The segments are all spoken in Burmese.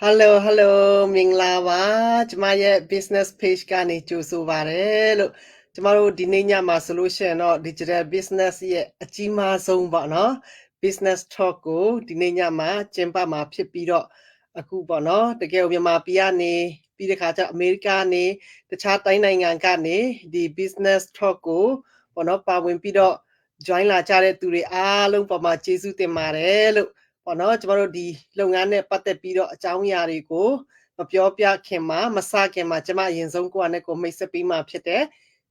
Hello မင်္ဂလာပါကျမရဲ့ business page ကနေကြိုဆိုပါတယ်လို့ကျမတို့ဒီနေ့ညမှာဆိုလို့ရှိရင်တော့ digital business ရဲ့အကြီးမားဆုံးပေါ့နော် business talk ကိုဒီနေ့ညမှာကျင်းပမှာဖြစ်ပြီးတော့အခုပေါ့နော်တကယ်မြန်မာပြည်ကနေပြီးတဲ့ခါကျအမေရိကန်ကနေတခြားတိုင်းနိုင်ငံကနေဒီ business talk ကိုပေါ့နော်ပါဝင်ပြီးတော့ join လာကြတဲ့သူတွေအားလုံးပေါ်မှာကျေးဇူးတင်ပါတယ်လို့ပေါ့နော်ကျမတို့ဒီလုပ်ငန်းနဲ့ပတ်သက်ပြီးတော့အကြောင်းအရာတွေကိုမပြောပြခင်မှာမစခင်မှာကျမအရင်ဆုံးကိုယ့်အနေကိုမိတ်ဆက်ပေးမှာဖြစ်တယ်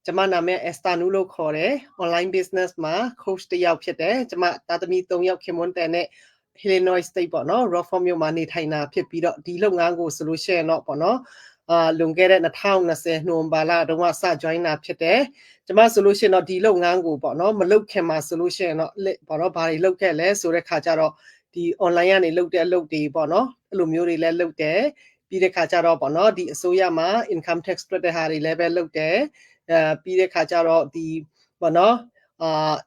ကျမနာမည် Esther Nu လို့ခေါ်တယ် online business မှာ coach တစ်ယောက်ဖြစ်တယ်ကျမသားသမီး3ယောက်ခင်မွန်းတယ်နဲ့ Illinois State ပေါ့နော် Rockford မြို့မှာနေထိုင်တာဖြစ်ပြီးတော့ဒီလုပ်ငန်းကိုဆိုလို့ရှိရင်တော့ပေါ့နော်လွန်ခဲ့တဲ့2020နိုဝင်ဘာလတုန်းကစ join တာဖြစ်တယ်ကျမဆိုလို့ရှိရင်တော့ဒီလုပ်ငန်းကိုပေါ့နော်မလုပ်ခင်မှာဆိုလို့ရှိရင်တော့ပေါ့နော်ဘာတွေလုပ်ခဲ့လဲဆိုတဲ့ခါကျတော့ဒီ online ကနေလုပ်တဲ့အလုပ်တွေပေါ့နော်အဲ့လိုမျိုးတွေလည်းလုပ်တယ်ပြီးတဲ့ခါကျတော့ပေါ့နော်ဒီအစိုးရမှာ income tax ထွက်တဲ့ဟာတွေလည်းပဲလုပ်တယ်ပြီးတဲ့ခါကျတော့ဒီပေါ့နော်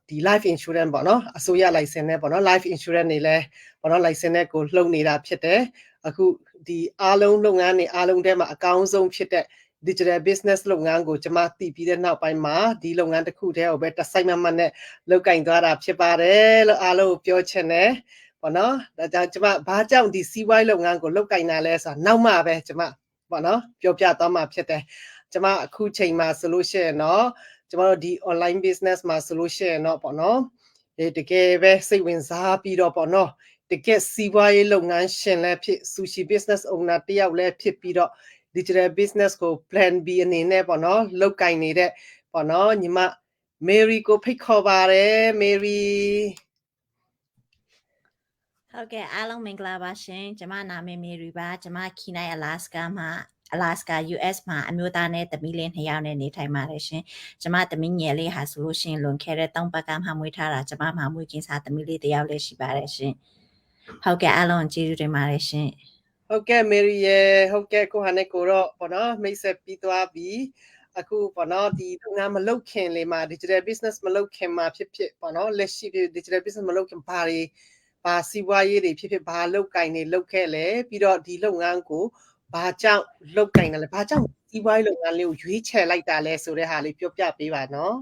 ဒီ life insurance ပေါ့နော်အစိုးရ license နဲ့ပေါ့နော် life insurance တွေလည်းပေါ့နော် license နဲ့ကိုလှုပ်နေတာဖြစ်တယ်အခုဒီအားလုံးလုပ်ငန်းတွေအားလုံးထဲမှာအကောင်းဆုံးဖြစ်တဲ့ digital business လုပ်ငန်းကိုကျမသိပြီးတဲ့နောက်ပိုင်းမှာဒီလုပ်ငန်းတစ်ခုတည်းကိုပဲတစ်စိုက်မမတ်နဲ့လုပ်ကင်သွားတာဖြစ်ပါတယ်လို့အားလုံးကိုပြောချင်တယ်ပေါ့နော်ဒါကြောင့်ကျမဘာကြောင့်ဒီစီးပွားရေးလုပ်ငန်းကိုလုပ်ကင်တာလဲဆိုတာနောက်မှပဲကျမပေါ့နော်ပြောပြသွားမှာဖြစ်တယ်ကျမအခုချိန်မှာဆိုလို့ရှိရင်တော့ကျမတို့ဒီ online business မှာဆိုလို့ရှိရင်တော့ပေါ့နော်တကယ်ပဲစိတ်ဝင်စားပြီးတော့ပေါ့နော်တကယ်စီးပွားရေးလုပ်ငန်းရှင်လည်းဖြစ် sushi business owner တယောက်လည်းဖြစ်ပြီးတော့ digital business ကို plan B အနေနဲ့ပေါ့နော်လုပ်ကင်နေတဲ့ပေါ့နော်ညီမ Mary ကိုဖိတ်ခေါ်ပါတယ် Mary ဟုတ်ကဲ့အားလုံးမင်္ဂလာပါရှင်ကျမနာမည် Mary ပါကျမ Kenai Alaska မှာ Alaska US မှာအမျိုးသားနဲ့သမီးလေး2ယောက်နဲ့နေထိုင်ပါတယ်ရှင်ကျမသမီးငယ်လေးဟာဆိုလို့ရှိရင်လွန်ခဲ့တဲ့3ပတ်ကမှမွေးထားတာကျမမှာမွေးကင်းစားသမီးလေး1ယောက်လည်းရှိပါတယ်ရှင်ဟုတ်ကဲ့အားလုံးကျေးဇူးတင်ပါတယ်ရှင်ဟုတ်ကဲ့ Mary ရေဟုတ်ကဲ့ကိုဟာနဲ့ကိုတော့ပေါ့နော်မိတ်ဆက်ပြီးသွားပြီအခုပေါ့နော်ဒီလုပ်ငန်းမလုပ်ခင်လေးမှာ digital business မလုပ်ခင်မှာဖြစ်ဖြစ်ပေါ့နော်လက်ရှိ digital business မလုပ်ခင်ဘာစီးပွားရေးတွေဖြစ်ဖြစ်ဘာလုပ်ကင်နေလုပ်ခဲ့လဲပြီးတော့ဒီလုပ်ငန်းကိုဘာကြောင့်လုပ်ကင်တယ်လဲဘာကြောင့်စီးပွားရေးလုပ်ငန်းလေးကိုရွေးချယ်လိုက်တာလဲဆိုတဲ့ဟာလေးပြောပြပေးပါနော်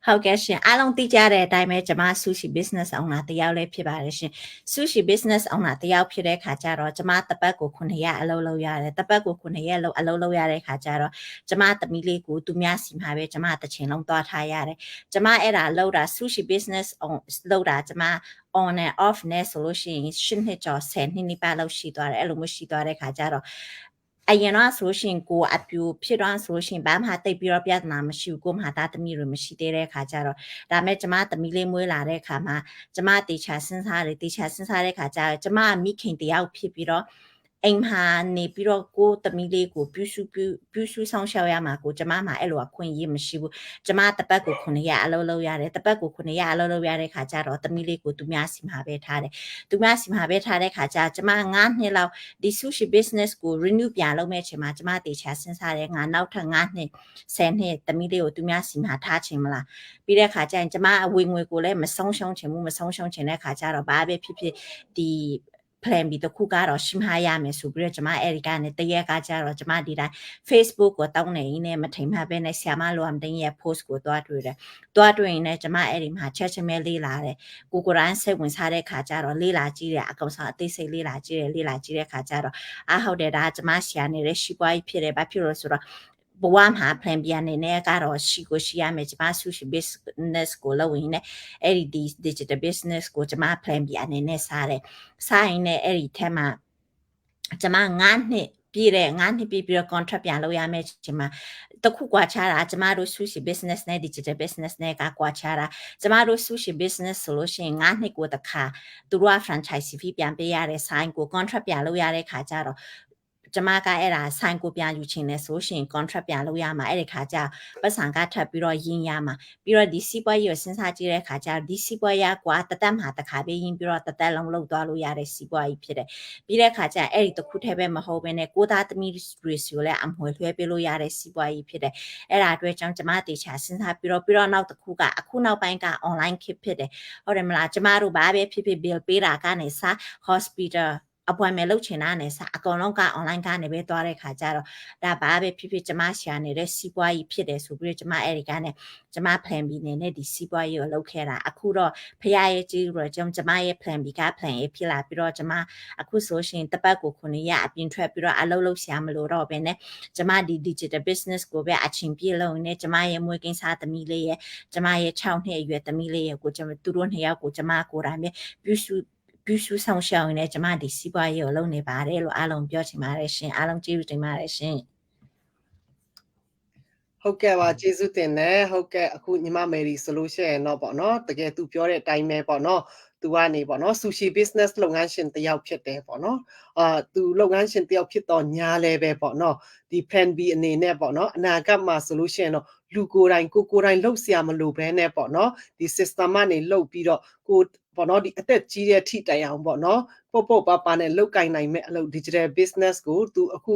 ဟုတ်ကဲ့ရှင်အားလုံးသိကြတဲ့အတိုင်းပဲကျမ sushi business owner တယောက်လည်းဖြစ်ပါတယ်ရှင် sushi business owner တယောက်ဖြစ်တဲ့ခါကျတော့ကျမတပတ်ကို9ရက်အလုပ်လုပ်ရတယ်တပတ်ကို9ရက်အလုပ်လုပ်ရတဲ့ခါကျတော့ကျမသမီးလေးကိုသူများစီမှာပဲကျမတစ်ချိန်လုံးသွားထားရတယ်ကျမအဲ့ဒါလုပ်တာ sushi business လုပ်တာကျမ on and off နဲ့ဆိုလို့ရှိရင်10နှစ်ကျော်10နှစ်နီးပါးလောက်ရှိသွားတယ်အဲ့လိုမျိုးရှိသွားတဲ့ခါကျတော့အရင်တော့ဆိုရှင်ကိုအပြူဖြစ်တော့ဆိုရှင်ဘာမှတိတ်ပြီးတော့ပြဿနာမရှိဘူးကိုမှသားသမီးတွေမရှိသေးတဲ့ခါကျတော့ဒါမဲ့ကျမသမီးလေးမွေးလာတဲ့ခါမှာကျမတေချာစဉ်းစားတဲ့ခါကျတော့ကျမမိခင်တယောက်ဖြစ်ပြီးတော့အိမ်မှာနေပြီးတော့ကိုသမီးလေးကိုပြုစုဆောင်ရှောက်ရမှာကိုကျမမှာအဲ့လိုအခွင့်အရေးမရှိဘူးကျမတပတ်ကို9ရက်အလုပ်လုပ်ရတယ်တပတ်ကို9ရက်အလုပ်လုပ်ရတဲ့ခါကျတော့သမီးလေးကိုသူများစီမှာပဲထားတယ်သူများစီမှာပဲထားတဲ့ခါကျကျမ9နှစ်လောက်ဒီ sushi business ကို renew ပြန်လုပ်မဲ့ချိန်မှာကျမတေချာစဉ်းစားတယ်ငါနောက်ထပ်9နှစ်10နှစ်သမီးလေးကိုသူများစီမှာထားချင်မလားပြီးတဲ့ခါကျရင်ကျမအဝေငွေကိုလည်းမဆုံးရှုံးချင်ဘူးမဆုံးရှုံးချင်တဲ့ခါကျတော့ဘာပဲဖြစ်ဖြစ်ဒီ plan ပြီးတခုကတော့ရှိမှရမယ်ဆိုပြီးတော့ကျမအဲ့ဒီကနေတရက်ကကြတော့ကျမဒီတိုင်း Facebook ကိုတောင်းနေရင်းနဲ့မထိန်မှပဲနဲ့ဆရာမလိုအမ်တင်းရဲ့ post ကိုတွားတွေ့တယ်တွားတွေ့ရင်လည်းကျမအဲ့ဒီမှာချက်ချင်းပဲလေးလာတယ်ကိုကိုရိုင်းစိတ်ဝင်စားတဲ့ခါကျတော့လေးလာကြည့်တယ်အကောင်ဆောင်အသေးစိတ်လေးလာကြည့်တဲ့ခါကျတော့ဟုတ်တယ်ဒါကျမဆရာနေတဲ့ရှိပွားကြီးဖြစ်တယ်ဘာဖြစ်လို့ဆိုတော့ဘဝမှာ plan ပြန်နေနဲ့ကတော့ရှိရမယ်ကျမ sushi business ကိုလုပ်ရင်းနဲ့အဲ့ဒီ digital business ကိုကျမ plan ပြန်နေနဲ့စားတယ်စားရင်လည်းအဲ့ဒီထဲမှာကျမ9နှစ်ပြည့်ပြီးတော့ contract ပြန်လုပ်ရမယ်ချိန်မှာတခုကွာခြားတာကျမတို့ sushi business နဲ့ digital business နဲ့ကကွာခြားတာကျမတို့ sushi business ဆိုလို့ရှိရင်9နှစ်ကိုတစ်ခါသူတို့က franchise fee ပြန်ပေးရတဲ့ sign ကို contract ပြန်လုပ်ရတဲ့ခါကျတော့ ကျမကအဲ့ဒါဆိုင်ကိုပြန်ယူချင်တယ်ဆိုရှင် contract ပြန်လုပ်ရမှာအဲ့ဒီခါကျပတ်စံကထပ်ပြီးတော့ရင်းရမှာပြီးတော့ဒီစီးပွားရေးကိုစဉ်းစားကြည့်တဲ့ခါကျဒီစီးပွားရေးကွာတသက်မှာတစ်ခါပဲရင်းပြီးတော့တသက်လုံးလုပ်သွားလို့ရတဲ့စီးပွားရေးဖြစ်တယ်ပြီးတဲ့ခါကျအဲ့ဒီတစ်ခုတည်းပဲမဟုတ်ဘဲနဲ့ကိုသားသမီးတွေစီကိုလည်းအမွေလွှဲပေးလို့ရတဲ့စီးပွားရေးဖြစ်တယ်အဲ့ဒါအတွက်ကြောင့်ကျမတေချာစဉ်းစားပြီးတော့နောက်တစ်ခုကအခုနောက်ပိုင်းက online ခေတ်ဖြစ်တယ်ဟုတ်တယ်မလားကျမတို့ဘာပဲဖြစ်ဖြစ် bill ပေးတာကနေစ hospital appointment လုပ်ချင်တာနဲ့စအကုန်လုံးက online ကနေပဲသွားတဲ့ခါကျတော့ဒါဘာပဲဖြစ်ဖြစ်ကျမရှာနေတဲ့စီးပွားရေးဖြစ်တယ်ဆိုပြီးတော့ကျမအဲ့ဒီကနေကျမ plan B နဲ့ဒီစီးပွားရေးကိုလုပ်ခဲ့တာအခုတော့ဖရရဲ့ကြီးတော့ကျမရဲ့ plan B က plan A ဖြစ်လာပြီးတော့ကျမအခုဆိုရှင်တပတ်ကို9ရက်အပြင်ထွက်ပြီးတော့အလုပ်လုပ်ရှာမလို့တော့ပဲနဲ့ကျမဒီ digital business ကိုပဲအချိန်ပြည့်လုပ်နေကျမရဲ့မွေးကင်းစားသမီးလေးရဲ့ကျမရဲ့6နှစ်အရွယ်သမီးလေးရဲ့ကိုကျမသူတို့နှစ်ယောက်ကိုကျမကိုယ်တိုင်ပဲပြုစုဆောင်ရှောက်နေကျမဒီစီးပွားရေးကိုလုပ်နေပါတယ်လို့အားလုံးပြောချင်ပါတယ်ရှင်အားလုံးကျေးဇူးတင်ပါတယ်ရှင်ဟုတ်ကဲ့ပါကျေးဇူးတင်တယ်ဟုတ်ကဲ့အခုညီမမယ်ရီဆိုလို့ရှိရင်တော့ပေါ့နော်တကယ်သူပြောတဲ့အတိုင်းပဲပေါ့နော်သူကနေပေါ့နော် sushi business လုပ်ငန်းရှင်တယောက်ဖြစ်တယ်ပေါ့နော်သူလုပ်ငန်းရှင်တယောက်ဖြစ်တော့ညာလဲပဲပေါ့နော်ဒီ plan B အနေနဲ့ပေါ့နော်အနာဂတ်မှာဆိုလို့ရှိရင်တော့လူကိုယ်တိုင်ကိုယ်တိုင်လှုပ်ရှားမလို့ဘဲနဲ့ပေါ့နော်ဒီ system ကနေလှုပ်ပြီးတော့ကိုပေါ့နော်ဒီအသက်ကြီးတဲ့ထိတိုင်အောင်ပေါ့နော်ပေါ့ပါနဲ့လုတ်ကင်နိုင်မဲ့အလုပ် digital business ကိုသူအခု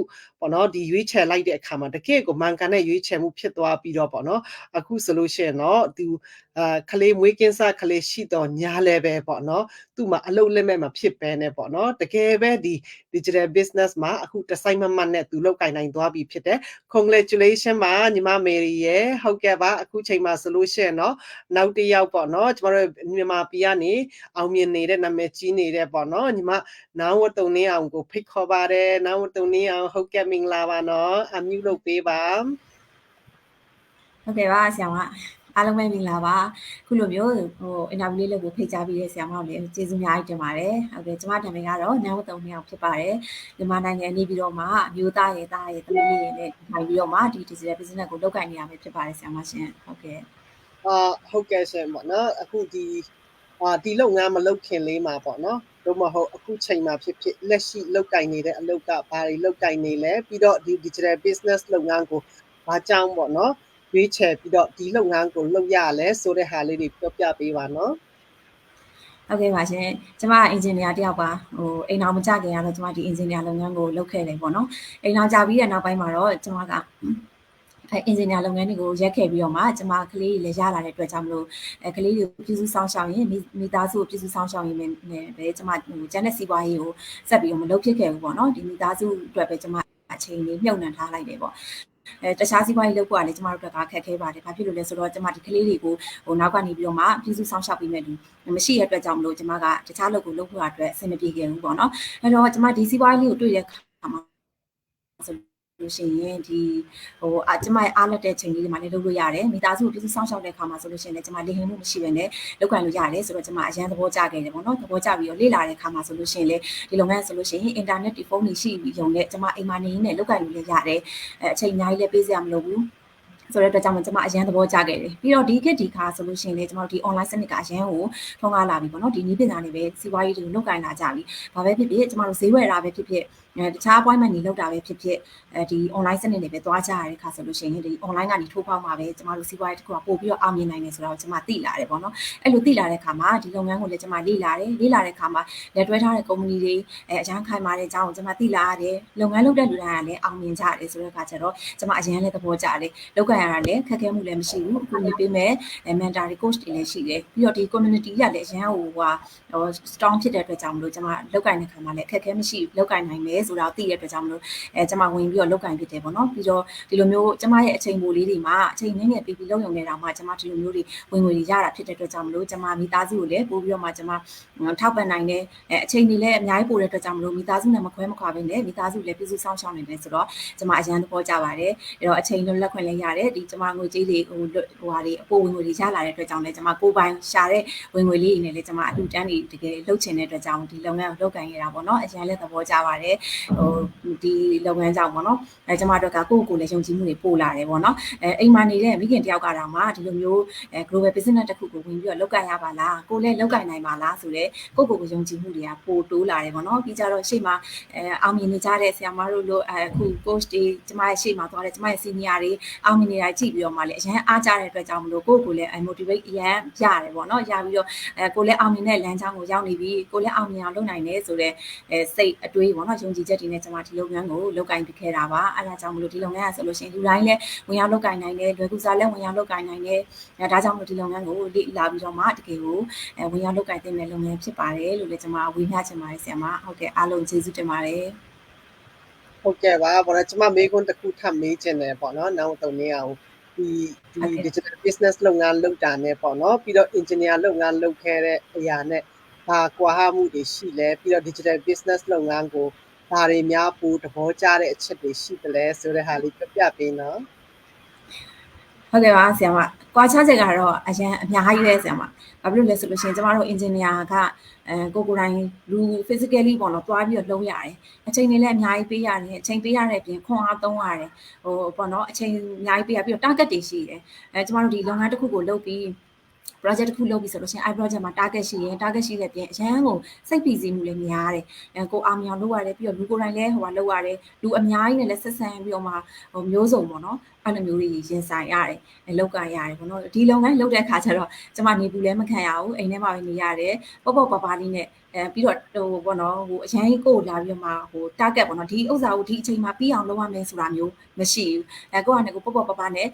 ပေါ့နော်ဒီရွေးချယ်လိုက်တဲ့အခါမှာတကယ့်ကိုမှန်ကန်တဲ့ရွေးချယ်မှုဖြစ်သွားပြီးတော့ပေါ့နော်အခုဆိုလို့ရှိရင်တော့သူကလေးမွေးကင်းစားကလေးရှိတော့ညာလဲပဲပေါ့နော်သူ့မှာအလုပ်လက်မဲ့မှာဖြစ်ပဲနဲ့ပေါ့နော်တကယ်ပဲဒီ digital business မှာအခုတစိုက်မမတ်နဲ့သူလုတ်ကင်နိုင်သွားပြီဖြစ်တယ် congratulation ပါညီမမေရီရဲ့ဟုတ်ကဲ့ပါအခုချိန်မှာဆိုလို့ရှိရင်တော့နောက်တစ်ယောက်ပေါ့နော်ကျမတို့မြန်မာပြည်ကနေအောင်မြင်နေတဲ့နာမည်ကြီးနေတဲ့ပေါ့နော်ညီမနောင်ဝတုံနေအောင်ကိုဖိတ်ခေါ်ပါတယ်နောင်ဝတုံနေအောင်ဟုတ်ကဲ့မင်္ဂလာပါနော်အမြူလုပ်ပေးပါဟုတ်ကဲ့ပါဆရာမအားလုံးပဲမင်္ဂလာပါခုလိုမျိုးအင်တာဗျူးလေးလုပ်ဖို့ဖိတ်ကြားပြီးတဲ့ဆရာမတို့လည်းကျေးဇူးများကြီးတင်ပါတယ်ဟုတ်ကဲ့ကျွန်မနာမည်ကတော့နောင်ဝတုံနေအောင်ဖြစ်ပါတယ်မြန်မာနိုင်ငံနေပြီးတော့မှမျိုးသားရဲ့သားရဲ့သမီးလေးရဲ့နဲ့နိုင်ပြီးတော့မှဒီ digital business ကိုလုပ်ကိုင်နေရမှာဖြစ်ပါတယ်ဆရာမရှင်ဟုတ်ကဲ့ဟုတ်ကဲ့ရှင်ပေါ့နော်အခုဒီလုပ်ငန်းမလုပ်ခင်လေးမှာပေါ့နော်တို့မဟုတ်အခုချိန်မှာဖြစ်လက်ရှိလုပ်ကင်နေတဲ့အလုပ်ကဘာတွေလုပ်ကင်နေလဲပြီးတော့ဒီ digital business လုပ်ငန်းကိုဘာကြောင့်ပေါ့နော်ရွေးချယ်ပြီးတော့ဒီလုပ်ငန်းကိုလုပ်ရလဲဆိုတဲ့ဟာလေးတွေပြောပြပေးပါနော်ဟုတ်ကဲ့ပါရှင်ကျမအင်ဂျင်နီယာတယောက်ပါအိမ်တော်မကြခင်ကတော့ကျမဒီအင်ဂျင်နီယာလုပ်ငန်းကိုလုပ်ခဲ့တယ်ပေါ့နော်အိမ်တော်ကြပြီးတဲ့နောက်ပိုင်းမှာတော့ကျမကအင်ဂျင်နီယာလုပ်ငန်းတွေကိုရက်ခဲ့ပြီးတော့မှကျမကလေးတွေလည်းရလာတဲ့အတွက်ကြောင့်မလို့ကလေးတွေကိုပြည်စုဆောင်ရှောက်ရင်မိသားစုကိုပြည်စုဆောင်ရှောက်ရင်ပဲကျမကျန်တဲ့စီးပွားရေးကိုဆက်ပြီးတော့မလုပ်ဖြစ်ခဲ့ဘူးပေါ့နော်ဒီမိသားစုအတွက်ပဲကျမအချိန်လေးမြုပ်နှံထားလိုက်တယ်ပေါ့တခြားစီးပွားရေးလုပ်ဖို့ကလည်းကျမတို့အတွက်ကခက်ခဲပါတယ်။ဘာဖြစ်လို့လဲဆိုတော့ကျမဒီကလေးတွေကိုနောက်ကနေပြီးတော့မှပြည်စုဆောင်ရှောက်ပြီးမဲ့လူမရှိတဲ့အတွက်ကြောင့်မလို့ကျမကတခြားလုပ်ကိုလုပ်ဖို့အတွက်အဆင်မပြေခဲ့ဘူးပေါ့နော်။အဲ့တော့ကျမဒီစီးပွားရေးလေးကိုတွေ့တဲ့အခါမှာဆိုလို့ရှိရင်ဒီကျမရဲ့အားလက်တဲ့ချိန်လေးတွေမှာလည်းလုပ်လို့ရတယ်မိသားစုကိုပြည်စုဆောင်ရှောက်တဲ့အခါမှာဆိုလို့ရှိရင်လည်းကျမလေဟင်မှုမရှိဘဲနဲ့လုပ်ကိုင်လို့ရတယ်ဆိုတော့ကျမအရန်သဘောကျခဲ့တယ်ပေါ့နော်သဘောကျပြီးတော့လေ့လာတဲ့အခါမှာဆိုလို့ရှိရင်လည်းဒီလုပ်ငန်းဆိုလို့ရှိရင်အင်တာနက်ဒီဖုန်းတွေရှိပြီးရုံနဲ့ကျမအိမ်မှာနေရင်းနဲ့လုပ်ကိုင်လို့လည်းရတယ်အချိန်အများကြီးလည်းပေးစရာမလိုဘူးဆိုတဲ့အတွက်ကြောင့်ကျမအရန်သဘောကျခဲ့တယ်ပြီးတော့ဒီခေတ်ဒီခါဆိုလို့ရှိရင်လည်းကျမတို့ဒီ online စနစ်ကအရန်ကိုထုံးကားလာပြီပေါ့နော်ဒီနည်းပညာတွေပဲစီးပွားရေးတွေလုပ်ကိုင်လာကြပြီဘာပဲဖြစ်ဖြစ်ကျမတို့ဈေးဝယ်တာပဲဖြစ်ဖြစ်တခြား appointment တွေလုပ်တာပဲဖြစ်ဖြစ်ဒီ online စနစ်တွေပဲသွားကြရတဲ့ခါဆိုလို့ရှိရင်ဒီ online ကနေထိုးဖောက်မှာပဲကျမတို့စီးပွားရေးတစ်ခုကပို့ပြီးတော့အောင်မြင်နိုင်တယ်ဆိုတော့ကျမသိလာတယ်ပေါ့နော်အဲ့လိုသိလာတဲ့ခါမှာဒီလုပ်ငန်းကိုလည်းကျမလေ့လာတဲ့ခါမှာလက်တွဲထားတဲ့ company တွေအရန်ခိုင်မာတဲ့အကြောင်းကိုကျမသိလာရတယ်လုပ်ငန်းလုပ်တဲ့လူတိုင်းကလည်းအောင်မြင်ကြတယ်ဆိုတဲ့အခါကျတော့ကျမအရန်လည်းသဘောကျတယ်လုပ်ကိုင်ရတာလည်းခက်ခဲမှုလည်းမရှိဘူးအခုနေပေးမယ် mentor တွေ coach တွေလည်းရှိတယ်ပြီးတော့ဒီ community ကလည်းအရန်ဟို strong ဖြစ်တဲ့အတွက်ကြောင့်မလို့ကျမလုပ်ကိုင်တဲ့ခါမှာလည်းအခက်ခဲမရှိဘူးလုပ်ကိုင်နိုင်မယ်ဆိုတော့သိတဲ့အတွက်ကြောင့်မလို့ကျမဝင်ပြီးတော့လုပ်ကိုင်ဖြစ်တယ်ပေါ့နော်ပြီးတော့ဒီလိုမျိုးကျမရဲ့အချိန်ပိုလေးတွေမှာအချိန်နည်းနည်းပြီးလုပ်ရုံနဲ့တောင်မှကျမဒီလိုမျိုးတွေဝင်ငွေတွေရတာဖြစ်တဲ့အတွက်ကြောင့်မလို့ကျမမိသားစုကိုလည်းပို့ပြီးတော့မှကျမထောက်ပံ့နိုင်တယ်အချိန်တွေလည်းအများကြီးပို့တဲ့အတွက်ကြောင့်မလို့မိသားစုနဲ့မခွဲမခွာဘဲနဲ့မိသားစုလည်းပြည်စုဆောင်ရှောက်နေတယ်ဆိုတော့ကျမအရန်သဘောကျပါတယ်အဲ့တော့အချိန်လွတ်လပ်ခွင့်လည်းရတယ် လည်းဒီကျမငွေကြေးတွေဟိုဟာတွေအပိုဝင်ငွေတွေရလာတဲ့အတွက်ကြောင့်လည်းကျမကိုယ်ပိုင်ရှာတဲ့ဝင်ငွေလေးတွေနဲ့လည်းကျမအလူတန်းတွေတကယ်လုပ်ချင်တဲ့အတွက်ကြောင့်ဒီလုပ်ငန်းကိုလုပ်ကိုင်ရတာပေါ့နော်အရင်လည်းသဘောကျပါတယ်ဟိုဒီလုပ်ငန်းကြောင့်ပေါ့နော်ကျမတို့ကကိုယ့်ကိုယ်လည်းယုံကြည်မှုတွေပို့လာတယ်ပေါ့နော်အိမ်မှာနေတဲ့မိခင်တယောက်ကတောင်မှဒီလိုမျိုးglobal business တစ်ခုကိုဝင်ပြီးတော့လုပ်ကိုင်ရပါလားကိုယ်လည်းလုပ်ကိုင်နိုင်ပါလားဆိုတော့ကိုယ့်ကိုယ်ကိုယုံကြည်မှုတွေကပိုတိုးလာတယ်ပေါ့နော်ပြီးကြတော့ရှေ့မှာအောင်မြင်နေကြတဲ့ဆရာမတို့လို့အခု coach တွေကျမရဲ့ရှေ့မှာသွားတယ်ကျမရဲ့ senior တွေအောင်မြင်နေတာကြည့်ပြီးတော့မှလည်းအရင်အားကြတဲ့အတွက်ကြောင့်မလို့ကိုယ့်ကိုယ်လည်း motivate အရင်ရတယ်ပေါ့နော်ရပြီးတော့ကိုယ်လည်းအောင်မြင်တဲ့လမ်းကြောင်းကိုရောက်နေပြီကိုယ်လည်းအောင်မြင်အောင်လုပ်နိုင်တယ်ဆိုတော့စိတ်အတွေးပေါ့နော်ယုံကြည်ချက်တွေနဲ့ကျမဒီလုပ်ငန်းကိုလုပ်ကိုင်ခဲ့တာပါအဲ့ဒါကြောင့်မလို့ဒီလုပ်ငန်းကဆိုလို့ရှိရင်လူတိုင်းလည်းဝင်ရောက်လုပ်ကိုင်နိုင်တယ်လွယ်ကူစွာလည်းဝင်ရောက်လုပ်ကိုင်နိုင်တယ်ဒါကြောင့်မလို့ဒီလုပ်ငန်းကိုလေ့လာပြီးတော့မှတကယ်ကိုဝင်ရောက်လုပ်ကိုင်တဲ့လုပ်ငန်းဖြစ်ပါတယ်လို့လည်းကျမဝေမျှချင်ပါတယ်ဆရာမဟုတ်ကဲ့အားလုံးကျေးဇူးတင်ပါတယ်ဟုတ်ကဲ့ပါဘာလို့ကျမမေးခွန်းတစ်ခုထပ်မေးချင်တယ်ပေါ့နော်နောက်တော့နေအောင်ဒီ digital business လုပ်ငန်းလုပ်တာနဲ့ပေါ့နော်ပြီးတော့ engineer လုပ်ငန်းလုပ်ခဲ့တဲ့အရာနဲ့ဘာကွာဟမှုတွေရှိလဲပြီးတော့ digital business လုပ်ငန်းကိုဘာတွေများပိုသဘောကျတဲ့အချက်တွေရှိသလဲဆိုတဲ့ဟာလေးပြပြပေးနော်ဟုတ်ကဲ့ပါဆရာမကွာခြားချက်ကတော့အရင်အများကြီးပဲဆရာမဘာဖြစ်လို့လဲဆိုလို့ရှိရင်ကျမတို့ engineer ကကိုယ်တိုင်လူ physically ပေါ့နော်တွားပြီးတော့လုပ်ရတယ်အချိန်တွေလည်းအများကြီးပေးရတယ်အချိန်ပေးရတဲ့အပြင်ခွန်အားသုံးရတယ်ဟိုပေါ့နော်အချိန်အများကြီးပေးရပြီးတော့ target တွေရှိတယ်ကျမတို့ဒီလုပ်ငန်းတစ်ခုကိုလုပ်ပြီး project တစ်ခုလုပ်ပြီးဆိုလို့ရှိရင် i project မှာ target ရှိရင် target ရှိတဲ့ပြင်အရန်ကိုစိတ်ပီစီမှုလည်းများတယ်ကိုအောင်မြောင်လုပ်ရတယ်ပြီးတော့လူကိုယ်တိုင်လည်းဟိုဟာလုပ်ရတယ်လူအများကြီးနဲ့လည်းဆက်ဆံပြီးတော့မှဟိုမျိုးစုံပေါ့နော်အဲ့လိုမျိုးတွေရင်ဆိုင်ရတယ်လောက်ကရတယ်ပေါ့နော်ဒီလုပ်ငန်းလုပ်တဲ့အခါကျတော့ကျမနေဘူးလည်းမခံရဘူးအိမ်ထဲမှာပဲနေရတယ်ပေါ့ပေါ့ပါပါလေးနဲ့ပြီးတော့ဟိုပေါ့နော်ဟိုအရန်ကြီးကိုလာပြီးတော့မှဟို target ပေါ့နော်ဒီဥစ္စာကိုဒီအချိန်မှာပြီးအောင်လုပ်ရမယ်ဆိုတာမျိုးမရှိဘူးကိုယ့်အနေကိုပေါ့ပေါ့ပါပါနဲ့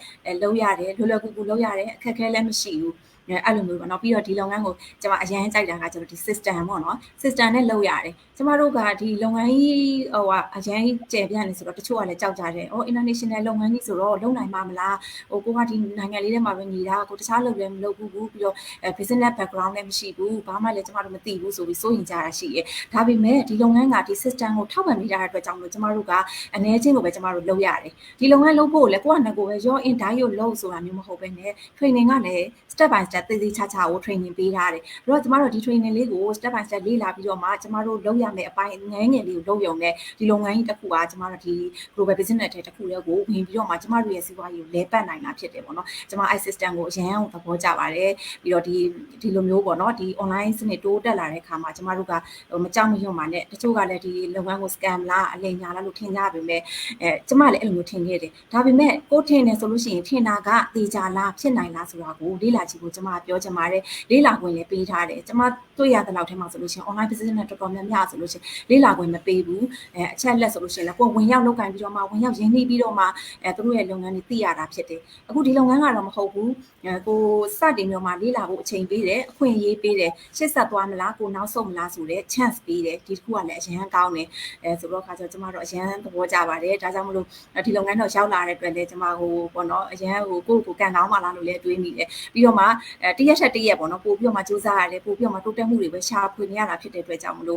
လုပ်ရတယ်လွယ်လွယ်ကူကူလုပ်ရတယ်အခက်အခဲလည်းမရှိဘူးအဲ့လိုမျိုးပေါ့နော်ပြီးတော့ဒီလုပ်ငန်းကိုကျွန်မအရင်ကြိုက်တာကကျွန်တော်ဒီ system ပေါ့နော် system နဲ့လုပ်ရတယ်ကျမတို့ကဒီလုပ်ငန်းကြီးဟိုအရင်ကျယ်ပြန့်နေဆိုတော့တချို့ကလည်းကြောက်ကြတယ်။ international လုပ်ငန်းကြီးဆိုတော့လုပ်နိုင်မှာမလား။ကိုကဒီနိုင်ငံလေးထဲမှာပဲနေတာကိုတခြားလုပ်လည်းမလုပ်ဘူးပြီးတော့business background လည်းမရှိဘူး။ဘာမှလည်းကျမတို့မသိဘူးဆိုပြီးစိုးရင်ကြတာရှိရဲ့။ဒါပေမဲ့ဒီလုပ်ငန်းကဒီ system ကိုထောက်ပံ့ပေးထားတဲ့အတွက်ကြောင့်မို့ကျမတို့ကအနည်းချင်းကိုပဲကျမတို့လုပ်ရတယ်။ဒီလုပ်ငန်းလုပ်ဖို့လည်းကိုယ့်အနေကိုပဲရော in တိုင်းကိုလုပ်ဆိုတာမျိုးမဟုတ်ဘဲနဲ့ training ကလည်း step by step သေသေးချာချာကို training ပေးထားတယ်။အဲ့တော့ကျမတို့ဒီ training လေးကို step by step လေ့လာပြီးတော့မှကျမတို့လုပ်ရမယ့်အပိုင်းငယ်ငယ်လေးကိုလုပ်ရုံနဲ့ဒီလုပ်ငန်းကြီးတစ်ခုကကျမတို့ဒီ global business တစ်ခုလေးကိုဝင်ပြီးတော့မှကျမတို့ရဲ့စီးပွားရေးကိုလဲပတ်နိုင်တာဖြစ်တယ်ပေါ့နော်ကျမ system ကိုအရင်ကသဘောကျပါတယ်ပြီးတော့ဒီလိုမျိုးပေါ့နော်ဒီ online စနစ်တိုးတက်လာတဲ့အခါမှာကျမတို့ကမကြောက်မရွံ့ပါနဲ့တချို့ကလည်းဒီလုပ်ငန်းကို scam လားအလိမ်ညာလားလို့ထင်ကြပေမဲ့ကျမလည်းအဲ့လိုမျိုးထင်ခဲ့တယ်ဒါပေမဲ့ကိုထင်တယ်ဆိုလို့ရှိရင်ထင်တာကတေချာလားဖြစ်နိုင်လားဆိုတာကိုလေ့လာကြည့်ဖို့ကျမပြောချင်ပါတယ်လေ့လာခွင့်လည်းပေးထားတယ်ကျမတွေ့ရတဲ့လောက်ထဲမှာဆိုလို့ရှိရင် online business နဲ့တော်တော်များများဆိုလို့ရှိရင်လေ့လာခွင့်မပေးဘူးအချက်လက်ဆိုလို့ရှိရင်လည်းကိုဝင်ရောက်လုပ်ကင်ပြီးတော့မှဝင်ရောက်ရင်းနှီးပြီးတော့မှသူတို့ရဲ့လုပ်ငန်းတွေသိရတာဖြစ်တယ်အခုဒီလုပ်ငန်းကတော့မဟုတ်ဘူးကိုစတင်ပြီးတော့မှလေ့လာဖို့အချိန်ပေးတယ်အခွင့်အရေးပေးတယ်ရှေ့ဆက်သွားမလားကိုနောက်ဆုတ်မလားဆိုတဲ့ chance ပေးတယ်ဒီတစ်ခုကလည်းအရန်ကောင်းတယ်ဆိုတော့ခါကျတော့ကျမတို့အရန်သဘောကျပါတယ်ဒါကြောင့်မလို့ဒီလုပ်ငန်းတော့ရောက်လာတဲ့အတွက်လည်းကျမဟိုပေါ့နော်အရန်ဟိုကိုကန်ကောင်းပါလားလို့လည်းတွေးမိတယ်ပြီးတော့မှတရက်ချက်တရက်ပေါ့နော်ပို့ပြီးတော့မှစူးစမ်းရတယ်ပို့ပြီးတော့မှတိုးတက်မှုတွေပဲရှာဖွေနေရတာဖြစ်တဲ့အတွက်ကြောင့်မလို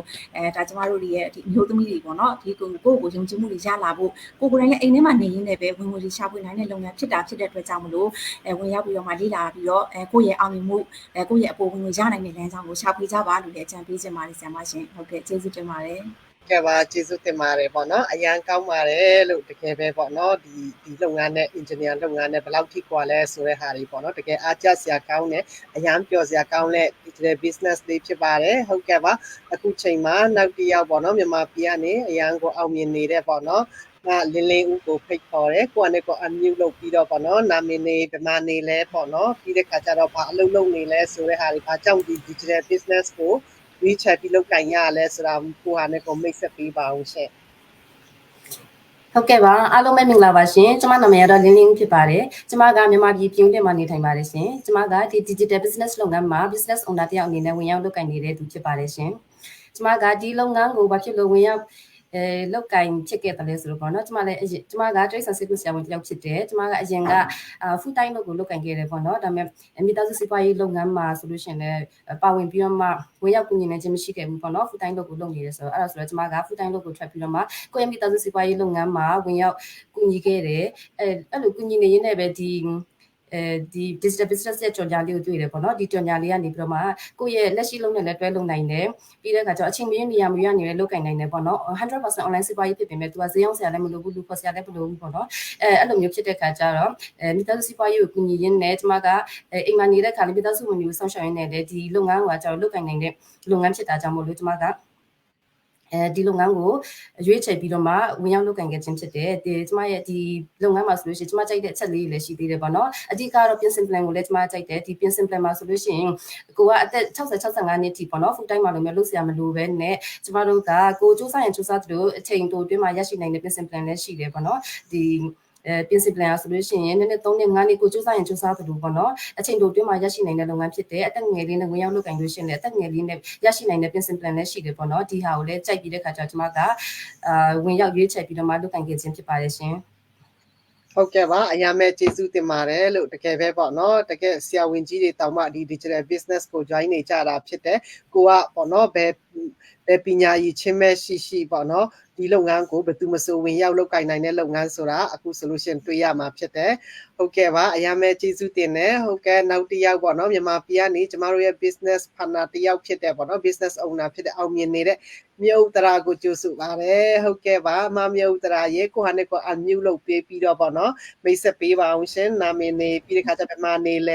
့ဒါကျမတို့တွေရဲ့ဒီအမျိုးသမီးတွေပေါ့နော်ဒီကိုယုံကြည်မှုတွေရလာဖို့ကိုယ်လည်းအိမ်ထဲမှာနေရင်းနဲ့ပဲဝင်ငွေတွေရှာဖွေနိုင်တဲ့လုပ်ငန်းဖြစ်တဲ့အတွက်ကြောင့်မလို့ဝင်ရောက်ပြီးတော့မှလေ့လာပြီးတော့ကိုယ့်ရဲ့အောင်မြင်မှုကိုယ့်ရဲ့အပေါ်ဝင်ငွေရနိုင်တဲ့လမ်းကြောင်းကိုရှာဖွေကြပါလို့လည်းအကြံပေးချင်ပါတယ်ဆရာမရှင်ဟုတ်ကဲ့ကျေးဇူးတင်ပါတယ်ကဲပါကျေးဇူးတင်ပါတယ်ပေါ့နော်အရန်ကောင်းပါတယ်လို့တကယ်ပဲပေါ့နော်ဒီလုပ်ငန်းနဲ့ engineer လုပ်ငန်းနဲ့ဘယ်လောက်ထိကွာလဲဆိုတဲ့ဟာတွေပေါ့နော်တကယ်အားကျစရာကောင်းတယ်အရန်ပျော်စရာကောင်းတဲ့ digital business လေးဖြစ်ပါတယ်ဟုတ်ကဲ့ပါအခုချိန်မှာနောက်တစ်ယောက်ပေါ့နော်မြန်မာပြည်ကနေအရန်ကိုအောင်မြင်နေတဲ့ပေါ့နော်လင်းလင်းဦးကိုဖိတ်ခေါ်တယ်ကိုကနေကို unmute လုပ်ပြီးတော့ပေါ့နော်နာမည်နေဗမာနေလဲပေါ့နော်ပြီးတဲ့ခါကျတော့ဘာအလုပ်လုပ်နေလဲဆိုတဲ့ဟာတွေဘာကြောင့်ဒီ digital business ကိုWeChat ပြီးလုပ်ကင်ရလဲဆိုတာကိုဟာနဲ့ကိုမိတ်ဆက်ပေးပါအောင်ရှင့်ဟုတ်ကဲ့ပါအားလုံးပဲမင်္ဂလာပါရှင်ကျမနာမည်ကတော့လင်းလင်းဖြစ်ပါတယ်ကျမကမြန်မာပြည်ပြည်တွင်းမှာနေထိုင်ပါတယ်ရှင်ကျမကဒီ digital business လုပ်ငန်းမှာ business owner တယောက်အနေနဲ့ဝင်ရောက်လုပ်ကိုင်နေတဲ့သူဖြစ်ပါတယ်ရှင်ကျမကဒီလုပ်ငန်းကိုဘာဖြစ်လို့ဝင်ရောက် လောက်ကင်ဖြစ်ခဲ့တယ်လဲဆိုတော့ပေါ့နော်ကျမလည်းကျမကတိရစ္ဆာန်စိတ်ကူးဆရာဝန်တစ်ယောက်ဖြစ်တယ်ကျမကအရင်ကfull time လုပ်ကိုလုပ်ကင်ခဲ့တယ်ပေါ့နော်ဒါပေမဲ့မိသားစုစီးပွားရေးလုပ်ငန်းမှာဆိုလို့ရှိရင်လည်းပါဝင်ပြီးတော့မှဝင်ရောက်ကူညီနေခြင်းမရှိခဲ့ဘူးပေါ့နော် full time လုပ်ကိုလုပ်နေတယ်ဆိုတော့အဲ့ဒါဆိုတော့ကျမက full time လုပ်ကိုထွက်ပြီးတော့မှကိုယ့်ရဲ့မိသားစုစီးပွားရေးလုပ်ငန်းမှာဝင်ရောက်ကူညီခဲ့တယ်အဲ့လိုကူညီနေရင်းနဲ့ပဲဒီ digital business ရဲ့ကြော်ညာလေးကိုတွေ့တယ်ပေါ့နော်ဒီကြော်ညာလေးကနေပြီးတော့မှကိုယ့်ရဲ့လက်ရှိလုပ်နေတဲ့တွဲလုပ်နိုင်တယ်ပြီးတဲ့အခါကျတော့အချိန်မရနေရမရနေလဲလုပ်ကင်နိုင်တယ်ပေါ့နော် 100% online စီးပွားရေးဖြစ်ပေမဲ့သူကဈေးရောက်ဆရာလည်းမလိုဘူးလူခေါ်ဆရာလည်းမလိုဘူးပေါ့နော်အဲ့လိုမျိုးဖြစ်တဲ့အခါကျတော့မိသားစုစီးပွားရေးကိုကူညီရင်းနဲ့ကျမကအိမ်မှာနေတဲ့အခါလေးမိသားစုဝင်တွေကိုစောင့်ရှောက်ရင်းနဲ့လည်းဒီလုပ်ငန်းကကျတော့လုပ်ကင်နိုင်တဲ့လုပ်ငန်းဖြစ်တာကြောင့်မို့လို့ကျမကဒီလုပ်ငန်းကိုရွေးချယ်ပြီးတော့မှဝင်ရောက်လုပ်ကင်ခဲ့ခြင်းဖြစ်တယ်ကျမရဲ့ဒီလုပ်ငန်းမှာဆိုလို့ရှိရင်ကျမကြိုက်တဲ့အချက်လေးတွေလည်းရှိသေးတယ်ပေါ့နော်အဓိကတော့ပြင်ဆင် plan ကိုလည်းကျမကြိုက်တယ်ဒီပြင်ဆင် plan မှာဆိုလို့ရှိရင်ကိုကအသက်60-65နှစ်ထိပေါ့နော် full time မှာလည်းလုပ်စရာမလိုပဲနဲ့ကျမတို့ကကိုစူးစမ်းရင်စူးစမ်းသလိုအချိန်တိုအတွင်းမှာရရှိနိုင်တဲ့ပြင်ဆင် plan လည်းရှိတယ်ပေါ့နော်ဒီပြင်ဆင် plan ဆိုလို့ရှိရင်နည်းနည်း3နှစ်5နှစ်ကိုစူးစမ်းရင်စူးစမ်းသလိုပေါ့နော်အချိန်တိုအတွင်းမှာရရှိနိုင်တဲ့လုပ်ငန်းဖြစ်တယ်အသက်ငယ်လေးနဲ့ဝင်ရောက်လုပ်ကင်လို့ရှိရင်လည်းအသက်ငယ်လေးနဲ့ရရှိနိုင်တဲ့ပြင်ဆင် plan လည်းရှိတယ်ပေါ့နော်ဒီဟာကိုလည်းကြိုက်ပြီးတဲ့ခါကျတော့ကျမကဝင်ရောက်ရွေးချယ်ပြီးတော့မှလုပ်ကင်ခဲ့ခြင်းဖြစ်ပါတယ်ရှင်ဟုတ်ကဲ့ပါအရာမဲ့ကျေးဇူးတင်ပါတယ်လို့တကယ်ပဲပေါ့နော်တကယ်ဆရာဝန်ကြီးတွေတောင်မှဒီ digital business ကို join နေကြတာဖြစ်တယ်ကိုကပေါ့နော်ဘယ်ပညာရည်ချင်းမဲ့ရှိပေါ့နော်ဒီလုပ်ငန်းကိုဘယ်သူမဆိုဝင်ရောက်လုပ်ကိုင်နိုင်တဲ့လုပ်ငန်းဆိုတာအခု solution တွေ့ရမှာဖြစ်တယ်ဟုတ်ကဲ့ပါအရာမဲ့ကျေးဇူးတင်တယ်ဟုတ်ကဲ့နောက်တစ်ယောက်ပေါ့နော်မြန်မာပြည်ကနေကျမတို့ရဲ့ business partner တစ်ယောက်ဖြစ်တယ်ပေါ့နော် business owner ဖြစ်တဲ့အောင်မြင်နေတဲ့မြုပ်တရာကိုကြိုဆိုပါတယ်ဟုတ်ကဲ့ပါမမြုပ်တရာရဲ့ကိုဟာနဲ့ကို unmute လုပ်ပေးပြီးတော့ပေါ့နော်မိတ်ဆက်ပေးပါအောင်ရှင်နာမည်နေပြီးတဲ့ခါကျဘယ်မှာနေလဲ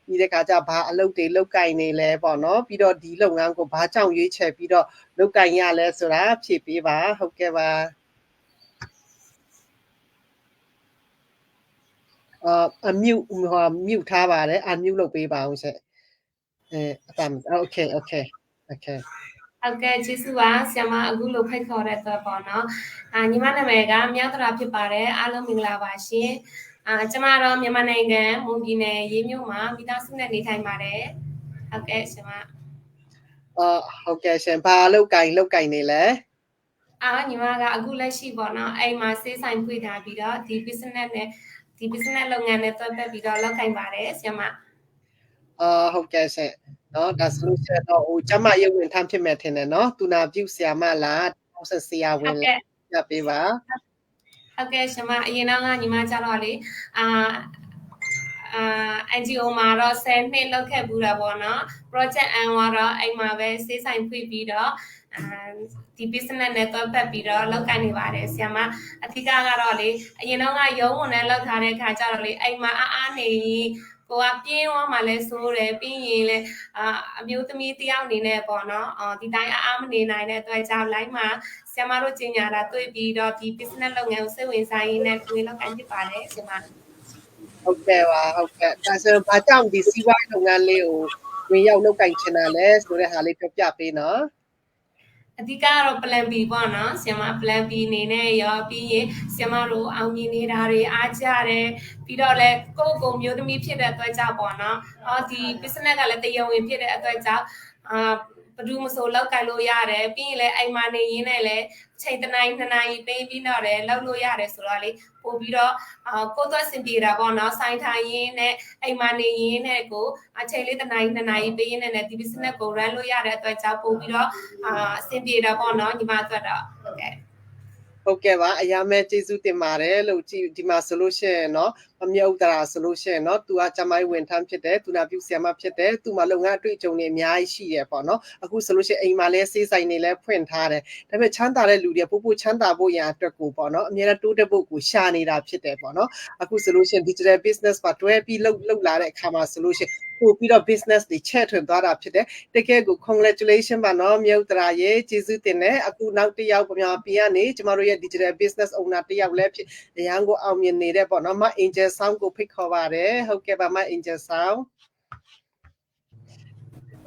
ပြီးတဲ့ခါကျဘာအလုပ်တွေလုပ်ကင်နေလဲပေါ့နော်ပြီးတော့ဒီလုပ်ငန်းကိုဘာကြောင့်ရွေးချယ်ပြီးတော့လုပ်ကင်ရလဲဆိုတာဖြည့်ပေးပါဟုတ်ကဲ့ပါmute ထားပါတယ် unmute လုပ်ပေးပါအောင်ရှင်အတမ်း okay ဟုတ်ကဲ့ကျေးဇူးပါဆရာမအခုလိုဖိတ်ခေါ်တဲ့အတွက်ပေါ့နော်ညီမနာမည်ကမြောက်တရာဖြစ်ပါတယ်အားလုံးမင်္ဂလာပါရှင်ကျမတော့မြန်မာနိုင်ငံမွန်ပြည်နယ်ရေးမြို့မှာမိသားစုနဲ့နေထိုင်ပါတယ်ဟုတ်ကဲ့ဆရာမဟုတ်ကဲ့ရှင်ဘာလုပ်ကင်နေလဲညီမကအခုလက်ရှိပေါ့နော်အိမ်မှာစေးဆိုင်ဖွင့်ထားပြီးတော့ဒီ business လုပ်ငန်းနဲ့တွဲဖက်ပြီးတော့လုပ်ကင်ပါတယ်ဆရာမဟုတ်ကဲ့ရှင်နော်ဒါဆိုလို့ရှိရင်တော့ဟိုကျမရုပ်ဝင်ထမ်းဖြစ်မယ်ထင်တယ်နော်သူနာပြုဆရာမလားဆရာဝန်လားပြပေးပါဟုတ်ကဲ့ရှင်မအရင်တော့ကညီမကြတော့လေNGO မှာတော့10နှစ်လောက်ခဲ့ဘူးတာပေါ့နော် project အန်ကတော့အိမ်မှာပဲစေးဆိုင်ဖွင့်ပြီးတော့ဒီ business နဲ့တွဲဖက်ပြီးတော့လုပ်ကိုင်နေပါတယ်ဆရာမအဓိကကတော့လေအရင်တော့ကရုံးဝန်နဲ့လောက်ထားတဲ့ခါကျတော့လေအိမ်မှာအားနေကိုကပြင်းသွားမှလဲဆိုးတယ်ပြီးရင်လဲအမျိုးသမီးတယောက်အနေနဲ့ပေါ့နော်ဒီတိုင်းအားမနေနိုင်တဲ့အတွက်ကြောင့် line မှာဆရာမတို့ကြီးညာတာတွေ့ပြီးတော့ဒီ business လုပ်ငန်းကိုစိတ်ဝင်စားရင်းနဲ့ကိုယ်လောက်ကိုင်ဖြစ်ပါတယ်ဆရာမဟုတ်ကဲ့ပါဟုတ်ကဲ့ဒါဆိုဘာကြောင့်ဒီစီးပွားရေးလုပ်ငန်းလေးကိုဝင်ရောက်လုပ်ကိုင်ချင်တာလဲဆိုတဲ့ဟာလေးပြောပြပေးနော်အဓိကတော့ plan B ပေါ့နော်ဆရာမ plan B အနေနဲ့ရောပြီးရင်ဆရာမတို့အောင်မြင်နေတာတွေအားကြတယ်ပြီးတော့လဲကိုမျိုးသမီးဖြစ်တဲ့အတွက်ကြောင့်ပေါ့နော်ဒီ business ကလည်းတရားဝင်ဖြစ်တဲ့အတွက်ကြောင့်ဘယ်သူမဆိုလောက်ကင်လို့ရတယ်ပြီးရင်လည်းအိမ်မှာနေရင်းနဲ့လည်းချိန်တနိုင်2နာရီပေးပြီးတော့လည်းလောက်လို့ရတယ်ဆိုတော့လေပို့ပြီးတော့ကိုယ်သွားစင်ပြေတာပေါ့နော်ဆိုင်ထိုင်ရင်းနဲ့အိမ်မှာနေရင်းနဲ့ကိုအချိန်လေး2နာရီပေးရင်းနဲ့ဒီ business ကို run လို့ရတဲ့အတွက်ကြောင့်ပို့ပြီးတော့အစင်ပြေတာပေါ့နော်ညီမအတွက်တော့ဟုတ်ကဲ့ဟုတ်ကဲ့ပါအရာမဲ့ကျေးဇူးတင်ပါတယ်လို့ဒီမှာဆိုလို့ရှိရင်เนาะမမြုပ်တရာဆိုလို့ရှိရင်เนาะသူကကျမိုင်းဝင်ထမ်းဖြစ်တယ်သူနာပြုဆရာမဖြစ်တယ်သူမှာလုပ်ငန်းအတွေ့အကြုံတွေအများကြီးရှိရပေါ့เนาะအခုဆိုလို့ရှိရင်အိမ်မှာလဲစေးဆိုင်နေလဲဖွင့်ထားတယ်ဒါပေမဲ့ချမ်းသာတဲ့လူတွေပို့ချမ်းသာဖို့ရန်အတွက်ကိုပေါ့เนาะအများနဲ့တိုးတက်ဖို့ကိုရှာနေတာဖြစ်တယ်ပေါ့เนาะအခုဆိုလို့ရှိရင် digital business မှာတွဲပြီးလုပ်လာတဲ့အခါမှာဆိုလို့ရှိရင်ပို့ပြီးတော့ business တွေချဲ့ထွင်သွားတာဖြစ်တယ်တကယ်ကို congratulation ပါเนาะမြုပ်တရာရေကျေးဇူးတင်တယ်အခုနောက်တစ်ယောက်မြန်မာပြည်ကနေကျမတို့ရဲ့ digital business owner တစ်ယောက်လည်းဖြစ်အရန်ကိုအောင်မြင်နေတဲ့ပေါ့နော်မ Angel Sound ကိုဖိတ်ခေါ်ပါတယ်ဟုတ်ကဲ့ပါမ Angel Sound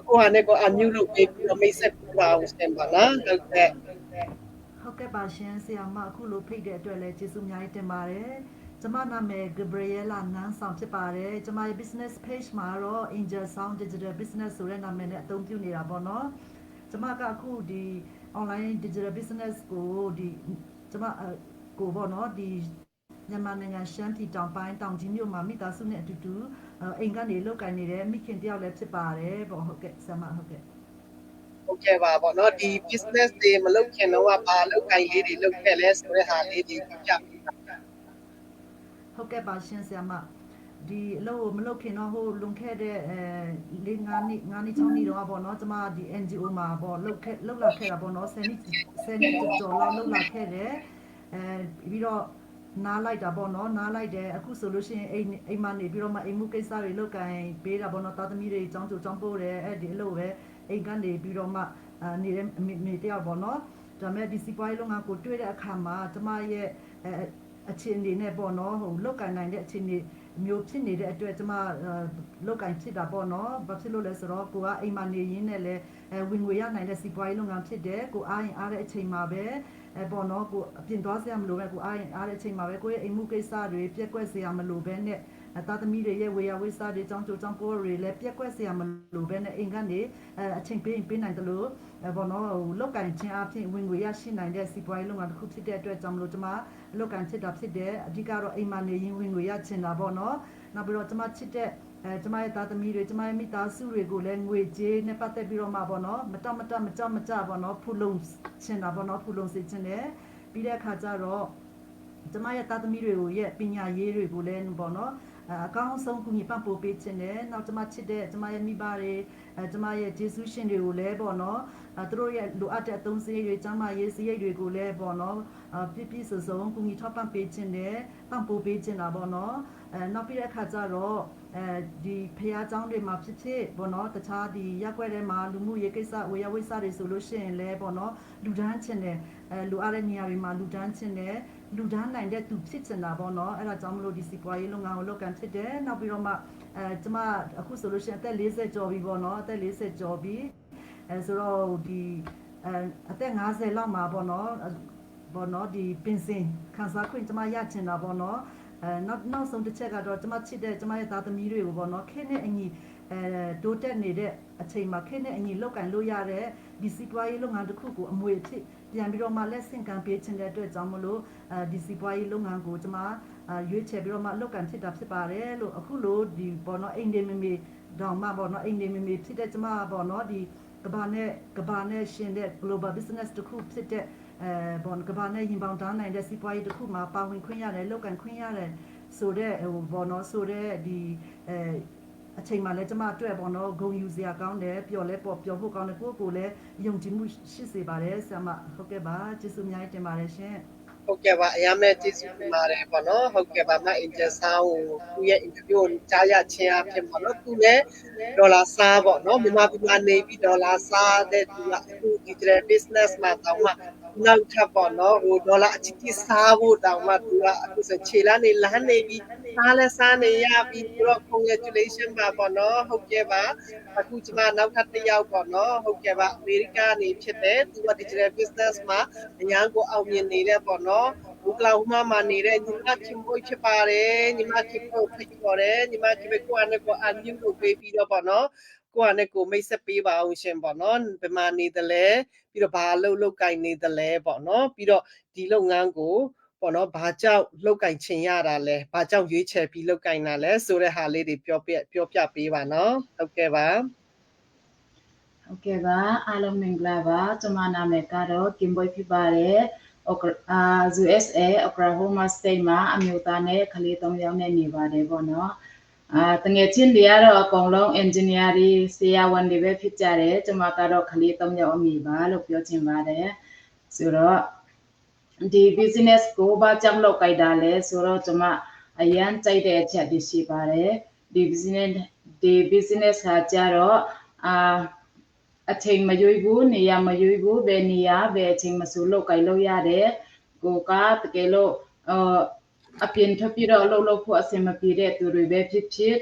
ကိုဟာနဲ့ကို unmute လုပ်ပြီးတော့မိတ်ဆက်ပြပါအောင်ရှင်ပါနော်ဟုတ်ကဲ့ပါရှင်ဆရာမအခုလိုဖိတ်တဲ့အတွက်လည်းကျေးဇူးအများကြီးတင်ပါတယ်ကျမနာမည် Gabriela နန်းဆောင်ဖြစ်ပါတယ်ကျမရဲ့ business page မှာတော့ Angel Sound Digital Business ဆိုတဲ့နာမည်နဲ့အသုံးပြုနေတာပေါ့နော်ကျမကအခုဒီ online digital business ကိုဒီကျမကိုပေါ့နော်ဒီမြန်မာနိုင်ငံရှမ်းပြည်တောင်ပိုင်းတောင်ကြီးမြို့မှာမိသားစုနဲ့အတူတူအိမ်ကနေလုပ်ကိုင်နေတဲ့မိခင်တယောက်လည်းဖြစ်ပါတယ်ပေါ့ဟုတ်ကဲ့ဆရာမဟုတ်ကဲ့ ဟုတ်ကဲ့ပါပေါ့နော်ဒီ business တွေမလုပ်ခင်တော့ဘာလုပ်ကိုင်လေးတွေလုပ်ခဲ့လဲဆိုတဲ့ဟာလေးတွေပြပြပေးပါ ဟုတ်ကဲ့ပါရှင်ဆရာမဒီအလုပ်ကိုမလုပ်ခင်တော့ဟိုလွန်ခဲ့တဲ့၄၅နှစ်6နှစ်တော့ပေါ့နော်ကျမဒီ NGO မှာပေါ့လုပ်လာခဲ့တာပေါ့နော်10နှစ်ကျော်လောက်လုပ်လာခဲ့တယ်ပြီးတော့နားလိုက်တာပေါ့နော်နားလိုက်တယ်အခုဆိုလို့ရှိရင်အိမ်မှာနေပြီးတော့မှအိမ်မှုကိစ္စတွေလုပ်ကိုင်ပေးတာပေါ့နော်သားသမီးတွေအကြောင်းကြောင့်ပို့တယ်အဲ့ဒီအလုပ်ပဲအိမ်ကနေပြီးတော့မှနေတဲ့မိတယောက်ပေါ့နော်ဒါမဲ့ဒီစီပွားရေးလုပ်ငန်းကိုတွေ့တဲ့အခါမှာကျမရဲ့အခြေအနေနဲ့ပေါ့နော်ဟိုလုတ်ကန်နိုင်တဲ့အခြေအနေမျိုးဖြစ်နေတဲ့အတွက်ကျမလုတ်ကန်ဖြစ်တာပေါ့နော်ဘာဖြစ်လို့လဲဆိုတော့ကိုကအိမ်မှာနေရင်းနဲ့လဲဝင်ငွေရနိုင်တဲ့စီပွားရေးလုပ်ငန်းဖြစ်တယ်ကိုအားရင်အားတဲ့အချိန်မှာပဲပေါ့နော်ကိုအပြင်သွားစရာမလိုပဲကိုအားရင်အားတဲ့အချိန်မှာပဲကိုရဲ့အိမ်မှုကိစ္စတွေပြက်ကွက်စရာမလိုပဲနဲ့သားသမီးတွေရဲ့ဝေယဝိစားတွေကြောင်းကြိုကြောင်းပိုးတွေလည်းပြက်ကွက်စရာမလိုပဲနဲ့အိမ်ကနေအချိန်ပေးနိုင်တယ်လို့ပေါ့နော်လုတ်ကန်ချင်းအဖြစ်ဝင်ငွေရရှိနိုင်တဲ့စီပွားရေးလုပ်ငန်းတစ်ခုဖြစ်တဲ့အတွက်ကြောင့်မလို့ကျမလုတ်ကန်ချစ်တာဖြစ်တယ်အဓိကတော့အိမ်မှာနေရင်ဝင်ငွေရချင်တာပေါ့နော်နောက်ပြီးတော့ကျမချစ်တဲ့ကျမရဲ့သားသမီးတွေကျမရဲ့မိသားစုတွေကိုလည်းငွေကြေးနဲ့ပတ်သက်ပြီးတော့မှပေါ့နော်မတောင့်မတမကြောက်မကြပေါ့နော်ဖူလုံချင်တာပေါ့နော်ဖူလုံစေချင်တယ်ပြီးတဲ့အခါကျတော့ကျမရဲ့သားသမီးတွေကိုရဲ့ပညာရေးတွေကိုလည်းပေါ့နော်အကောင်းဆုံးကူညီပံ့ပိုးပေးခြင်းနဲ့နောက်ကျမချစ်တဲ့ကျမရဲ့မိဘတွေကျမရဲ့ဂျေဆုရှင်တွေကိုလည်းပေါ့နော်သူတို့ရဲ့လိုအပ်တဲ့အသုံးစရိတ်တွေကျမရေးစရိတ်တွေကိုလည်းပေါ့နော်ပြည့်စုံစုံကူညီထောက်ပံ့ပေးခြင်းနဲ့ပံ့ပိုးပေးခြင်းတာပေါ့နော်နောက်ပြီးတဲ့အခါကျတော့ဒီဖျားเจ้าတွေမှာဖြစ်ဖြစ်ပေါ့နော်တခြားဒီရက်ွက်ထဲမှာလူမှုရေးကိစ္စဝေယဝိစတွေဆိုလို့ရှိရင်လည်းပေါ့နော်လူဒန်းခြင်းနဲ့လူအားတဲ့နေရာတွေမှာလူဒန်းခြင်းနဲ့လူဒန်းနိုင်တဲ့သူဖြစ်ချင်တာပေါ့နော်အဲ့ဒါကြောင့်မလို့ဒီစီပွားရေးလုပ်ငန်းကိုလုပ်ကန်ဖြစ်တယ်နောက်ပြီးတော့မှကျမအခုဆိုလို့ရှိရင်အသက်40ကျော်ပြီပေါ့နော်အသက်40ကျော်ပြီဆိုတော့ဒီအသက်50လောက်မှာပေါ့နော်ဒီပင်စင်ခန်းစားခွင့်ကျမရချင်တာပေါ့နော်နောက်ဆုံးတစ်ချက်ကတော့ကျမချစ်တဲ့ကျမရဲ့သားသမီးတွေကိုပေါ့နော်ခင်းနဲ့အညီတိုးတက်နေတဲ့အချိန်မှာခင်းနဲ့အညီလောက်ကန်လို့ရတဲ့ဒီစီပွားရေးလုပ်ငန်းတစ်ခုကိုအမွေအဖြစ်ပြန်ပြီးတော့မှလက်ဆင့်ကမ်းပေးခြင်းတဲ့အတွက်ကြောင့်မလို့ဒီစီပွားရေးလုပ်ငန်းကိုကျမရွေးချယ်ပြီးတော့မှလောက်ကန်ဖြစ်တာဖြစ်ပါတယ်လို့အခုလို့ဒီပေါ့နော်အိမ်ဒေမီမီတောင်မှပေါ့နော်အိမ်ဒေမီမီဖြစ်တဲ့ကျမပေါ့နော်ဒီကဘာနဲ့ရှင်တဲ့ global business တစ်ခုဖြစ်တဲ့ဘောကဘာနဲ့ရင်ပေါင်တန်းနိုင်တဲ့စီးပွားရေးတစ်ခုမှာပါဝင်ခွင့်ရတယ်လောက်ကန်ခွင့်ရတယ်ဆိုတဲ့ဟိုဘောနော်ဆိုတဲ့ဒီအချိန်မှလည်းကျမအတွက်ပေါ့နော်ဂုဏ်ယူစရာကောင်းတယ်ပျော်လဲပျော်ဖို့ကောင်းတယ်ကိုလည်းယုံကြည်မှုရှိစေပါတယ်ဆရာမဟုတ်ကဲ့ပါကျေးဇူးအများကြီးတင်ပါတယ်ရှင်ဟုတ်ကဲ့ပါအများမဲ့ကျေးဇူးတင်ပါတယ်ပေါ့နော်ဟုတ်ကဲ့ပါမအင်ဂျယ်ဆောင်းကိုသူရဲ့ interview ကိုကြားရခြင်းအဖြစ်ပေါ့နော်သူလည်းဒေါ်လာစားပေါ့နော်မြန်မာပြည်မှာနေပြီးဒေါ်လာစားတဲ့သူကအခု digital business မှာတောင်းမှနောက်ထပ်ပေါ့နော်ဟိုဒေါ်လာအချစ်ကြီးစားဖို့တောင်းမှသူကအခုဆိုခြေလမ်းနေလမ်းနေပြီးစားလဲစားနေရပြီးပြီးတော့ congratulation ပါပေါ့နော်ဟုတ်ကဲ့ပါအခုကျမနောက်ထပ်တစ်ယောက်ပေါ့နော်ဟုတ်ကဲ့ပါအမေရိကနေဖြစ်တယ်သူက digital business မှာအများကိုအောင်မြင်နေတဲ့ပေါ့နော်ဘူကလာဟူမာမှာနေတဲ့ညီမခင်မွေးဖြစ်ပါတယ်ညီမခင်ကိုဖိတ်ခေါ်တယ်ညီမခင်ကိုအနေကိုအန်ယူကိုပေးပြီးတော့ပေါ့နော်ကိုအနေကိုမိတ်ဆက်ပေးပါအောင်ရှင်ပေါ့နော်ဘယ်မှာနေတယ်လဲပြီးတော့ဘာလုပ်ကင်နေတယ်လဲပေါ့နော်ပြီးတော့ဒီလုပ်ငန်းကိုပေါ့နော်ဘာကြောင့်လောက်ကင်ချင်ရတာလဲဘာကြောင့်ရွေးချယ်ပြီးလောက်ကင်တာလဲဆိုတဲ့ဟာလေးတွေပြောပြပေးပါနော်ဟုတ်ကဲ့ပါဟုတ်ကဲ့ပါအားလုံးမင်္ဂလာပါကျွန်မနာမည်ကတော့ကင်ဘွိုးဖြစ်ပါတယ်USA Oklahoma State မှာအမျိုးသားနဲ့ကလေး3ယောက်နဲ့နေပါတယ်ပေါ့နော်တငယ်ချင်းတွေကတော့အကုန်လုံး engineer တွေဆရာဝန်တွေပဲဖြစ်ကြတယ်ကျွန်မကတော့ကလေး3ယောက်အမိပါလို့ပြောချင်ပါတယ်ဆိုတော့ဒီ business ကိုဘာကြောင့်လုပ်ကြတာလဲဆိုတော့ကျွန်မအရန်ကြိုက်တဲ့အချက်တွေရှိပါတယ်ဒီ business ဟာကြတော့အချိန်မရွေးဘူးနေရာမရွေးဘူးဘယ်နေရာဘယ်အချိန်မဆိုလုပ်ကြလို့ရတယ်ကိုကတကယ်လို့အပြင်ထွက်ပြီးတော့လုပ်ဖို့အဆင်မပြေတဲ့သူတွေပဲဖြစ်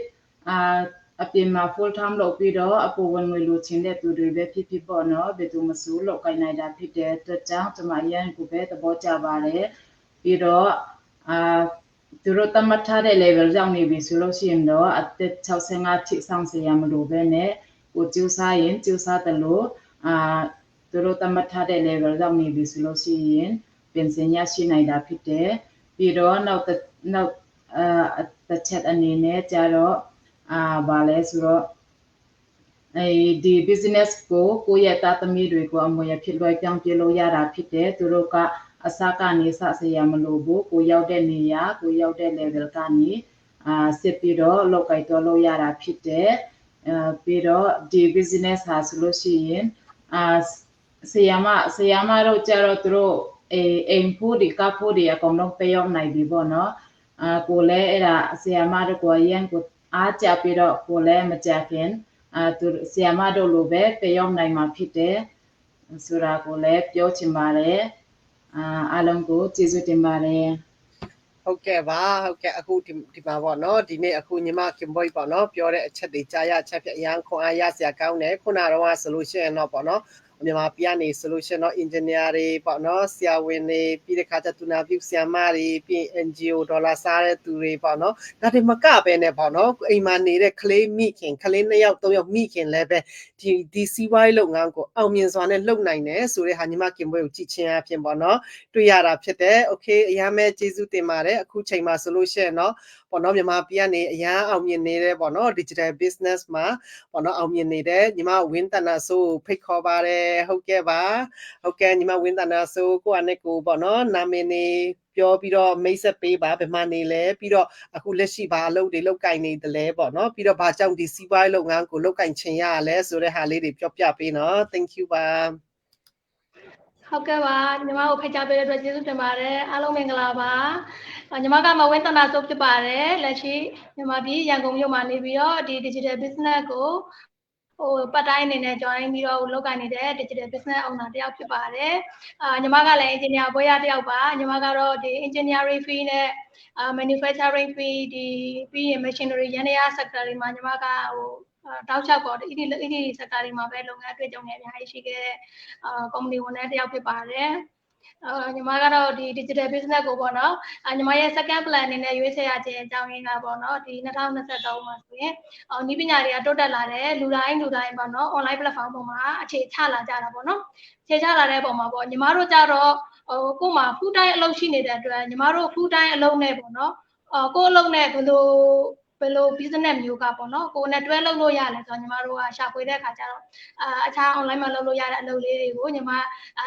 အပြင်မှာ full time လုပ်ပြီးတော့အပေါ်ဝင်ငွေလိုချင်တဲ့သူတွေပဲဖြစ်ပေါ့နော်ဘယ်သူမဆိုလုပ်ကြနိုင်တာဖြစ်တဲ့အတွက်ကြောင့်ကျွန်မရန်ကိုပဲသဘောကျပါတယ်ပြီးတော့သူတို့တမတ်ထားတဲ့ level ရောက်နေပြီဆိုလို့ရှိရင်တော့အသက်65ထိဆောင်စရာမလိုပဲနဲ့ကိုကြိုးစားရင်ကြိုးစားတယ်လို့ သူတို့သတ်မှတ်ထားတဲ့ level ရောက်နေပြီဆိုလို့ရှိရင် pension ရရှိနိုင်တာဖြစ်တယ်ပြီးတော့နောက်တစ်ချက်အနေနဲ့ကြတော့ဘာလဲဆိုတော့ဒီ business ကိုယ့်ရဲ့သားသမီးတွေကိုအမွေအဖြစ်လွှဲပြောင်းပြလို့ရတာဖြစ်တယ်သူတို့ကအစကနေစစရာမလိုဘူးကိုရောက်တဲ့နေရာကိုရောက်တဲ့ level ကနေစစ်ပြီးတော့လောက်ကိုက်တော့လို့ရတာဖြစ်တယ်ပြီးတော့ဒီ business ဟာဆိုလို့ရှိရင်ဆီယာမတို့ကြတော့သူတို့အိမ်ဖို့ဒီကဖို့ဒီအကုန်လုံးပေးရောက်နိုင်ပြီပေါ့နော်ကိုလည်းအဲ့ဒါဆီယာမတို့ကိုရန်ကိုအားကြပြီးတော့ကိုလည်းမကြခင်သူဆီယာမတို့လိုပဲပေးရောက်နိုင်မှာဖြစ်တယ်ဆိုတာကိုလည်းပြောချင်ပါတယ်အားလုံးကိုကျေးဇူးတင်ပါတယ်ဟုတ်ကဲ့ပါဟုတ်ကဲ့အခုဒီမှာပေါ့နော်ဒီနေ့အခုညီမကင်ဘွိပေါ့နော်ပြောတဲ့အချက်တွေကြားရချက်ဖြစ်အရန်ခွန်အားရစရာကောင်းတယ်ခုနကတော့ဆိုလို့ရှိရင်တော့ပေါ့နော်မြန်မာပြည်ကနေဆိုလို့ရှိရင်တော့ engineer တွေပေါ့နော်ဆရာဝန်တွေပြီးတဲ့ခါကျသူနာပြုဆရာမတွေပြီး NGO ဒေါ်လာစားတဲ့သူတွေပေါ့နော်ဒါတွေမကပဲနဲ့ပေါ့နော်အိမ်မှာနေတဲ့ကလေးမိခင်ကလေး2ယောက်3ယောက်မိခင်လည်းပဲဒီစီးပွားရေးလုပ်ငန်းကိုအောင်မြင်စွာနဲ့လုပ်နိုင်တယ်ဆိုတဲ့ဟာညီမကင်ဘွိကိုကြည့်ချင်းအပြင်ပေါ့နော်တွေ့ရတာဖြစ်တယ်โอเคအရမ်းပဲကျေးဇူးတင်ပါတယ်အခုချိန်မှာဆိုလို့ရှိရင်တော့ပေါ့နော်မြန်မာပြည်ကနေအရန်အောင်မြင်နေတဲ့ပေါ့နော် digital business မှာပေါ့နော်အောင်မြင်နေတဲ့ညီမဝင်းတနာဆိုဖိတ်ခေါ်ပါတယ်ဟုတ်ကဲ့ပါဟုတ်ကဲ့ညီမဝင်းတနာဆိုကိုအနေကိုပေါ့နော်နာမည်နေပြောပြီးတော့မိတ်ဆက်ပေးပါဘယ်မှာနေလဲပြီးတော့အခုလက်ရှိဘာအလုပ်တွေလုပ်ကင်နေတယ်လဲပေါ့နော်ပြီးတော့ဘာကြောင့်ဒီစီးပွားရေးလုပ်ငန်းကိုလုပ်ကင်ချင်ရလဲဆိုတဲ့ဟာလေးတွေပြောပြပေးနော် thank you ပါဟုတ်ကဲ့ပါညီမကိုဖိတ်ကြားပေးတဲ့အတွက်ကျေးဇူးတင်ပါတယ်အားလုံးမင်္ဂလာပါညီမကမဝင်းတနာဆိုဖြစ်ပါတယ်လက်ရှိညီမပြည်ရန်ကုန်မြို့မှာနေပြီးတော့ဒီ digital business ကိုပတ်တိုင်းအနေနဲ့ join ပြီးတော့လုပ်ကိုင်နေတဲ့ digital business owner တယောက်ဖြစ်ပါတယ်ညီမကလည်း engineer ဘွဲ့ရတယောက်ပါညီမကတော့ဒီ engineering field နဲ့manufacturing field ဒီပြီးရင် machinery ရန်ရာ sector တွေမှာညီမကတောက်လျှောက်ပေါ့ဒီ sector တွေမှာပဲလုပ်ငန်းအတွေ့အကြုံတွေအများကြီးရှိခဲ့တဲ့ကုမ္ပဏီဝန်ထမ်းတယောက်ဖြစ်ပါတယ်ညီမကတော့ဒီ digital business ကိုပေါ့နော်ညီမရဲ့ second plan အနေနဲ့ရွေးချယ်ရခြင်းအကြောင်းရင်းကပေါ့နော်ဒီ2023မှာဆိုရင်ဤပညာတွေကတိုးတက်လာတယ်လူတိုင်းပေါ့နော် online platform ပေါ်မှာအခြေချလာကြတာပေါ့နော်အခြေချလာတဲ့ပုံမှာပေါ့ညီမတို့ကြတော့ကို့မှာ full time အလုပ်ရှိနေတဲ့အတွက်ညီမတို့ full time အလုပ်နဲ့ပေါ့နော်ကို့အလုပ်နဲ့ဘယ်လို business မျိုးကပေါ့နော်ကိုနဲ့တွဲလုပ်လို့ရလဲဆိုတော့ညီမတို့ကရှာဖွေတဲ့အခါကျတော့အခြား online မှာလုပ်လို့ရတဲ့အလုပ်လေးတွေကိုညီမ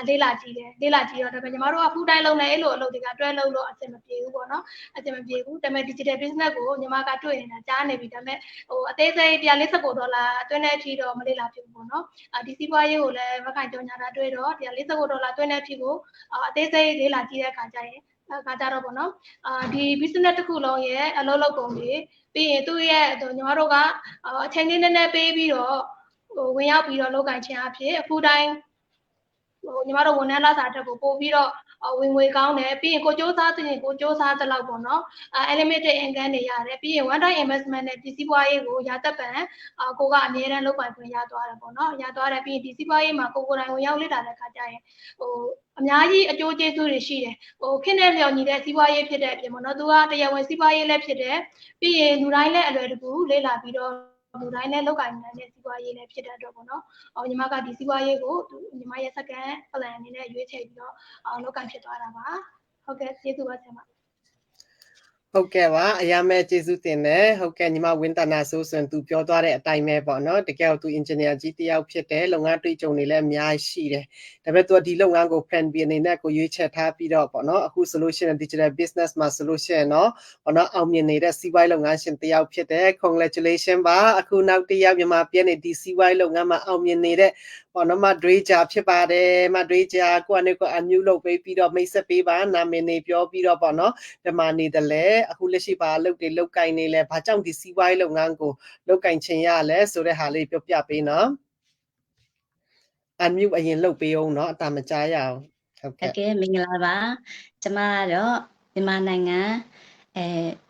လေ့လာကြည့်တော့ဒါပေမဲ့ညီမတို့က full time လုပ်နေအဲ့လိုအလုပ်တွေကတွဲလုပ်လို့အဆင်မပြေဘူးပေါ့နော်အဆင်မပြေဘူးဒါပေမဲ့ digital business ကိုညီမကတွေ့နေတာကြားနေပြီဒါပေမဲ့အသေးစိတ်$149သွင်းတဲ့အထိတော့မလေ့လာဖြစ်ဘူးပေါ့နော်ဒီစီးပွားရေးကိုလည်းမခိုင်ကြောညာတာတွေ့တော့$149သွင်းတဲ့အထိကိုအသေးစိတ်လေ့လာကြည့်တဲ့အခါကျရင်တော့ပေါ့နော်ဒီ business တစ်ခုလုံးရဲ့အလုပ်လုပ်ပုံတွေပြီးရင်သူ့ရဲ့ညီမတို့ကအချိန်လေးနည်းနည်းပေးပြီးတော့ဝင်ရောက်ပြီးတော့လုပ်ကိုင်ခြင်းအဖြစ်အခုတိုင်းညီမတို့ဝန်ထမ်းလာစာတက်ကိုပို့ပြီးတော့ဝင်ငွေကောင်းတယ်ပြီးရင်ကိုစူးစမ်းသလောက်ပေါ့နော်unlimited income တွေရတယ်ပြီးရင် one time investment နဲ့ဒီစီးပွားရေးကိုရာသက်ပံကိုကအမြဲတမ်းလုပ်ပိုင်ခွင့်ရသွားတယ်ပေါ့နော်ရသွားတယ်ပြီးရင်ဒီစီးပွားရေးမှာကိုယ်တိုင်ဝင်ရောက်လေ့လာတဲ့အခါကျရင်အများကြီးအကျိုးကျေးဇူးတွေရှိတယ်ခင်းတဲ့လျော်ညီတဲ့စီးပွားရေးဖြစ်တဲ့အပြင်ပေါ့နော်သူကတရားဝင်စီးပွားရေးလည်းဖြစ်တယ်ပြီးရင်လူတိုင်းလည်းအလွယ်တကူလေ့လာပြီးတော့လူတိုင်းလည်းလောက်ကိုင်နေတဲ့စီးပွားရေးလည်းဖြစ်တဲ့အတွက်ပေါ့နော်ညီမကဒီစီးပွားရေးကိုညီမရဲ့ second plan အနေနဲ့ရွေးချယ်ပြီးတော့လောက်ကိုင်ဖြစ်သွားတာပါဟုတ်ကဲ့ကျေးဇူးပါဆရာမဟုတ်ကဲ့ပါအရာမဲ့ကျေးဇူးတင်တယ်ဟုတ်ကဲ့ညီမဝင်းတနာဆိုရင်သူပြောသွားတဲ့အတိုင်းပဲပေါ့နော်တကယ်တော့သူ engineer ကြီးတယောက်ဖြစ်တယ်လုပ်ငန်းတွေ့ကြုံတွေလည်းအများကြီးရှိတယ်ဒါပေမဲ့သူဒီလုပ်ငန်းကို plan B အနေနဲ့ကိုရွေးချယ်ထားပြီးတော့ပေါ့နော်အခု solution digital business မှာ solution เนาะပေါ့နော်အောင်မြင်နေတဲ့စီးပွားရေးလုပ်ငန်းရှင်တယောက်ဖြစ်တယ် congratulation ပါအခုနောက်တစ်ယောက်မြန်မာပြည်နေဒီစီးပွားရေးလုပ်ငန်းမှာအောင်မြင်နေတဲ့ပေါ့နော်မဒွေးကြဖြစ်ပါတယ်မဒွေးကြကိုအနေကိုအမျိုးလုပ်ပေးပြီးတော့မိတ်ဆက်ပေးပါနာမည်နေပြောပြီးတော့ပေါ့နော်ဒီမှာနေတယ်လေအခုလက်ရှိပါလုပ်တွေလောက်ကင်နေလဲဘာကြောင့်ဒီစီးပွားရေးလုပ်ငန်းကိုလောက်ကင်ချင်ရလဲဆိုတဲ့ဟာလေးပြောပြပေးနော်unmute အရင်လုပ်ပေးအောင်เนาะအတာမကြားရအောင်ဟုတ်ကဲ့မင်္ဂလာပါကျမကတော့မြန်မာနိုင်ငံ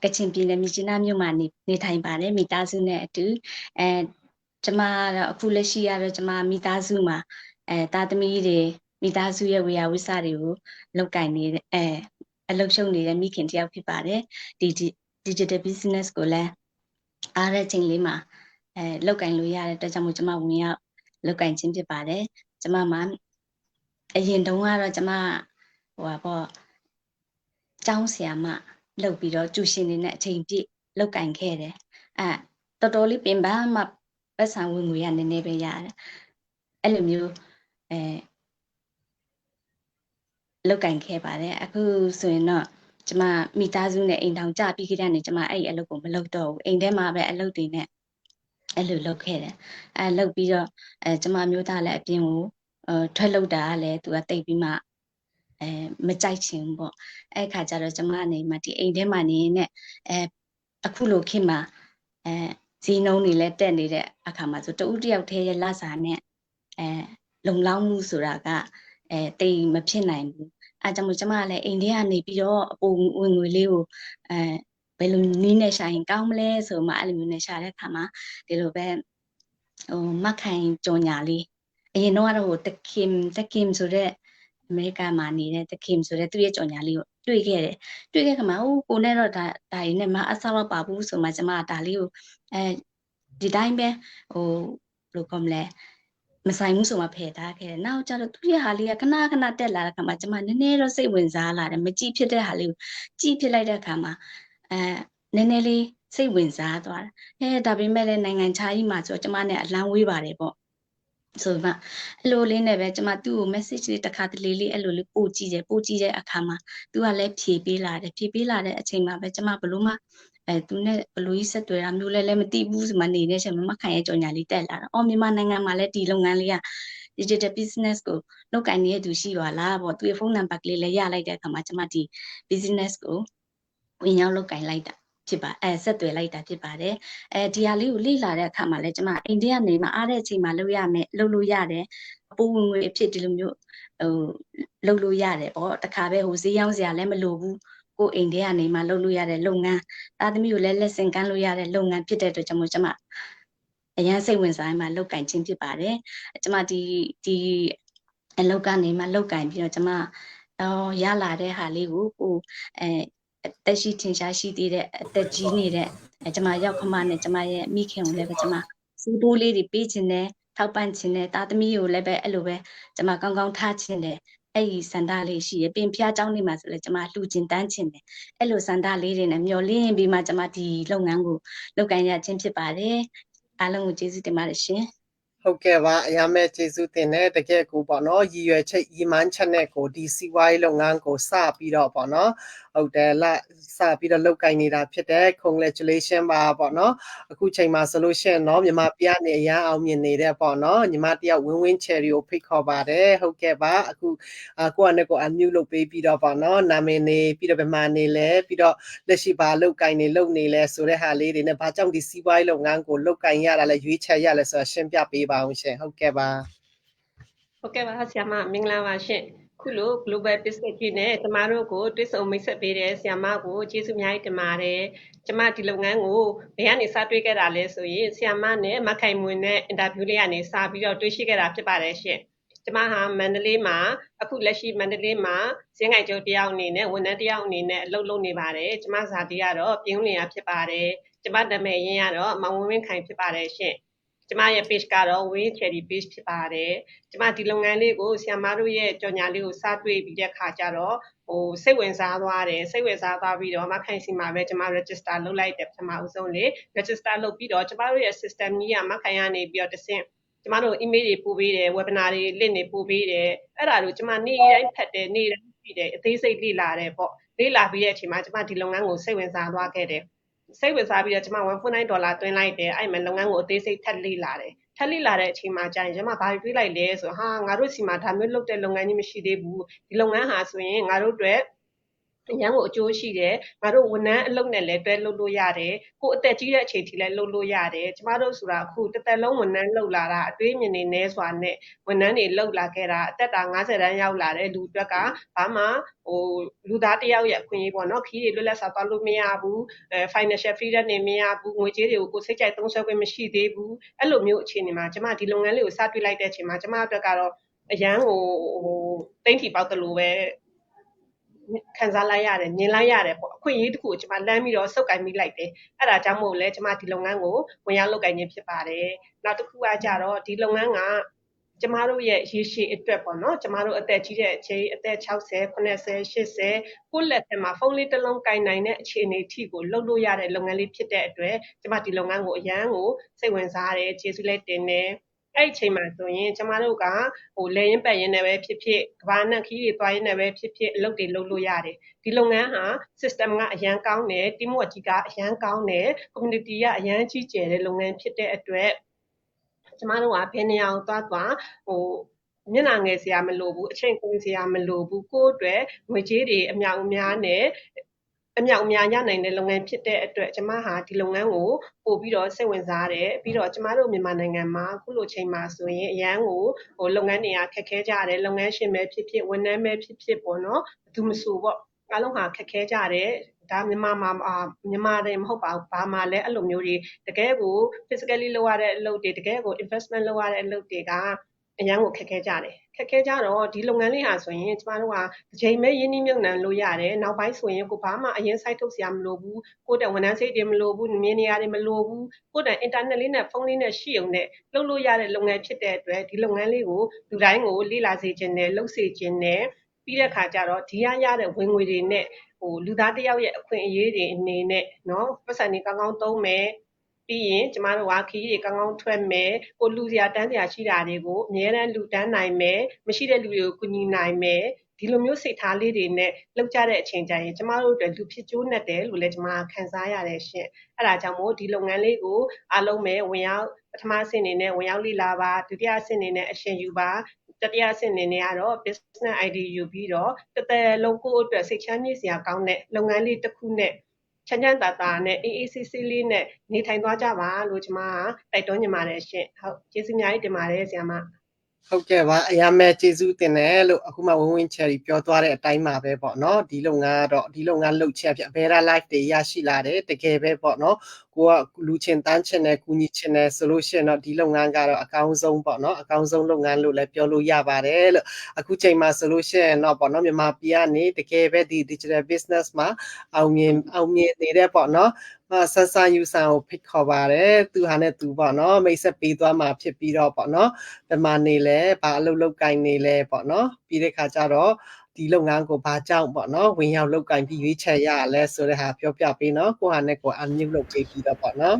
ကချင်ပြည်နယ်မြစ်ကြီးနားမြို့မှာနေထိုင်ပါတယ်မိသားစုနဲ့အတူကျမကတော့အခုလက်ရှိကတော့ကျမမိသားစုမှာသားသမီးတွေမိသားစုရဲ့ဝေယဝိစတွေကိုလောက်ကင်နေအလုပ်ရှုပ်နေတဲ့မိခင်တယောက်ဖြစ်ပါတယ်ဒီ digital business ကိုလည်းအားတဲ့ချိန်လေးမှာလောက်ကင်လို့ရတဲ့အတွက်ကြောင့်မို့ကျမဝင်ရောက်လောက်ကင်ခြင်းဖြစ်ပါတယ်ကျမမှာ အရင်တုန်းကတော့ကျမဟိုပါပေါ့ကျောင်းဆရာမလုပ်ပြီးတော့ကျူရှင်နေနဲ့အချိန်ပြည့်လောက်ကင်ခဲ့တယ်တော်တော်လေးပင်ပန်းမှပတ်စံဝင်ငွေရနည်းနည်းပဲရတယ်အဲ့လိုမျိုးလောက်ကင်ခဲ့ပါတယ်အခုဆိုရင်တော့ကျမမိသားစုနဲ့အိမ်ထောင်ကြပြီးကြတဲ့နေကျမအဲ့အလုပ်ကိုမလုပ်တော့ဘူးအိမ်ထဲမှာပဲအလုပ်တွေနဲ့အဲ့လိုလုပ်ခဲ့တယ်လုပ်ပြီးတော့ကျမမျိုးသားလည်းအပြင်ကိုထွက်လုပ်တာလည်းသူကတိတ်ပြီးမှမကြိုက်ချင်ဘူးပေါ့အဲ့ခါကျတော့ကျမအနေမှာဒီအိမ်ထဲမှာနေနေအခုလိုခေတ်မှာဈေးနှုန်းတွေလည်းတက်နေတဲ့အခါမှာဆိုတဦးတယောက်တည်းရဲ့လစာနဲ့လုံလောက်မှုဆိုတာကတိတ်မဖြစ်နိုင်ဘူးအဲကြောင့်မို့ကျမကလည်းအိမ်ထဲကနေပြီးတော့အပေါ်ဝင်ငွေလေးကိုဘယ်လိုနည်းနဲ့ရှာရင်ကောင်းမလဲဆိုမှအဲ့လိုမျိုးနဲ့ရှာတဲ့အခါမှာဒီလိုပဲမခိုင်ကြော်ညာလေးအရင်တော့ကတော့တခင်ဆိုတဲ့အမေရိကန်မှာနေတဲ့တခင်ဆိုတဲ့သူ့ရဲ့ကြော်ညာလေးကိုတွေ့ခဲ့တယ်တွေ့ခဲ့ခါမှာကိုနဲ့တော့ဒါရင်းနဲ့မအဆတော့ပါဘူးဆိုမှကျမကဒါလေးကိုဒီတိုင်းပဲဘယ်လိုကောမလဲမဆိုင်ဘူးဆိုမှဖယ်ထားခဲ့တယ်နောက်ကျတော့သူ့ရဲ့ဟာလေးကခဏတက်လာတဲ့ခါမှာကျမနည်းနည်းတော့စိတ်ဝင်စားလာတယ်မကြည့်ဖြစ်တဲ့ဟာလေးကိုကြည့်ဖြစ်လိုက်တဲ့ခါမှာနည်းနည်းလေးစိတ်ဝင်စားသွားတယ်ဒါပေမဲ့လည်းနိုင်ငံခြားကြီးမှာဆိုကျမနဲ့အလန်းဝေးပါတယ်ပေါ့ဆိုမှအဲ့လိုလေးနဲ့ပဲကျမသူ့ကို message လေးတစ်ခါတလေလေးအဲ့လိုလေးပို့ကြည့်တဲ့အခါမှာသူကလည်းဖြေပေးလာတဲ့အချိန်မှာပဲကျမဘလို့မှသူနဲ့ဘလို့ကြီးဆက်သွယ်တာမျိုးလည်းမသိဘူးဆိုမှနေတဲ့အချိန်မှာမခိုင်ရဲ့ကြော်ညာလေးတက်လာတော့မြန်မာနိုင်ငံမှာလည်းဒီလုပ်ငန်းလေးက digital business ကိုလုပ်ကိုင်နေတဲ့သူရှိပါလားပေါ့သူရဲ့ဖုန်းနံပါတ်ကလေးလည်းရလိုက်တဲ့အခါမှာကျမဒီ business ကိုဝင်ရောက်လုပ်ကိုင်လိုက်တာဖြစ်ပါဆက်သွယ်လိုက်တာဖြစ်ပါတယ်ဒီဟာလေးကိုလေ့လာတဲ့အခါမှာလည်းကျမအိန္ဒိယနေမှာအားတဲ့အချိန်မှာလုပ်လို့ရတယ်အပိုးဝင်ငွေအဖြစ်ဒီလိုမျိုးလုပ်လို့ရတယ်ပေါ့တခါပဲဈေးရောင်းစရာလည်းမလိုဘူးကိုအိန္ဒိယနေမှာလုပ်လို့ရတဲ့လုပ်ငန်းသားသမီးကိုလည်းလက်ဆင့်ကမ်းလို့ရတဲ့လုပ်ငန်းဖြစ်တဲ့အတွက်ကြောင့်မို့ကျမအရင်စိတ်ဝင်စားမှလုပ်ကင်ခြင်းဖြစ်ပါတယ်ကျမဒီအလုပ်ကနေမှလုပ်ကင်ပြီးတော့ကျမရလာတဲ့ဟာလေးကိုတက်ရှိထင်ရှားရှိသေးတဲ့အသက်ကြီးနေတဲ့ကျမရောက်ခမနဲ့ကျမရဲ့မိခင်ကိုလည်းပဲကျမစီးပိုးလေးတွေပေးခြင်းနဲ့ထောက်ပံ့ခြင်းနဲ့သားသမီးကိုလည်းပဲအဲ့လိုပဲကျမကောင်းကောင်းထားခြင်းနဲ့အဲ့ဒီစန္ဒလေးရှိရပင်ဖျားเจ้าနေမှာဆိုလဲကျမလှူခြင်းတန်းခြင်းနဲ့အဲ့လိုစန္ဒလေးတွေနဲ့မျောလင်းပြီးမှကျမဒီလုပ်ငန်းကိုလုပ်ကိုင်ရခြင်းဖြစ်ပါတယ်အားလုံးကိုကျေးဇူးတင်ပါတယ်ရှင်ဟုတ်ကဲ့ပါအရာမဲ့ကျေးဇူးတင်တယ်တကယ်ကိုပေါ့နော်ရည်ရွယ်ချက်ရည်မှန်းချက်နဲ့ကိုဒီစီးပွားရေးလုပ်ငန်းကိုစပြီးတော့ပေါ့နော်ဟုတ်တယ်စပြီးတော့လုပ်ကိုင်နေတာဖြစ်တယ် congratulation ပါပေါ့နော်အခုချိန်မှာဆိုလို့ရှိရင်เนาะမြန်မာပြည်ကနေအရန်အောင်မြင်နေတဲ့ပေါ့နော်ညီမတယောက်ဝင်း cherry ကိုဖိတ်ခေါ်ပါတယ်ဟုတ်ကဲ့ပါအခုကိုယ့်အနေကို unmute လုပ်ပေးပြီးတော့ပေါ့နော်နာမည်နေပြီးတော့ဗမာနေလဲပြီးတော့လက်ရှိဘာလုပ်ကိုင်နေလုပ်နေလဲဆိုတဲ့ဟာလေးတွေနဲ့ဘာကြောင့်ဒီစီးပွားရေးလုပ်ငန်းကိုလုပ်ကိုင်ရတာလဲရွေးချယ်ရလဲဆိုတာရှင်းပြပေးပါအောင်ရှင်ဟုတ်ကဲ့ပါဆရာမမင်္ဂလာပါရှင်ခုလို global business ကြီးနဲ့ကျမတို့ကိုတွေ့ဆုံမိတ်ဆက်ပေးတဲ့ဆရာမကိုကျေးဇူးအများကြီးတင်ပါတယ်ကျမဒီလုပ်ငန်းကိုဘယ်ကနေစတွေ့ခဲ့တာလဲဆိုရင်ဆရာမနဲ့မခိုင်မွေနဲ့အင်တာဗျူးလေးကနေစပြီးတော့တွေ့ရှိခဲ့တာဖြစ်ပါတယ်ရှင်ကျမဟာမန္တလေးမှာအခုလက်ရှိမန္တလေးမှာစင်းငိုင်ကျော်တယောက်အနေနဲ့ဝန်ထမ်းတယောက်အနေနဲ့အလုပ်လုပ်နေပါတယ်ကျမဇာတိကတော့ပြုံးလျာဖြစ်ပါတယ်ကျမနာမည်ရင်းကတော့မောင်ဝင်းခိုင်ဖြစ်ပါတယ်ရှင်ကျမရဲ့ page ကတော့ Win Cherry page ဖြစ်ပါတယ်ကျမဒီလုပ်ငန်းလေးကိုဆရာမတို့ရဲ့ကြော်ညာလေးကိုစတွေ့ပြီးတဲ့ခါကျတော့စိတ်ဝင်စားသွားတယ်စိတ်ဝင်စားသွားပြီးတော့မခိုင်စီမှာပဲကျမ register လုပ်လိုက်တယ်ပထမဦးဆုံးလေ register လုပ်ပြီးတော့ကျမတို့ရဲ့ system ကြီးကမခိုင်ကနေပြီးတော့တဆင့်ကျမတို့ email တွေပို့ပေးတယ် webinar တွေ link တွေပို့ပေးတယ်အဲ့ဒါတို့ကျမနေ့တိုင်းဖတ်တယ်နေ့တိုင်းကြည့်တယ်အသေးစိတ်လေ့လာတယ်ပေါ့လေ့လာပြီးတဲ့အချိန်မှာကျမဒီလုပ်ငန်းကိုစိတ်ဝင်စားသွားခဲ့တယ်စိတ်ဝင်စားပြီးတော့ကျမ$1.9သွင်းလိုက်တယ်အဲ့မှာလုပ်ငန်းကိုအသေးစိတ်ထပ်လေ့လာတယ်ထပ်လေ့လာတဲ့အချိန်မှာကျရင်ကျမဘာတွေတွေးလိုက်လဲဆိုဟာငါတို့စီမှာဒါမျိုးလုပ်တဲ့လုပ်ငန်းကြီးမရှိသေးဘူးဒီလုပ်ငန်းဟာဆိုရင်ငါတို့အတွက်အရန်ကိုအကျိုးရှိတယ်ငါတို့ဝန်ထမ်းအလုပ်နဲ့လည်းတွဲလုပ်လို့ရတယ်ကိုအသက်ကြီးတဲ့အချိန်ထိလည်းလုပ်လို့ရတယ်ကျမတို့ဆိုတာအခုတစ်သက်လုံးဝန်ထမ်းလုပ်လာတာအတွေးမြင်နေနေစွာနဲ့ဝန်ထမ်းတွေလုပ်လာခဲ့တာအသက်တာ50တန်းရောက်လာတဲ့လူအတွက်ကဘာမှလူသားတယောက်ရဲ့အခွင့်အရေးပေါ့နော်ခီးတွေလွတ်လပ်စွာသွားလို့မရဘူး financial freedom တွေမရဘူးငွေကြေးတွေကိုကိုစိတ်ကြိုက်သုံးစွဲခွင့်မရှိသေးဘူးအဲ့လိုမျိုးအခြေအနေမှာကျမဒီလုပ်ငန်းလေးကိုစတွေ့လိုက်တဲ့အချိန်မှာကျမအတွက်ကတော့အရန်ကိုတိမ့်ထီပေါက်တယ်လို့ပဲခံစားလိုက်ရတယ်မြင်လိုက်ရတယ်ပေါ့အခွင့်အရေးတစ်ခုကိုကျမလမ်းပြီးတော့စုပ်ကိုင်မိလိုက်တယ်အဲ့ဒါကြောင့်မို့လဲကျမဒီလုပ်ငန်းကိုဝင်ရောက်လုပ်ကိုင်ခြင်းဖြစ်ပါတယ်နောက်တစ်ခုကကြတော့ဒီလုပ်ငန်းက ကျမတို့ရဲ့ရေရှည်အတွက်ပေါ့နော်ကျမတို့အသက်ကြီးတဲ့အချိန်အသက်60 80 80ကိုယ့်လက်ထဲမှာဖုန်းလေးတစ်လုံးကင်နိုင်တဲ့အခြေအနေအထိကိုလုပ်လို့ရတဲ့လုပ်ငန်းလေးဖြစ်တဲ့အတွက်ကျမဒီလုပ်ငန်းကိုအရန်ကိုစိတ်ဝင်စားတယ်ကျေးဇူးလည်းတင်တယ်အဲ့အချိန်မှာဆိုရင်ကျမတို့ကလဲရင်ပတ်ရင်နဲ့ပဲဖြစ်ဖြစ်ကဘာနဲ့ခီးတွေသွားရင်နဲ့ပဲဖြစ်ဖြစ်အလုပ်တွေလုပ်လို့ရတယ်ဒီလုပ်ငန်းဟာ system ကအရန်ကောင်းတယ် team work ကြီးကအရန်ကောင်းတယ် community ကအရန်ကြီးကျယ်တဲ့လုပ်ငန်းဖြစ်တဲ့အတွက်ကျမတို့ကဘယ်နေရာကိုသွားမျက်နှာငယ်စရာမလိုဘူးအချိန်ကုန်စရာမလိုဘူးကိုယ့်အတွက်ငွေကြေးတွေအမြောက်အများနဲ့အမြောက်အများရနိုင်တဲ့လုပ်ငန်းဖြစ်တဲ့အတွက်ကျမဟာဒီလုပ်ငန်းကိုပို့ပြီးတော့စိတ်ဝင်စားတယ်ပြီးတော့ကျမတို့မြန်မာနိုင်ငံမှာအခုလိုချိန်မှာဆိုရင်အရန်ကိုလုပ်ငန်းတွေကခက်ခဲကြတယ်လုပ်ငန်းရှင်ပဲဖြစ်ဖြစ်ဝန်ထမ်းပဲဖြစ်ဖြစ်ပေါ့နော်ဘယ်သူမဆိုပေါ့အားလုံးဟာခက်ခဲကြတယ်ဒါမြန်မာတွေမဟုတ်ပါဘူးဘာမှလည်းအဲ့လိုမျိုးတွေတကယ်ကို physically လုပ်ရတဲ့အလုပ်တွေတကယ်ကို investment လုပ်ရတဲ့အလုပ်တွေကအရန်ကိုခက်ခဲကြတယ်ခက်ခဲကြတော့ဒီလုပ်ငန်းလေးဟာဆိုရင်ကျမတို့ကတစ်ချိန်မဲ့ရင်းနှီးမြှုပ်နှံလို့ရတယ်နောက်ပိုင်းဆိုရင်ကိုဘာမှအရင် site ထုတ်စရာမလိုဘူးကိုယ့်တဲ့ဝန်ထမ်းစိတ်တွေမလိုဘူးမြင်နေရတွေမလိုဘူးကိုယ့်တဲ့ internet လေးနဲ့ဖုန်းလေးနဲ့ရှိုံနဲ့လုပ်လို့ရတဲ့လုပ်ငန်းဖြစ်တဲ့အတွက်ဒီလုပ်ငန်းလေးကိုလူတိုင်းကိုလေ့လာစေခြင်းနဲ့လုပ်စေခြင်းနဲ့ပြီးတဲ့ခါကျတော့ဒီရတဲ့ဝင်ငွေတွေနဲ့လူသားတစ်ယောက်ရဲ့အခွင့်အရေးတွေအနေနဲ့เนาะပတ်စံတွေကောင်းကောင်းသုံးမယ်ပြီးရင်ကျမတို့ကခီးတွေကောင်းကောင်းထွက်မယ်ကိုလူစရာတန်းစရာရှိတာတွေကိုအများအားလူတန်းနိုင်မယ်မရှိတဲ့လူတွေကိုကူညီနိုင်မယ်ဒီလိုမျိုးစိတ်ထားလေးတွေနဲ့လောက်ကြတဲ့အချိန်ကျရင်ကျမတို့တို့လူဖြစ်ကျိုးနဲ့တယ်လို့လည်းကျမခံစားရတယ်ရှင်အဲ့ဒါကြောင့်မို့ဒီလုပ်ငန်းလေးကိုအားလုံးပဲဝင်ရောက်ပထမအဆင့်အနေနဲ့ဝင်ရောက်လေ့လာပါဒုတိယအဆင့်အနေနဲ့အရှင်ယူပါတတိယအဆင့်အနေနဲ့ကတော့ business ID ယူပြီးတော့တစ်သက်လုံးကိုအတွက်စိတ်ချမ်းမြေ့စရာကောင်းတဲ့လုပ်ငန်းလေးတစ်ခုနဲ့ချမ်းချမ်းသာသာနဲ့အေးအေးဆေးဆေးလေးနဲ့နေထိုင်သွားကြပါလို့ကျွန်မတိုက်တွန်းညီပါတယ်ရှင်ဟုတ်ကျေးဇူးအများကြီးတင်ပါတယ်ဆရာမဟုတ်ကဲ့ပါအရာမဲ့ကျေးဇူးတင်တယ်လို့အခုမှဝင်းချယ်ရီပြောသွားတဲ့အတိုင်းမှာပဲပေါ့နော်ဒီလုပ်ငန်းကတော့ဒီလုပ်ငန်းလုပ်ချက်ဖြစ်ဘယ်ရာ life တွေရရှိလာတယ်တကယ်ပဲပေါ့နော်ကိုကလူချင်းတန်းချင်တယ်ကူညီချင်တယ်ဆိုလို့ရှိရင်တော့ဒီလုပ်ငန်းကတော့အကောင်းဆုံးပေါ့နော်အကောင်းဆုံးလုပ်ငန်းလို့လည်းပြောလို့ရပါတယ်လို့အခုချိန်မှာဆိုလို့ရှိရင်တော့ပေါ့နော်မြန်မာပြည်ကနေတကယ်ပဲဒီ digital business မှာအောင်မြင်နေတဲ့ပေါ့နော်ဆန်းဆန်းယူဆန်ကိုဖိတ်ခေါ်ပါတယ်သူဟာနဲ့သူပေါ့နော်မိတ်ဆက်ပေးသွားမှာဖြစ်ပြီးတော့ပေါ့နော်ဒီမှာနေလဲဘာအလုပ်လုပ်ကိုင်နေလဲပေါ့နော်ပြီးတဲ့ခါကျတော့ဒီလုပ်ငန်းကိုဘာကြောင့်ပေါ့နော်ဝင်ရောက်လုပ်ကိုင်ပြီးရွေးချယ်ရလဲဆိုတဲ့ဟာပြောပြပေးနော်ကိုဟာနဲ့ကို unmute လုပ်ပေးပြီးတော့ပေါ့နော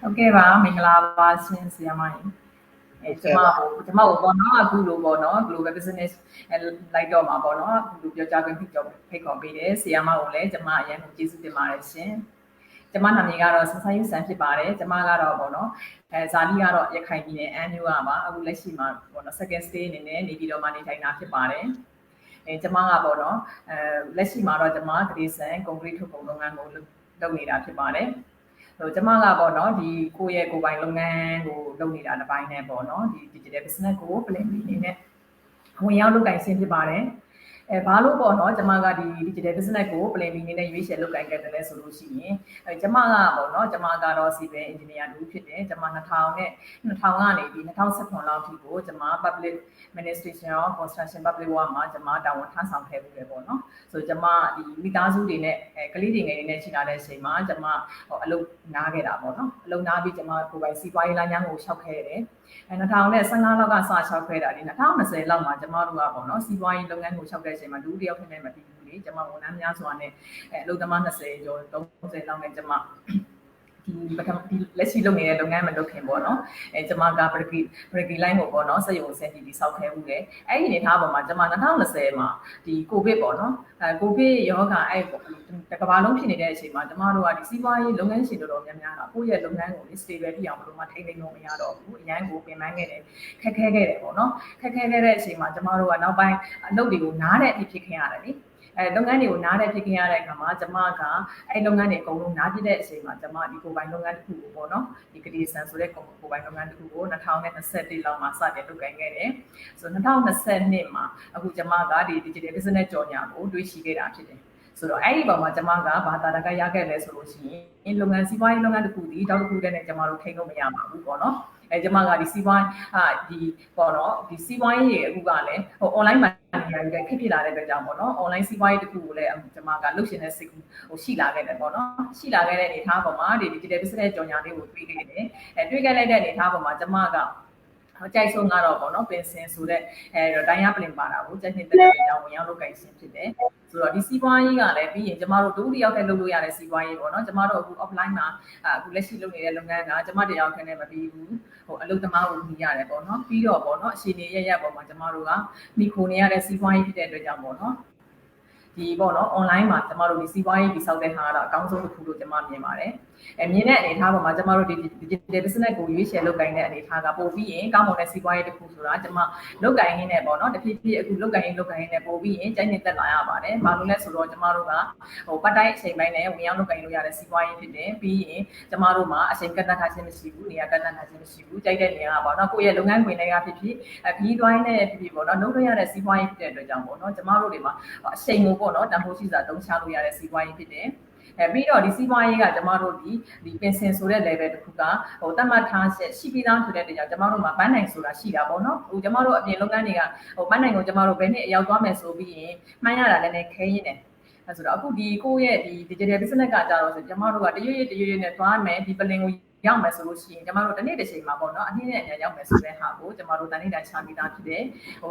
်ဟုတ်ကဲ့ပါမင်္ဂလာပါရှင်ဆရာမကြီးကျမကိုပေါ့နော်အခုလိုပေါ့နော် global business လိုက်တော့မှာပေါ့နော်အခုလိုပြောကြားခွင့်ဖိတ်ခေါ်ပေးတယ်ဆရာမကိုလည်းကျမအရင်ကကျေးဇူးတင်ပါတယ်ရှင်ကျမနာမည်ကတော့ဆန်းဆန်းယူဆန်ဖြစ်ပါတယ်ကျမကတော့ပေါ့နော်ဇာလီကတော့ရခိုင်ပြည်နယ်အန်မျိုးပါအခုလက်ရှိမှာပေါ့နော် second stay အနေနဲ့နေပြည်တော်မှာနေထိုင်တာဖြစ်ပါတယ်ကျမကပေါ့နော်လက်ရှိမှာတော့ကျမဂရေဆန် concrete ထုတ်ပုံလုပ်ငန်းကိုလုပ်နေတာဖြစ်ပါတယ်ကျမကပေါ့နော်ဒီကိုယ့်ရဲ့ကိုယ်ပိုင်လုပ်ငန်းကိုလုပ်နေတာတစ်ပိုင်းနဲ့ပေါ့နော်ဒီ digital business ကို plan အနေနဲ့ဝင်ရောက်လုပ်ကိုင်ဆင်းဖြစ်ပါတယ်ဘာလို့ပေါ့နော်ကျမကဒီ digital business ကို plan အနေနဲ့ရွေးချယ်လုပ်ကိုင်ခဲ့တယ်လဲဆိုလို့ရှိရင်ကျမကပေါ့နော်ကျမကတော့ civil engineer တူဖြစ်တယ်ကျမ2000ကနေဒီ2019လောက်ထိကိုကျမ public administration of construction public work မှာကျမတာဝန်ထမ်းဆောင်ခဲ့ပြီးပဲပေါ့နော်ဆိုကျမဒီမိသားစုတွေနဲ့ကလေးတွေငယ်တွေနဲ့ရှိလာတဲ့အချိန်မှာကျမအလုပ်နားခဲ့တာပေါ့နော်အလုပ်နားပြီးကျမကိုယ်ပိုင်စီးပွားရေးလမ်းကြောင်းကိုရှောက်ခဲ့ရတယ်2015လောက်ကစရှောက်ခဲ့တာဒီ2020လောက်မှာကျမတို့ကပေါ့နော်စီးပွားရေးလုပ်ငန်းကိုရှောက်တဲ့အချိန်မှာဒုတိယဖြစ်နေမှတည်ဘူးလေကျမဝန်ထမ်းများစွာနဲ့အလုပ်သမား20ကျော်30လောက်နဲ့ကျမဒီလက်ရှိလုပ်နေတဲ့လုပ်ငန်းမလုပ်ခင်ပေါ့နော်ကျမက breaky line ကိုပေါ့နော်စက်ရုံစင်တီတီဆောက်ခဲ့မှုတယ်အဲ့ဒီအနေထားပေါ်မှာကျမ2020မှာဒီကိုဗစ်ပေါ့နော်ကိုဗစ်ရောဂါအဲ့တကဘာလုံးဖြစ်နေတဲ့အချိန်မှာကျမတို့ကဒီစီးပွားရေးလုပ်ငန်းရှင်တော်များများကကိုယ့်ရဲ့လုပ်ငန်းကို stable ဖြစ်အောင်ဘယ်လိုမှထိန်းသိမ်းလို့မရတော့ဘူးအရန်ကိုပင်ပန်းခဲ့တယ်ခက်ခဲခဲ့တယ်ပေါ့နော်ခက်ခဲခဲ့တဲ့အချိန်မှာကျမတို့ကနောက်ပိုင်းအလုပ်တွေကိုနားတဲ့အဖြစ်ခင်ရတယ်လေလုပ်ငန်းတွေကိုနားတဲ့ဖြစ်ခင်ရတဲ့အခါမှာကျမကအဲ့လုပ်ငန်းတွေအကုန်လုံးနားပြတဲ့အချိန်မှာကျမဒီကိုယ်ပိုင်လုပ်ငန်းတစ်ခုကိုပေါ့နော်ဒီကလေးဆန်ဆိုတဲ့ကိုယ်ပိုင်လုပ်ငန်းတစ်ခုကို2021လောက်မှာစတင်လုပ်ကိုင်ခဲ့တယ်ဆို2022မှာအခုကျမကဒီ digital business ကြော်ညာကိုတွေးရှိခဲ့တာဖြစ်တယ်ဆိုတော့အဲ့ဒီပုံမှာကျမကဘာသာတကရခဲ့လဲဆိုလို့ရှိရင်လုပ်ငန်းစီးပွားရေးလုပ်ငန်းတစ်ခုဒီတောက်တစ်ခုတည်းနဲ့ကျမတို့ထိန်းလို့မရပါဘူးပေါ့နော်ကျမကဒီစီးပွားဒီပေါ့နော်ဒီစီးပွားရေးအခုကလည်းonline မှာနေရာတွေခက်ဖြစ်လာတဲ့အတွက်ကြောင့်ပေါ့နော် online စီးပွားရေးတစ်ခုကိုလည်းကျမကလုပ်ရှင်တဲ့စိတ်ရှိလာခဲ့တယ်ပေါ့နော်ရှိလာခဲ့တဲ့အနေအထားပေါ်မှာဒီ digital business ကြော်ညာလေးကိုတွေးခဲ့တယ်တွေးခဲ့လိုက်တဲ့အနေအထားပေါ်မှာကျမက ကြိုက်ဆုံးကတော့ပေါ့နော်ပင်စင်ဆိုတဲ့တိုင်းရပလင်ပါတာကိုကြိုက်နေတဲ့တွေကြောင့်ဝင်ရောက်လုပ်ကိုင်ခြင်းဖြစ်တယ်ဆိုတော့ဒီစီးပွားရေးကလည်းပြီးရင်ကျမတို့ဒုတိယရောက်တဲ့လုပ်လို့ရတဲ့စီးပွားရေးပေါ့နော်ကျမတို့အခု offline မှာအခုလက်ရှိလုပ်နေတဲ့လုပ်ငန်းကကျမတရားခင်းနဲ့မပြီးဘူးအလုပ်သမားကိုညီရတယ်ပေါ့နော်ပြီးတော့ပေါ့နော်အချိန်ရပေါ်မှာကျမတို့ကမိခိုနေရတဲ့စီးပွားရေးဖြစ်တဲ့အတွက်ကြောင့်ပေါ့နော်ဒီပေါ့နော် online မှာကျမတို့ဒီစီးပွားရေးဒီဆောက်တဲ့ဟာကတော့အကောင်းဆုံးတစ်ခုလို့ကျမမြင်ပါတယ်မြင်တဲ့အနေအထားပေါ်မှာကျမတို့ဒီ digital business ကိုရွေးချယ်လုပ်ကိုင်တဲ့အနေအထားကပို့ပြီးရင်ကောင်းမွန်တဲ့စီးပွားရေးတစ်ခုဆိုတာကျမလုပ်ကိုင်ရင်းနဲ့ပေါ့နော်တဖြည်းဖြည်းအခုလုပ်ကိုင်ရင်းနဲ့ပို့ပြီးရင်ကျိုင်းနေတက်လာရပါတယ်။ဘာလို့လဲဆိုတော့ကျမတို့ကပတ်တိုင်းအချိန်ပိုင်းနဲ့ဝင်ရောက်လုပ်ကိုင်လို့ရတဲ့စီးပွားရေးဖြစ်တယ်။ပြီးရင်ကျမတို့မှာအချိန်ကန့်သတ်ထားခြင်းမရှိဘူး။နေရာကန့်သတ်ထားခြင်းမရှိဘူး။ကြိုက်တဲ့နေရာကပေါ့နော်ကိုယ့်ရဲ့လုပ်ငန်းခွင်တွေကဖြစ်ဖြစ်ခီးသွိုင်းနဲ့ဖြစ်ဖြစ်ပေါ့နော်လုပ်လို့ရတဲ့စီးပွားရေးဖြစ်တဲ့အတွက်ကြောင့်ပေါ့နော်ကျမတို့တွေမှာအချိန်ကိုပေါ့နော်တန်ဖိုးရှိစွာသုံးချလို့ရတဲ့စီးပွားရေးဖြစ်တယ်။ပြီးတော့ဒီစီးပွားရေးကကျမတို့ဒီပင်စင်ဆိုတဲ့ level တစ်ခုကတတ်မှတ်ထားချက်ရှိပြီးသားဆိုတဲ့တရားကျမတို့မှာပန်းနိုင်ဆိုတာရှိတာပေါ့နော်ကျမတို့အပြင်လုပ်ငန်းတွေကပန်းနိုင်ကိုကျမတို့ဘယ်နှစ်အရောက်သွားမယ်ဆိုပြီးရင်မှန်းရတာလည်းခဲရင်းတယ်အဲဆိုတော့အခုဒီကိုယ့်ရဲ့ဒီ digital business ကကြတော့ဆိုကျမတို့ကတရွေ့နဲ့သွားမယ်ဒီပလင်ကိုရောက်မယ်ဆိုလို့ရှိရင်ကျမတို့တစ်နေ့တစ်ချိန်မှာပေါ့နော်အနည်းနဲ့အများရောက်မယ်ဆိုတဲ့ဟာကိုကျမတို့တနေ့တိုင်းချပြီးသားဖြစ်တယ်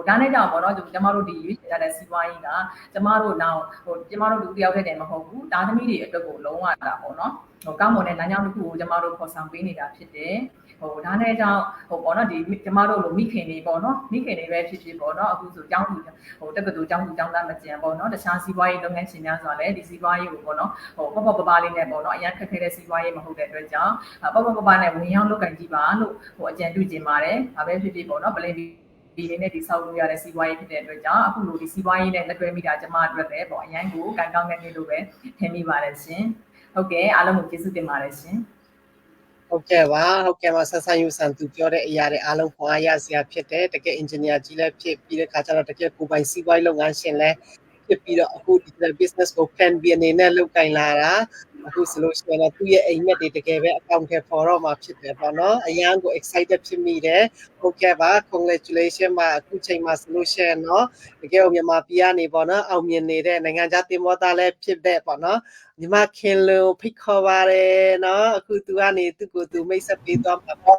ဒါနဲ့ကြောင့်ပေါ့နော်ကျမတို့ဒီရွေးချယ်တဲ့စီးပွားရေးကကျမတို့နောက်ကျမတို့လူတစ်ယောက်တည်းတည်းမဟုတ်ဘူးတာသမီတွေအတွက်ကိုလုံးဝတာပေါ့နော်ကောင်းမွန်တဲ့လမ်းကြောင်းတစ်ခုကိုကျမတို့ဖော်ဆောင်ပေးနေတာဖြစ်တယ်ဒါနဲ့ကြောင့်ပေါ့နော်ဒီကျမတို့လိုမိခင်တွေပေါ့နော်မိခင်တွေပဲဖြစ်ဖြစ်ပေါ့နော်အခုဆိုကျောင်းသူတက္ကသိုလ်ကျောင်းသူကျောင်းသားမကျန်ပေါ့နော်တခြားစီးပွားရေးလုပ်ငန်းရှင်များဆိုတာလည်းဒီစီးပွားရေးကိုပေါ့နော်ပေါ့ပပလေးနဲ့ပေါ့နော်အရင်ခက်ခဲတဲ့စီးပွားရေးမဟုတ်တဲ့အတွက်ကြောင့်ပေါ့ပနဲ့ဝင်ရောက်လုပ်ကိုင်ကြည့်ပါလို့အကြံပြုချင်ပါတယ်ဒါပဲဖြစ်ဖြစ်ပေါ့နော်ပလင်ဒီလေးနဲ့ဒီဆောက်လို့ရတဲ့စီးပွားရေးဖြစ်တဲ့အတွက်ကြောင့်အခုလိုဒီစီးပွားရေးနဲ့လက်တွဲမိတာကျမအတွက်လည်းပေါ့အရင်ကိုကန်ကောင်းနေလို့ပဲထင်မိပါတယ်ရှင်ဟုတ်ကဲ့အားလုံးကိုကျေးဇူးတင်ပါတယ်ရှင်ဟုတ်ကဲ့ပါဆက်ဆံယူဆန်သူပြောတဲ့အရာတွေအားလုံးခွန်အားရစရာဖြစ်တယ်တကယ် engineer ကြီးလည်းဖြစ်ပြီးတဲ့ခါကျတော့တကယ်ကိုယ်ပိုင်စီးပွားရေးလုပ်ငန်းရှင်လည်းဖြစ်ပြီးတော့အခု digital business ကို plan ပြီးအနေနဲ့လုပ်ကိုင်လာတာအခုဆိုလို့ရှိရင်တော့သူ့ရဲ့အိမ်မက်တွေတကယ်ပဲအကောင့်ထဲပေါ်တော့မှာဖြစ်တယ်ပေါ့နော်အရန်ကို excited ဖြစ်မိတယ်ဟုတ်ကဲ့ပါ congratulation ပါအခုချိန်မှာဆိုလို့ရှိရင်တော့တကယ်မြန်မာပြည်ကနေပေါ့နော်အောင်မြင်နေတဲ့နိုင်ငံခြားတင်မောသားလည်းဖြစ်တဲ့ပေါ့နော်ညီမခင်လွန်ဖိတ်ခေါ်ပါတယ်နော်အခုသူကနေသူ့ကိုသူမိတ်ဆက်ပေးသွားမှာပေါ့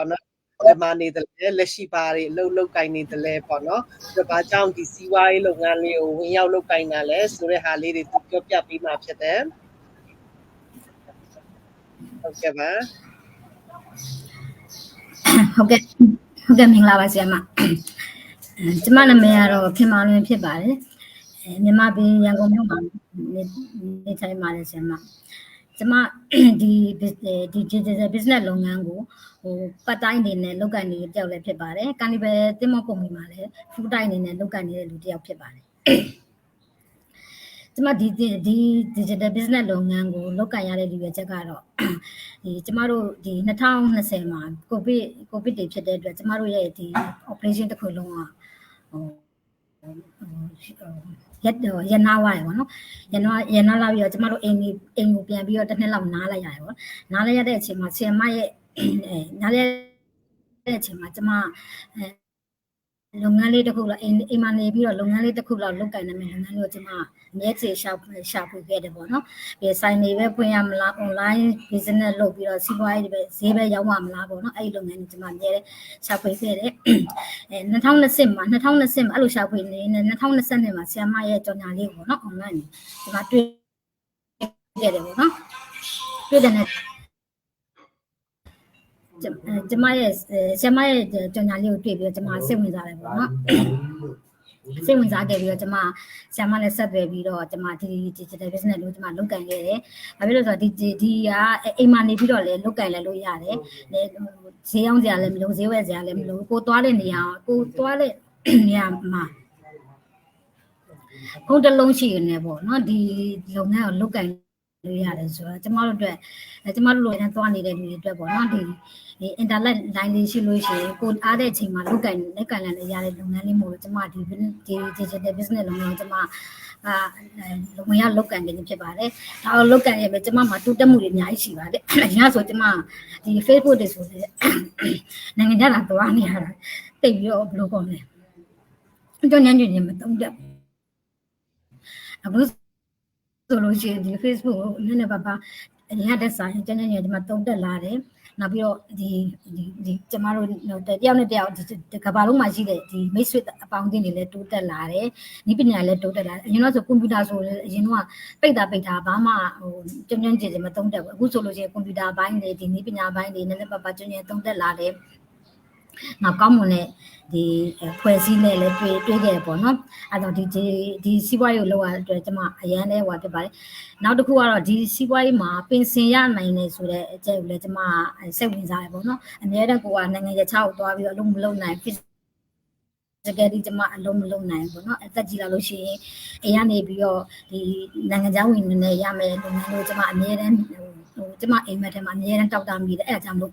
နော်ဒီမှာနေတယ်လက်ရှိပါတွေလှုပ်ကိုင်နေတယ်ပေါ့နော်ဒါဘာကြောင့်ဒီစီးပွားရေးလုပ်ငန်းလေးကိုဝင်ရောက်လုပ်ကိုင်တာလဲဆိုတဲ့ဟာလေးတွေသူပြောပြပေးမှာဖြစ်တယ်ဟုတ်ကဲ့ပါဟုတ်ကဲ့မင်္ဂလာပါဆရာမကျမနာမည်ကတော့ခင်မာလွင်ဖြစ်ပါတယ်မြန်မာပြည်ရန်ကုန်မြို့မှာနေထိုင်ပါတယ်ဆရာမကျမဒီ digital business လုပ်ငန်းကိုပတ်တိုင်းအနေနဲ့လုပ်ကိုင်နေတဲ့တယောက်လည်းဖြစ်ပါတယ်ကာနီဗယ်သင်းမောကုမ္ပဏီမှာလည်း full time အနေနဲ့လုပ်ကိုင်နေတဲ့လူတယောက်ဖြစ်ပါတယ်ကျမဒီ digital business လုပ်ငန်းကိုလုပ်ကိုင်ရတဲ့လူရဲ့ချက်ကတော့ဒီကျမတို့ဒီ2020မှာကိုဗစ်တွေဖြစ်တဲ့အတွက်ကျမတို့ရဲ့ဒီ operation တစ်ခုလုံးကရနာဝါရပေါ့နော်ရနာလာပြီးတော့ကျမတို့အိမ်ကိုပြန်ပြီးတော့တစ်နှစ်လောက်နားလိုက်ရတယ်ပေါ့နားလိုက်ရတဲ့အချိန်မှာဆီယမရဲ့နားလိုက်တဲ့အချိန်မှာကျမလုပ်ငန်းလေးတစ်ခုလောက်အိမ်မှာနေပြီးတော့လုပ်ငန်းလေးတစ်ခုလောက်လုပ်ကိုင်နေမယ်လုပ်ငန်းလေးကိုကျမအမြဲတမ်းရှာဖွေခဲ့တယ်ပေါ့နော်ဒီဆိုင်တွေပဲဖွင့်ရမလား online business လုပ်ပြီးတော့စီးပွားရေးပဲဈေးပဲရောင်းရမလားပေါ့နော်အဲ့ဒီလုပ်ငန်းကိုကျမအမြဲတမ်းရှာဖွေခဲ့တယ်2020မှာအဲ့လိုရှာဖွေနေနေ2022မှာဆီယမရဲ့ကြော်ညာလေးပေါ့နော် online ကျမတွေ့ခဲ့တယ်ပေါ့နော်တွေ့တဲ့နဲ့ကျမရဲ့ကြော်ညာလေးကိုတွေ့ပြီးတော့ကျမစိတ်ဝင်စားတယ်ပေါ့နော်စိတ်ဝင်စားခဲ့ပြီးတော့ကျမဆရာမနဲ့ဆက်သွယ်ပြီးတော့ကျမဒီ digital business လို့ကျမလုပ်ကိုင်ခဲ့တယ်။ဘာဖြစ်လို့ဆိုတော့ဒီကအိမ်မှာနေပြီးတော့လည်းလုပ်ကိုင်လည်းလို့ရတယ်။ဈေးရောင်းစရာလည်းမလိုဈေးဝယ်စရာလည်းမလိုကိုသွားတဲ့နေရာမှာဖုန်းတစ်လုံးရှိနေပေါ့နော်ဒီလုပ်ငန်းကိုလုပ်ကိုင်လို့ရတယ်ဆိုတော့ကျမတို့အတွက်ကျမတို့လိုနဲ့သွားနေတဲ့လူတွေအတွက်ပေါ့နော်ဒီ internet line လေးရှိလို့ရှိရင်ကိုအားတဲ့အချိန်မှာလုပ်ကိုင်လည်းရတဲ့လုပ်ငန်းလေးမို့လို့ကျမဒီ digital business လုပ်ငန်းကျမဝင်ရောက်လုပ်ကိုင်နေဖြစ်ပါတယ်ဒါအောင်လုပ်ကိုင်ရမယ်ကျမမှာတိုးတက်မှုတွေအများကြီးရှိပါတယ်အများဆိုကျမဒီ Facebook တွေဆိုတဲ့နိုင်ငံခြားလာသွားနေရတာတိတ်ပြီးတော့ဘယ်လိုကောင်းလဲကျွန်တော်ညညမတုံးတက်အခုဆိုလို့ရှိရင်ဒီ Facebook ကိုနည်းနည်းပါးပါအရင်ကတက်ဆိုင်ကျန်ကျန်ဒီမှာတုံးတက်လာတယ် နောက်ပြီးတော့ဒီကျမတို့တယောက်နဲ့တယောက်ကဘာလုံးမှရှိတဲ့ဒီမိတ်ဆွေအပေါင်းအသင်းတွေလည်းတိုးတက်လာတယ်ဤပညာလည်းတိုးတက်လာတယ်အရင်တော့ဆိုကွန်ပျူတာဆိုအရင်တော့ပိတ်တာဘာမှဟိုကျွမ်းကျင်မသုံးတတ်ဘူးအခုဆိုလို့ရှိရင်ကွန်ပျူတာဘိုင်းတွေဒီဤပညာဘိုင်းတွေနည်းနည်းပါကျွမ်းကျင်သုံးတက်လာတယ်နောက်ကောင်းမွန်တဲ့ဒီဖွဲ့စည်းနဲ့လည်းတွေ့ခဲ့ပေါ့နော်အဲ့တော့ဒီစီးပွားရေးကိုလောက်ရတဲ့အတွက်ကျွန်မအရန်လဲဟိုဖြစ်ပါတယ်နောက်တစ်ခုကတော့ဒီစီးပွားရေးမှာပင်စင်ရနိုင်နေဆိုတဲ့အကျက်ကိုလည်းကျွန်မစိတ်ဝင်စားတယ်ပေါ့နော်အများတဲ့ကိုကနိုင်ငံရေးချောက်သွားပြီးတော့အလုံးမလုံးနိုင်တကယ်ဒီကျွန်မအလုံးမလုံးနိုင်ပေါ့နော်အသက်ကြီးလာလို့ရှိရင်အိမ်ကနေပြီးတော့ဒီနိုင်ငံခြားဝင်နေရမယ်လုပ်ငန်းလို့ကျွန်မအများတန်းဟိုကျွန်မအိမ်မက်ထဲမှာအများတန်းတောက်တာမိတယ်အဲ့ဒါကြောင့်မို့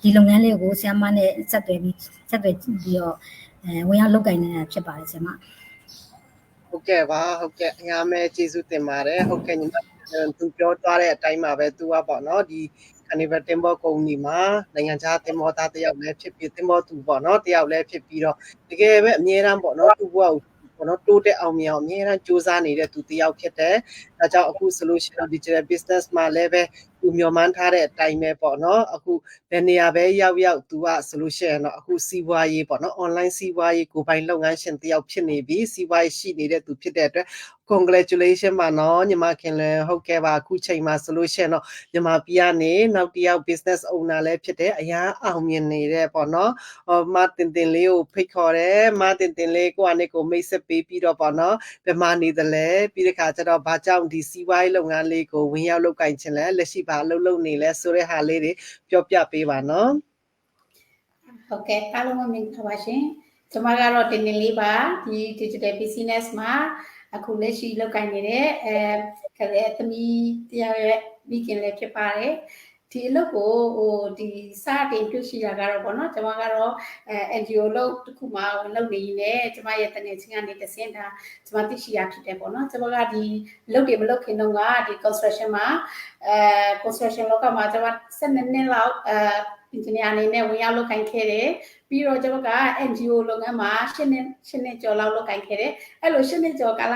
ဒီလုပ်ငန်းလေးကိုဆရာမနဲ့ဆက်သွယ်ပြီးတော့ဝင်ရောက်လုပ်ကိုင်နေတာဖြစ်ပါတယ်ဆရာမဟုတ်ကဲ့ပါဟုတ်ကဲ့အများမဲကျေးဇူးတင်ပါတယ်ဟုတ်ကဲ့ညီမသူပြောသွားတဲ့အတိုင်းမှာပဲသူကပေါ့နော်ဒီCarnival တင်မောကုမ္ပဏီမှာနိုင်ငံခြားတင်မောသားတယောက်လည်းဖြစ်ပြီးတင်မောသူပေါ့နော်တယောက်လည်းဖြစ်ပြီးတော့တကယ်ပဲအမြဲတမ်းပေါ့နော်သူ့ဘဝကိုပေါ့နော်တိုးတက်အောင်မြင်အောင်အမြဲတမ်းစူးစမ်းနေတဲ့သူတယောက်ဖြစ်တယ်။ဒါကြောင့်အခု solution digital business မှာလည်းပဲသူမျှော်မှန်းထားတဲ့အတိုင်းပဲပေါ့နော်အခုဘယ်နေရာပဲရောက်သူက solution တော့အခုစီးပွားရေးပေါ့နော် online စီးပွားရေးကိုယ်ပိုင်လုပ်ငန်းရှင်တယောက်ဖြစ်နေပြီးစီးပွားရေးရှိနေတဲ့သူဖြစ်တဲ့အတွက် congratulation ပါနော်ညီမခင်လည်းဟုတ်ကဲ့ပါအခုချိန်မှာ solution တော့ညီမပြကနေနောက်တစ်ယောက် business owner လည်းဖြစ်တယ်အများအောင်မြင်နေတဲ့ပေါ့နော်မတင်လေးကိုဖိတ်ခေါ်တယ်မတင်လေးကိုအနေကိုမိတ်ဆက်ပေးပြီးတော့ပေါ့နော်ဘယ်မှာနေတယ်လဲပြီးတဲ့ခါကျတော့ဘာကြောင့်ဒီစီးပွားရေးလုပ်ငန်းလေးကိုဝင်ရောက်လုပ်ကိုင်ခြင်းလဲလက်ရှိဘာလုပ်နေလဲဆိုတဲ့ဟာလေးတွေပြောပြပေးပါနော်ဟုတ်ကဲ့အားလုံးမင်္ဂလာပါရှင်ကျွန်မကတော့တင်လေးပါဒီ digital business မှာအခုလက်ရှိလုပ်ကိုင်နေတဲ့ခလေးသမီးတရားရဲ့မိခင်လည်းဖြစ်ပါတယ်ဒီအလုပ်ကိုဟိုဒီစတင်တွေ့ရှိတာကတော့ပေါ့နော်ကျွန်မကတော့NGO လုပ်တစ်ခုမှဝင်လုပ်နေနေကျွန်မရဲ့တနေချင်းကနေတဆင့်တာကျွန်မသိရှိရဖြစ်တယ်ပေါ့နော်ကျွန်မကဒီလုပ်တွေမလုပ်ခင်တော့ကဒီ construction မှာconstruction လောကမှာကျွန်မ12နှစ်လောက်engineer အနေနဲ့ဝင်ရောက်လုပ်ကိုင်ခဲ့တယ်ပြီးတော့ကျွန်မက NGO လုပ်ငန်းမှာ10နှစ်ကျော်လောက်လုပ်ကိုင်ခဲ့တယ်အဲ့လို10နှစ်ကျော်ကာလ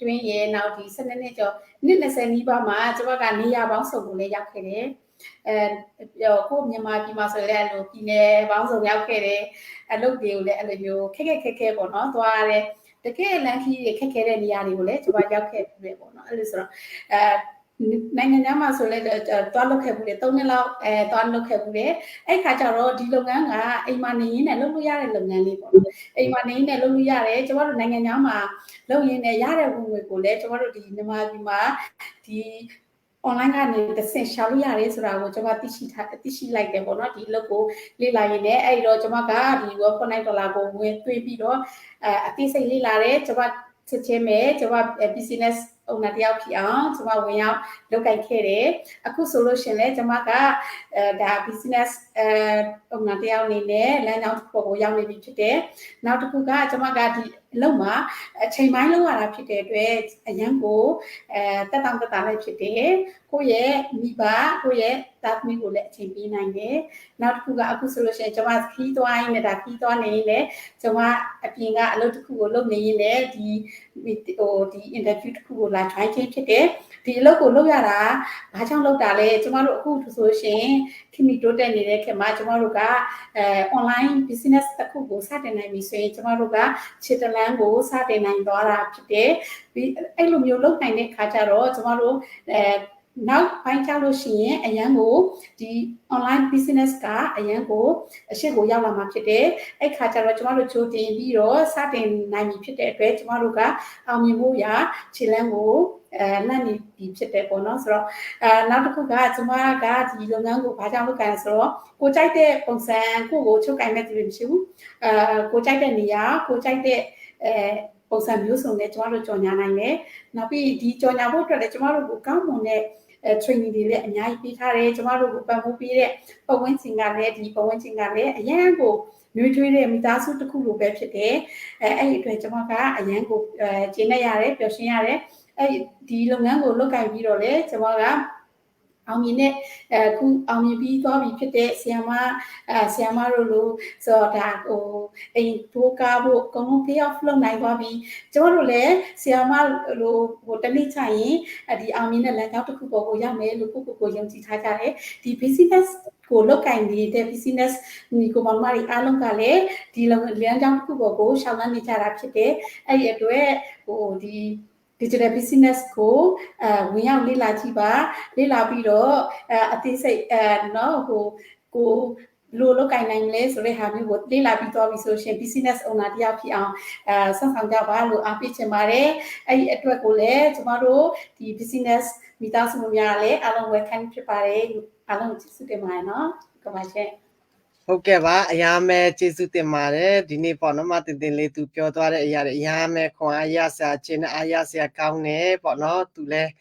တွင်ရဲ့နောက်ဒီ12နှစ်ကျော်နှစ်20နီးပါးမှာကျွန်မကနေရာပေါင်းစုံကိုလည်းရောက်ခဲ့တယ်ကိုမြန်မာပြည်မှာဆိုလည်းအဲ့လိုပြည်နယ်ပေါင်းစုံရောက်ခဲ့တယ်အလုပ်တွေကိုလည်းအဲ့လိုမျိုးခက်ခဲပေါ့နော်သွားရတယ်တကယ်လမ်းခီးခက်ခဲတဲ့နေရာတွေကိုလည်းကျွန်မရောက်ခဲ့ပြီပေါ့နော်အဲ့လိုဆိုတော့နိုင်ငံခြားမှာဆိုလည်းသွားလုပ်ခဲ့ဘူးလေ3နှစ်လောက်သွားလုပ်ခဲ့ဘူးလေအဲ့ခါကျတော့ဒီလုပ်ငန်းကအိမ်မှာနေရင်းနဲ့လုပ်လို့ရတဲ့လုပ်ငန်းလေးပေါ့အိမ်မှာနေရင်းနဲ့လုပ်လို့ရတယ်ကျွန်တော်တို့နိုင်ငံခြားမှာလုပ်ရင်းနဲ့ရတဲ့ဝင်ငွေကိုလည်းကျွန်တော်တို့ဒီမြန်မာပြည်မှာဒီ online ကနေတစ်ဆင့်ရှာလို့ရတယ်ဆိုတာကိုကျွန်မသိရှိလိုက်တယ်ပေါ့နော်ဒီလုပ်ကိုလေ့လာရင်းနဲ့အဲ့တော့ကျွန်မကဒီ $1.9 ကိုဝင်သွင်းပြီးတော့အသေးစိတ်လေ့လာတယ်ကျွန်မချက်ချင်းပဲကျွန်မ business owner တယောက်ဖြစ်အောင်ကျွန်မဝင်ရောက်လုပ်ကိုင်ခဲ့တယ်အခုဆိုလို့ရှင်လဲကျွန်မကဒါ business owner တယောက်အနေနဲ့လမ်းကြောင်းတစ်ခုကိုရောက်နေပြီဖြစ်တယ်နောက်တစ်ခုကကျွန်မကဒီအလုပ်မှာအချိန်ပိုင်းလုပ်ရတာဖြစ်တဲ့အတွက်အရန်ကိုတက်တောင့်တက်တာလည်းဖြစ်တယ်ကိုယ့်ရဲ့မိဘကိုယ့်ရဲ့သားသမီးကိုလည်းအချိန်ပေးနိုင်တယ်နောက်တစ်ခုကအခုဆိုလို့ရှိရင်ကျွန်မခီးသွားရင်းနဲ့ဒါခီးသွားနေရင်လည်းကျွန်မအပြင်ကအလုပ်တစ်ခုကိုလုပ်နေရင်လည်းဒီ interview တစ်ခုကိုလာ try ချင်းဖြစ်တယ်ဒီအလုပ်ကိုလုပ်ရတာဘာကြောင့်လုပ်တာလဲကျွန်မတို့အခုဆိုရှင်ခင်မီတိုးတက်နေတဲ့ခင်မှာကျွန်မတို့ကonline business တစ်ခုကိုစတင်နိုင်ပြီဆိုရင်ကျွန်မတို့ကခြေတလန်းကိုစတင်နိုင်သွားတာဖြစ်တယ်ပြီးအဲ့လိုမျိုးလုပ်နိုင်တဲ့အခါကျတော့ကျွန်မတို့နောက်ပိုင်းကျလို့ရှိရင်အရန်ကိုဒီ online business ကအရန်ကိုအရှိကိုရောက်လာမှာဖြစ်တယ်အဲ့ခါကျတော့ကျမတို့ချိုးတင်ပြီးတော့စတင်နိုင်ပြီဖြစ်တဲ့အတွက်ကျမတို့ကအောင်မြင်မှုရာခြေလမ်းကိုလန့်နေပြီဖြစ်တယ်ပေါ့နော်ဆိုတော့နောက်တစ်ခုကကျမကဒီလုပ်ငန်းကိုဘာကြောင့်လုပ်ကြလဲဆိုတော့ကိုကြိုက်တဲ့ပုံစံကိုချုပ်ကင်မဲ့တူမရှိဘူးကိုကြိုက်တဲ့နေရာကိုကြိုက်တဲ့ပုံစံမျိုးစုံနဲ့ကျမတို့ကြော်ညာနိုင်တယ်နောက်ပြီးဒီကြော်ညာဖို့အတွက်လည်းကျမတို့ကိုကောင်းမွန်တဲ့ training တွေလည်းအများကြီးပေးထားတယ်ကျမတို့ကိုပံ့ပိုးပေးတဲ့ပတ်ဝန်းကျင်ကလည်းဒီပတ်ဝန်းကျင်ကလည်းအရန်ကိုနှွေးထွေးတဲ့မိသားစုတစ်ခုလိုပဲဖြစ်တယ်အဲ့ဒီအတွက်ကျမကအရန်ကိုကျင်းနေရတယ်ပျော်ရွှင်ရတယ်အဲ့ဒီလုပ်ငန်းကိုလုပ်ကိုင်ပြီးတော့လေကျမက အောင်မြင်တဲ့ခုအောင်မြင်ပြီးသွားပြီဖြစ်တဲ့ဆီယမတို့လို့ဆိုတော့ဒါအိမ်ဘိုးကားဖို့အကုန်လုံး pay off လုပ်နိုင်သွားပြီကျွန်တော်တို့လည်းဆီယမလို့တနေ့ချရင်ဒီအောင်မြင်တဲ့လမ်းကြောင်းတစ်ခုပေါ်ကိုရောက်မယ်လို့ကိုယုံကြည်ထားကြတယ်ဒီ business ကိုလုတ်ကင်နေတဲ့ business ညီကိုမောင်မတွေအားလုံးကလည်းဒီလမ်းကြောင်းတစ်ခုပေါ်ကိုရှောင်လန်းနေကြတာဖြစ်တယ်အဲ့ဒီအတွက်ဒီ digital business ကိုဝင်ရောက်လေ့လာကြည့်ပါလေ့လာပြီးတော့အသေးစိတ်နော်ကိုလိုလုတ်ကင်နိုင်လဲဆိုတဲ့ဟာမျိုးကိုလေ့လာပြီးသွားပြီဆိုရှင် business owner တယောက်ဖြစ်အောင်ဆက်ဆောင်ကြပါလို့အားပေးချင်ပါတယ်အဲ့ဒီအတွက်ကိုလည်းကျမတို့ဒီ business မိသားစုများလည်းအားလုံး welcome ဖြစ်ပါတယ်အားလုံးကျေးဇူးတင်ပါတယ်နော်ကမ္ဘာချက် ဟုတ်ကဲ့ပါအရာမဲကျေးဇူးတင်ပါတယ်ဒီနေ့ပေါ့နော်မတင်လေးသူပြောသွားတဲ့အရာတွေအရာမဲခွန်အားရစရာခြင်းအားရစရာကောင်းတယ်ပေါ့နော်သူလည်း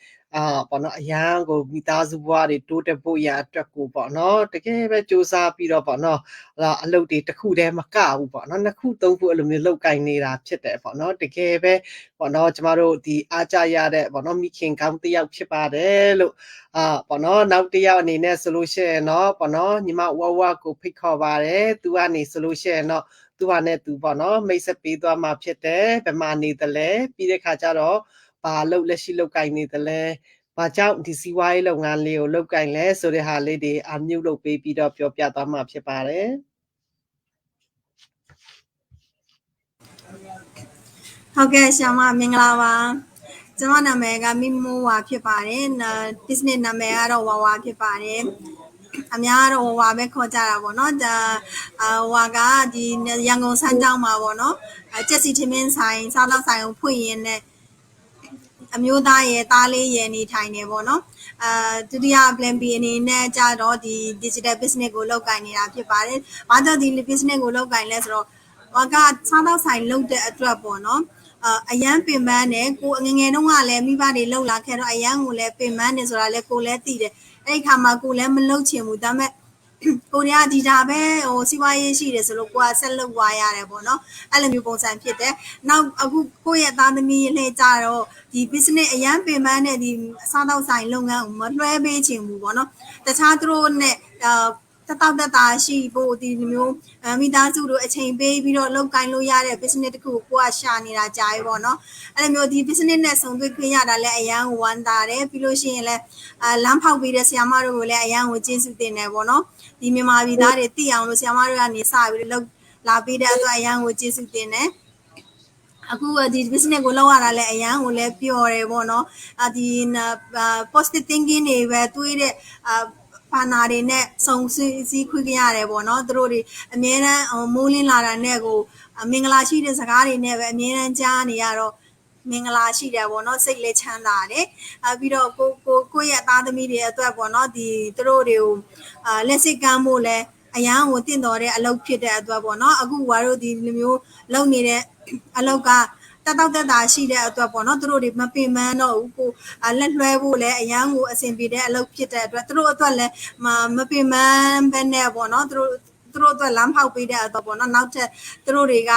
ပေါ့နော်အရန်ကိုမိသားစုဘဝတွေတိုးတက်ဖို့ရအတွက်ကိုပေါ့နော်တကယ်ပဲစူးစမ်းပြီးတော့ပေါ့နော်အလုပ်တွေတစ်ခုတည်းမကဘူးပေါ့နော်နှစ်ခုသုံးခုအဲ့လိုမျိုးလုပ်ကင်နေတာဖြစ်တယ်ပေါ့နော်တကယ်ပဲပေါ့နော်ကျမတို့ဒီအားကြရတဲ့ပေါ့နော်မိခင်ကောင်းတစ်ယောက်ဖြစ်ပါတယ်လို့ပေါ့နော်နောက်တစ်ယောက်အနေနဲ့ဆိုလို့ရှိရင်တော့ပေါ့နော်ညီမဝဝကိုဖိတ်ခေါ်ပါတယ်သူကနေဆိုလို့ရှိရင်တော့သူဟာနဲ့သူပေါ့နော်မိတ်ဆက်ပေးသွားမှာဖြစ်တယ်ဗမာနေတယ်လဲပြီးတဲ့ခါကျတော့ဘာလုပ်လက်ရှိလုပ်ကင်နေတယ်လဲဘာကြောင့်ဒီစီးပွားရေးလုပ်ငန်းလေးကိုလုပ်ကင်လဲဆိုတဲ့ဟာလေးတွေအမြုပ်လုပ်ပေးပြီးတော့ပြောပြသွားမှာဖြစ်ပါတယ်ဟုတ်ကဲ့ဆရာမမင်္ဂလာပါကျွန်မနာမည်ကမိမိုးဝါဖြစ်ပါတယ် business နာမည်ကတော့ဝါဝါဖြစ်ပါတယ်အများတော့ဝါပဲခေါ်ကြတာပေါ့နော်ဒါဝါကဒီရန်ကုန်စမ်းကြောင်းမှာပေါ့နော်ကျက်စီထမင်းဆိုင်စားတော့ဆိုင်ကိုဖွင့်ရင်းနဲ့အမျိုးသားရဲ့သားလေးရဲ့နေထိုင်နေပေါ့နော်ဒုတိယ plan B အနေနဲ့ကြတော့ဒီ digital business ကိုလုပ်ကိုင်နေတာဖြစ်ပါတယ်။ဘာကြောင့်ဒီ business ကိုလုပ်ကိုင်လဲဆိုတော့ဟောကစားတော့ဆိုင်လုပ်တဲ့အတွက်ပေါ့နော်အရန်ပင်ပန်းနဲ့ကိုငငယ်တုန်းကလည်းမိဘတွေလှုပ်လာခဲ့တော့အရန်ကိုလည်းပင်ပန်းနေဆိုတာလည်းကိုလည်းသိတယ်အဲ့ဒီခါမှာကိုလည်းမလှုပ်ချင်ဘူးဒါပေမဲ့ကိုရီးယားဒီတာပဲစီးပွားရေးရှိတယ်ဆိုလို့ကိုကဆက်လုပ်သွားရတယ်ပေါ့နော်အဲ့လိုမျိုးပုံစံဖြစ်တယ်နောက်အခုကိုယ့်ရဲ့သားသမီးလှည့်ကြတော့ဒီ business အရန်ပင်ပန်းနဲ့ဒီအစားတောက်ဆိုင်လုပ်ငန်းကိုမလွှဲပေးချင်ဘူးပေါ့နော်တခြားသူတို့နဲ့တက်တာရှိဖို့ဒီမျိုးမိသားစုတို့အချိန်ပေးပြီးတော့လုပ်ကိုင်လို့ရတဲ့ business တခုကိုကိုကရှာနေတာကြာပြီပေါ့နော်အဲ့လိုမျိုးဒီ business နဲ့ဆုံတွေ့ခွင့်ရတာလည်းအရန်ဝမ်းသာတယ်ပြီးလို့ရှိရင်လည်းလမ်းဖောက်ပေးတဲ့ဆရာမတို့ကိုလည်းအရန်ကိုကျေးဇူးတင်တယ်ပေါ့နော်ဒီမြန်မာပြည်သားတွေသိအောင်လို့ဆရာမတို့ကနေစပြီးလုပ်လာပေးတဲ့အတွက်အရန်ကိုကျေးဇူးတင်တယ်အခုဒီ business ကိုလောက်ရတာလည်းအရန်ကိုလည်းပျော်တယ်ပေါ့နော်ဒီ positive thinking တွေပဲတွေးတဲ့ပါနာတွေနဲ့စုံစည်းခွင့်ရတယ်ပေါ့နော်သူတို့တွေအမြဲတမ်းမိုးလင်းလာတာနဲ့ကိုမင်္ဂလာရှိတဲ့စကားတွေနဲ့ပဲအမြဲတမ်းကြားနေရတော့မင်္ဂလာရှိတယ်ပေါ့နော်စိတ်လည်းချမ်းသာတယ်ပြီးတော့ကိုယ့်ရဲ့သားသမီးတွေအတွက်ပေါ့နော်ဒီသူတို့တွေကိုလက်စိတ်ကမ်းဖို့လဲအရန်ကိုတင့်တော်တဲ့အလုပ်ဖြစ်တဲ့အတွက်ပေါ့နော်အခုဝါတို့ဒီလိုမျိုးလုပ်နေတဲ့အလုပ်ကတက်တာရှိတဲ့အတွက်ပေါ့နော်သူတို့တွေမပင်ပန်းတော့ဘူးကိုလက်လွှဲဖို့လည်းအရန်ကိုအဆင်ပြေတဲ့အလုပ်ဖြစ်တဲ့အတွက်သူတို့အတွက်လည်းမပင်ပန်းဘဲနဲ့ပေါ့နော်သူတို့အတွက်လမ်းဖောက်ပေးတဲ့အတွက်ပေါ့နော်နောက်ထပ်သူတို့တွေက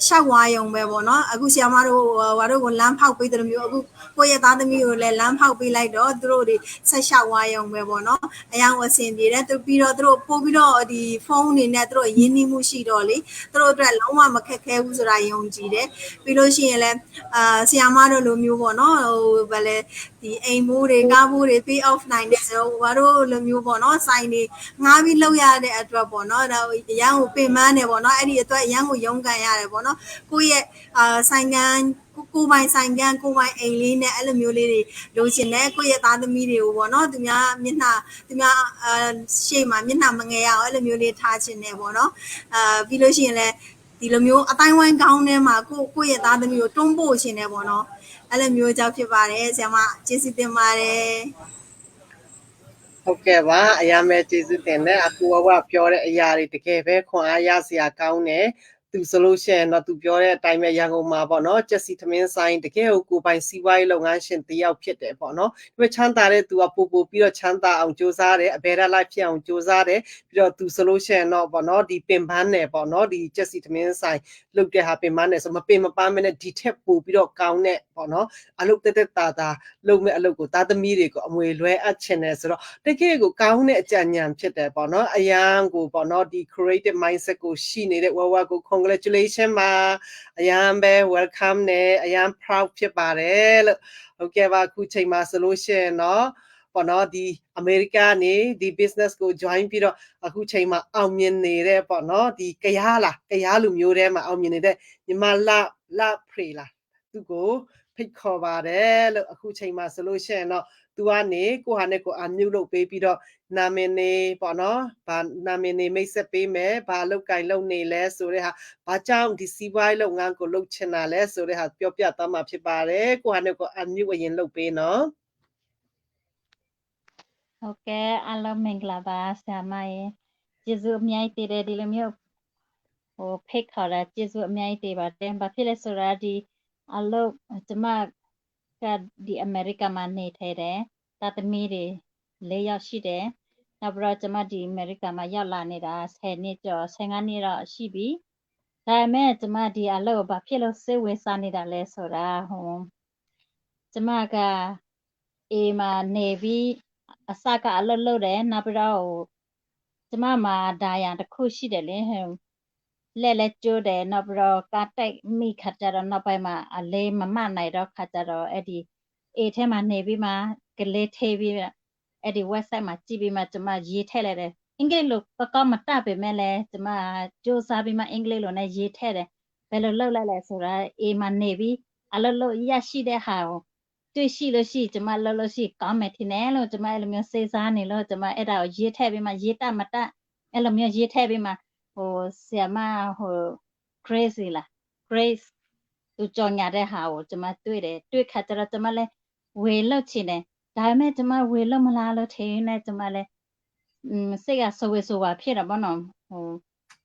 ရှောက်ဝါရုံပဲပေါ့နော်အခုဆရာမတို့ဘာတို့ကိုလမ်းဖောက်ပေးတယ်မျိုးအခုကိုယ့်ရဲ့သားသမီးကိုလည်းလမ်းဖောက်ပေးလိုက်တော့သူတို့တွေဆက်ရှောက်ဝါရုံပဲပေါ့နော်အရန်ကိုအဆင်ပြေတယ်ပြီးတော့သူတို့ပို့ပြီးတော့ဒီဖုန်းတွေနဲ့သူတို့ရင်းနှီးမှုရှိတော့လေသူတို့အတွက်လုံးဝမခက်ခဲဘူးဆိုတာယုံကြည်တယ်ပြီးလို့ရှိရင်လည်းဆရာမတို့လိုမျိုးပေါ့နော်ဗာလဲဒီအိမ်မိုးတွေကားမိုးတွေ pay off နိုင်တဲ့ဆိုတော့ဘာတို့လိုမျိုးပေါ့နော်ဆိုင်တွေငားပြီးလောက်ရတဲ့အတွက်ပေါ့နော်ဒါအရန်ကိုပင်ပန်းတယ်ပေါ့နော်အဲ့ဒီအတွက်အရန်ကိုရုန်းကန်ရတယ်ပေါ့နော်ကိုယ့်ရဲ့ဆိုင်ကန်ကိုပိုင်ဆိုင်ကန်ကိုပိုင်အိမ်လေးနဲ့အဲ့လိုမျိုးလေးတွေလိုချင်တယ်ကိုယ့်ရဲ့သားသမီးတွေကိုပေါ့နော်သူများမျက်နှာသူများရှေ့မှာမျက်နှာမငယ်ရအောင်အဲ့လိုမျိုးလေးထားချင်တယ်ပေါ့နော်ပြီးလို့ရှိရင်လည်းဒီလိုမျိုးအတိုင်းဝိုင်းကောင်းထဲမှာကိုယ့်ရဲ့သားသမီးကိုတွန်းပို့ချင်တယ်ပေါ့နော်အဲ့လိုမျိုးကြောင့်ဖြစ်ပါတယ်ဆရာမကျေးဇူးတင်ပါတယ်ဟုတ်ကဲ့ပါအရာမဲကျေးဇူးတင်တယ်အခုဝပြောတဲ့အရာတွေတကယ်ပဲခွန်အားရစရာကောင်းတယ် သူဆိုလို့ရှိရင်တော့သူပြောတဲ့အတိုင်းပဲရန်ကုန်မှာပေါ့နော်ကျက်စီသမင်းဆိုင်တကယ်ကိုပိုင်စီးပွားရေးလုပ်ငန်းရှင်တယောက်ဖြစ်တယ်ပေါ့နော်ဒီမဲ့ချမ်းသာတဲ့သူကပို့ပြီးတော့ချမ်းသာအောင်စူးစမ်းတယ်အဘယ်ရလိုက်ဖြစ်အောင်စူးစမ်းတယ်ပြီးတော့သူဆိုလို့ရှိရင်တော့ပေါ့နော်ဒီပင်ပန်းနယ်ပေါ့နော်ဒီကျက်စီသမင်းဆိုင်လုပ်တဲ့ဟာပင်ပန်းနယ်ဆိုမပင်မပန်းမနဲ့ဒီထက်ပိုပြီးတော့ကောင်းတဲ့ပေါ့နော်အလုပ်တက်တာလုပ်မဲ့အလုပ်ကိုသားသမီးတွေကိုအမွေလွဲအပ်ချင်တယ်ဆိုတော့တကယ်ကိုကောင်းတဲ့အကြံဉာဏ်ဖြစ်တယ်ပေါ့နော်အရန်ကိုပေါ့နော်ဒီ creative mindset ကိုရှိနေတဲ့ဝဝကို congratulation ပါအရန်ပဲ welcome နဲ့အရန် proud ဖြစ်ပါတယ်လို့ဟုတ်ကဲ့ပါအခုချိန်မှာဆိုလို့ရှိရင်တော့ပေါ့နော်ဒီအမေရိကနေဒီ business ကို join ပြီးတော့အခုချိန်မှာအောင်မြင်နေတဲ့ပေါ့နော်ဒီကရားလူမျိုးထဲမှာအောင်မြင်နေတဲ့ညီမလဖရီလာသူကိုဖိတ်ခေါ်ပါတယ်လို့အခုချိန်မှာဆိုလို့ရှိရင်တော့သူကနေကိုဟာနဲ့ကိုအမြုပ်လုပ်ပေးပြီးတော့နာမည်နေပေါ့နော်ဘာနာမည်နေမိတ်ဆက်ပေးမယ်ဘာလောက်ကင်လုပ်နေလဲဆိုတဲ့ဟာဘာကြောင့်ဒီစီးပွားရေးလုပ်ငန်းကိုလုပ်ချင်တာလဲဆိုတဲ့ဟာပြောပြသွားမှာဖြစ်ပါတယ်ကိုဟာနဲ့ကိုအမြုပ်အရင်လုပ်ပေးနော် ဟုတ်ကဲ့အားလုံးမင်္ဂလာပါဆရာမရေကျေးဇူးအများကြီးတင်တယ်ဒီလိုမျိုးဖိတ်ခေါ်တာကျေးဇူးအများကြီးတင်ပါတယ်ဘာဖြစ်လဲဆိုတော့ဒီအလုပ်ကျမကဒီအမေရိကမှာနေထိုင်တယ်တာသမီတွေ၄ယောက်ရှိတယ်နောက်ပြီးတော့ကျမဒီအမေရိကမှာရောက်လာနေတာ10နှစ်ကျော်15နှစ်တော့ရှိပြီဒါပေမဲ့ကျမဒီအလုပ်ဘာဖြစ်လို့စိတ်ဝင်စားနေတာလဲဆိုတာကျမကအေးမှာနေပြီးအစကအလုပ်လုပ်တယ်နောက်ပြီးတော့ကျမမှာဒါရန်တစ်ခုရှိတယ်လေလဲကျိုးတယ်နောက်ပြီးတော့ကားတိုက်မိခါကြတော့နောက်ပိုင်းမှာအလေးမမနိုင်တော့ခါကြတော့အဲ့ဒီအေးထဲမှာနေပြီးမှကလေးထေးပြီးအဲ့ဒီ website မှာကြည့်ပြီးမှကျမရေးထည့်လိုက်တယ်အင်္ဂလိပ်လိုကောမတတ်ပေမဲ့လည်းကျမစူးစမ်းပြီးမှအင်္ဂလိပ်လိုနဲ့ရေးထည့်တယ်ဘယ်လိုလုပ်လိုက်လဲဆိုတာအေးမှာနေပြီးအလုပ်လုပ်ရရှိတဲ့ဟာကိုတွေ့ရှိလို့ရှိကျမလှုပ်လို့ရှိကောင်းမယ်ထင်တယ်လို့ကျမအဲ့လိုမျိုးစိတ်စားနေလို့ကျမအဲ့ဒါကိုရေးထည့်ပြီးမှရေးတတ်မတတ်အဲ့လိုမျိုးရေးထည့်ပြီးမှဆရာမGrace လား Grace သူကြော်ညာတဲ့ဟာကိုကျမတွေ့တယ်တွေ့ခါကျတော့ကျမလည်းဝေလို့ချင်တယ်ဒါပေမဲ့ကျမဝေလို့မလားလို့ထင်နေကျမလည်းစိတ်ကဆိုဝေဆိုပါဖြစ်တာပေါ့နော်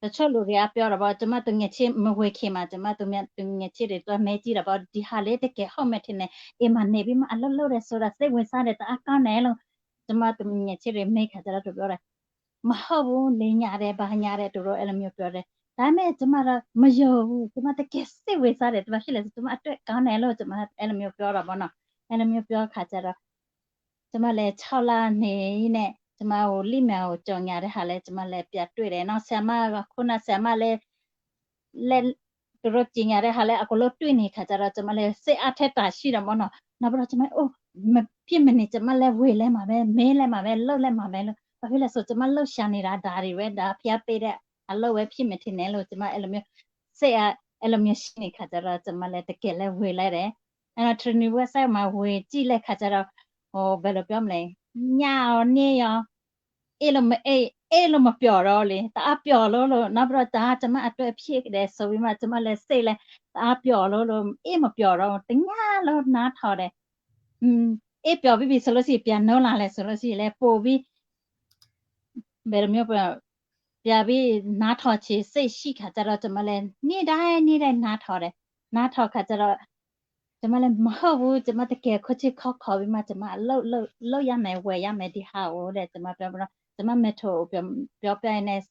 တချို့လူတွေကပြောတာပေါ့ကျမတငယ်ချင်းမဝေခင်မှာကျမတငယ်ချင်းတွေတော့မဲကြည့်တာပေါ့ဒီဟာလေးတကယ်ဟုတ်မယ်ထင်တယ်အိမ်မှာနေပြီးမှအလုပ်လုပ်တယ်ဆိုတာစိတ်ဝင်စားတယ်တအားကောင်းတယ်လို့ကျမတငယ်ချင်းတွေမိတ်ခါကြတော့ပြောတယ်မဟုတ်ဘူးနေညာတယ်ဘာညာတယ်တို့တော့အဲ့လိုမျိုးပြောတယ်ဒါပေမဲ့ကျမတော့မယုံဘူးကျမတကယ်စိတ်ဝင်စားတယ်ကျမဖြစ်လဲကျမအတွက်ကောင်းတယ်လို့ကျမအဲ့လိုမျိုးပြောတာပေါ့နော်အဲ့လိုမျိုးပြောခါကြတော့ကျမလည်း6လနေနဲ့ကျမကိုလိမြန်ကိုကြော်ညာတဲ့ဟာလဲကျမလည်းပြတွေ့တယ်နောက်ဆရာမကခုနဆရာမလည်းတို့ကြင်ညာတဲ့ဟာလဲအကလို့တွေ့နေခါကြတော့ကျမလည်းစိတ်အထက်တာရှိတယ်ပေါ့နော်နောက်ပြီးတော့ကျမမဖြစ်မနေကျမလည်းဝေလဲမှာပဲမဲလဲမှာပဲလှုပ်လဲမှာပဲလို့ဘာဖြစ်လဲဆိုကျမလှုပ်ရှာနေတာဒါတွေပဲဒါဖျားပေးတဲ့အလုပ်ပဲဖြစ်မထင်နဲ့လို့ကျမအဲ့လိုမျိုးစိတ်အဲ့လိုမျိုးရှိနေခါကြတော့ကျမလည်းတကယ်လည်းဝေလိုက်တယ်အဲ့တော့ training website မှာဝေကြည့်လိုက်ခါကြတော့ဘယ်လိုပြောမလဲညရောနေ့ရောအဲ့လိုမပျော်တော့လေတအားပျော်လို့နောက်ပြီးတော့ဒါကျမအတွက်ဖြစ်တယ်ဆိုပြီးမှကျမလည်းစိတ်လည်းတအားပျော်လို့အေးမပျော်တော့တညလုံးနားထော်တယ်အေးပျော်ပြီးဆိုလို့ရှိရင်ပြန်နှုံးလာလဲဆိုလို့ရှိရင်လည်းပို့ပြီးဘယ်လိုမျိုးပြပြီးနားထော်ချေစိတ်ရှိခါကြတော့ကျမလည်းနေ့တိုင်းနားထော်တယ်နားထော်ခါကြတော့ကျမလည်းမဟုတ်ဘူးကျမတကယ်ခွချစ်ခေါ်ပြီးမှကျမလှုပ်ရမယ်ဝယ်ရမယ်ဒီဟာကိုတဲ့ကျမပြောပြီးတော့ကျမမက်ထိုပြောပြနေဆ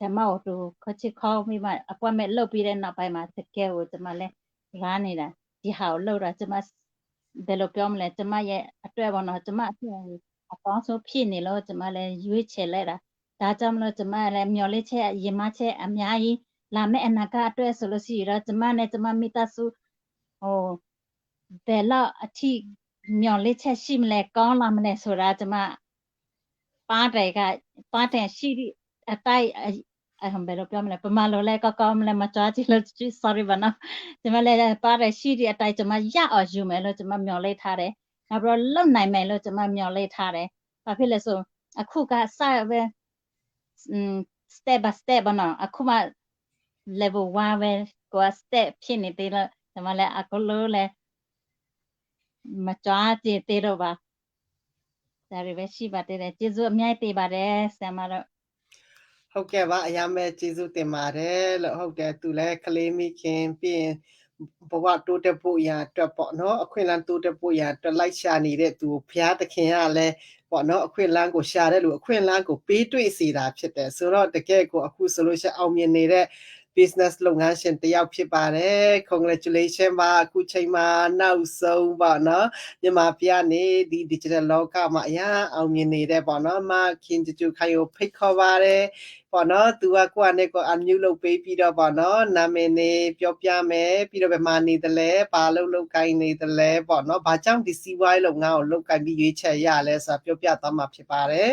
ရာမတို့ခွချစ်ခေါ်ပြီးမှအပွင့်မဲ့လှုပ်ပြီးတဲ့နောက်ပိုင်းမှာတကယ်ကိုကျမလည်းရားနေတာဒီဟာကိုလှုပ်တာကျမဘယ်လိုပြောမလဲကျမရဲ့အတွက်ပေါ့နော်ကျမအကောင်းဆုံးဖြစ်နေလို့ကျမလည်းရွေးချယ်လိုက်တာဒါကြောင့်မလို့ကျမလည်းမျော်လင့်ချက်ရင်မချက်အများကြီးလာမယ့်အနာဂတ်အတွက်ဆိုလို့ရှိရင်တော့ကျမနဲ့ကျမမိသားစုဘယ်လောက်အထိမျော်လင့်ချက်ရှိမလဲကောင်းလာမလဲဆိုတာကျမပါတယ်ရှိအတိုက်ဘယ်လိုပြောမလဲပမာလိုလဲကောင်းမလဲမကြွားကြည့်လို့ sorry ပါနော်ကျမလည်းပါတယ်ရှိတဲ့အတိုက်ကျမရအောင်ယူမယ်လို့ကျမမျှော်လင့်ထားတယ်နောက်ပြီးတော့လုံနိုင်မယ်လို့ကျမမျှော်လင့်ထားတယ်ဘာဖြစ်လဲဆိုအခုကစပဲ step by step ပါနော်အခုမှ level 1ပဲကို step ဖြစ်နေသေးလို့ကျမလည်းအခုလို့လဲမကြွားကြည့်သေးတော့ပါဒါတွေပဲရှိပါတယ်ကျေးဇူးအများကြီးတင်ပါတယ်ဆရာမတို့ ဟုတ်ကဲ့ပါအရာမဲ့ကျေးဇူးတင်ပါတယ်လို့ဟုတ်တယ်သူလည်းကလေးမိခင်ပြီးရင်ဘဝတိုးတက်ဖို့ရအတွက်ပေါ့နော်အခွင့်အလမ်းတိုးတက်ဖို့ရအတွက်လိုက်ရှာနေတဲ့သူဘုရားသခင်ကလည်းပေါ့နော်အခွင့်အလမ်းကိုရှာတဲ့လူအခွင့်အလမ်းကိုပေးတွေ့စေတာဖြစ်တယ်ဆိုတော့တကယ်ကိုအခုဆိုလို့ရှိရင်အောင်မြင်နေတဲ့ business လုပ်ငန်းရှင်တယောက်ဖြစ်ပါတယ် congratulation ပါအခုချိန်မှာနောက်ဆုံးပေါ့နော်မြန်မာပြည်နေဒီ digital လောကမှာအရာအောင်မြင်နေတဲ့ပေါ့နော်မခင်ကျူခိုင်ကိုဖိတ်ခေါ်ပါတယ်ပေါ့နော်သူကကိုယ့်အနေကို unmute လုပ်ပေးပြီးတော့ပေါ့နော်နာမည်နေပြောပြမယ်ပြီးတော့ဘယ်မှာနေတယ်လဲဘာလုပ်ကိုင်နေတယ်လဲပေါ့နော်ဘာကြောင့်ဒီစီးပွားရေးလုပ်ငန်းကိုလုပ်ကိုင်ပြီးရွေးချယ်ရလဲဆိုတာပြောပြသွားမှာဖြစ်ပါတယ်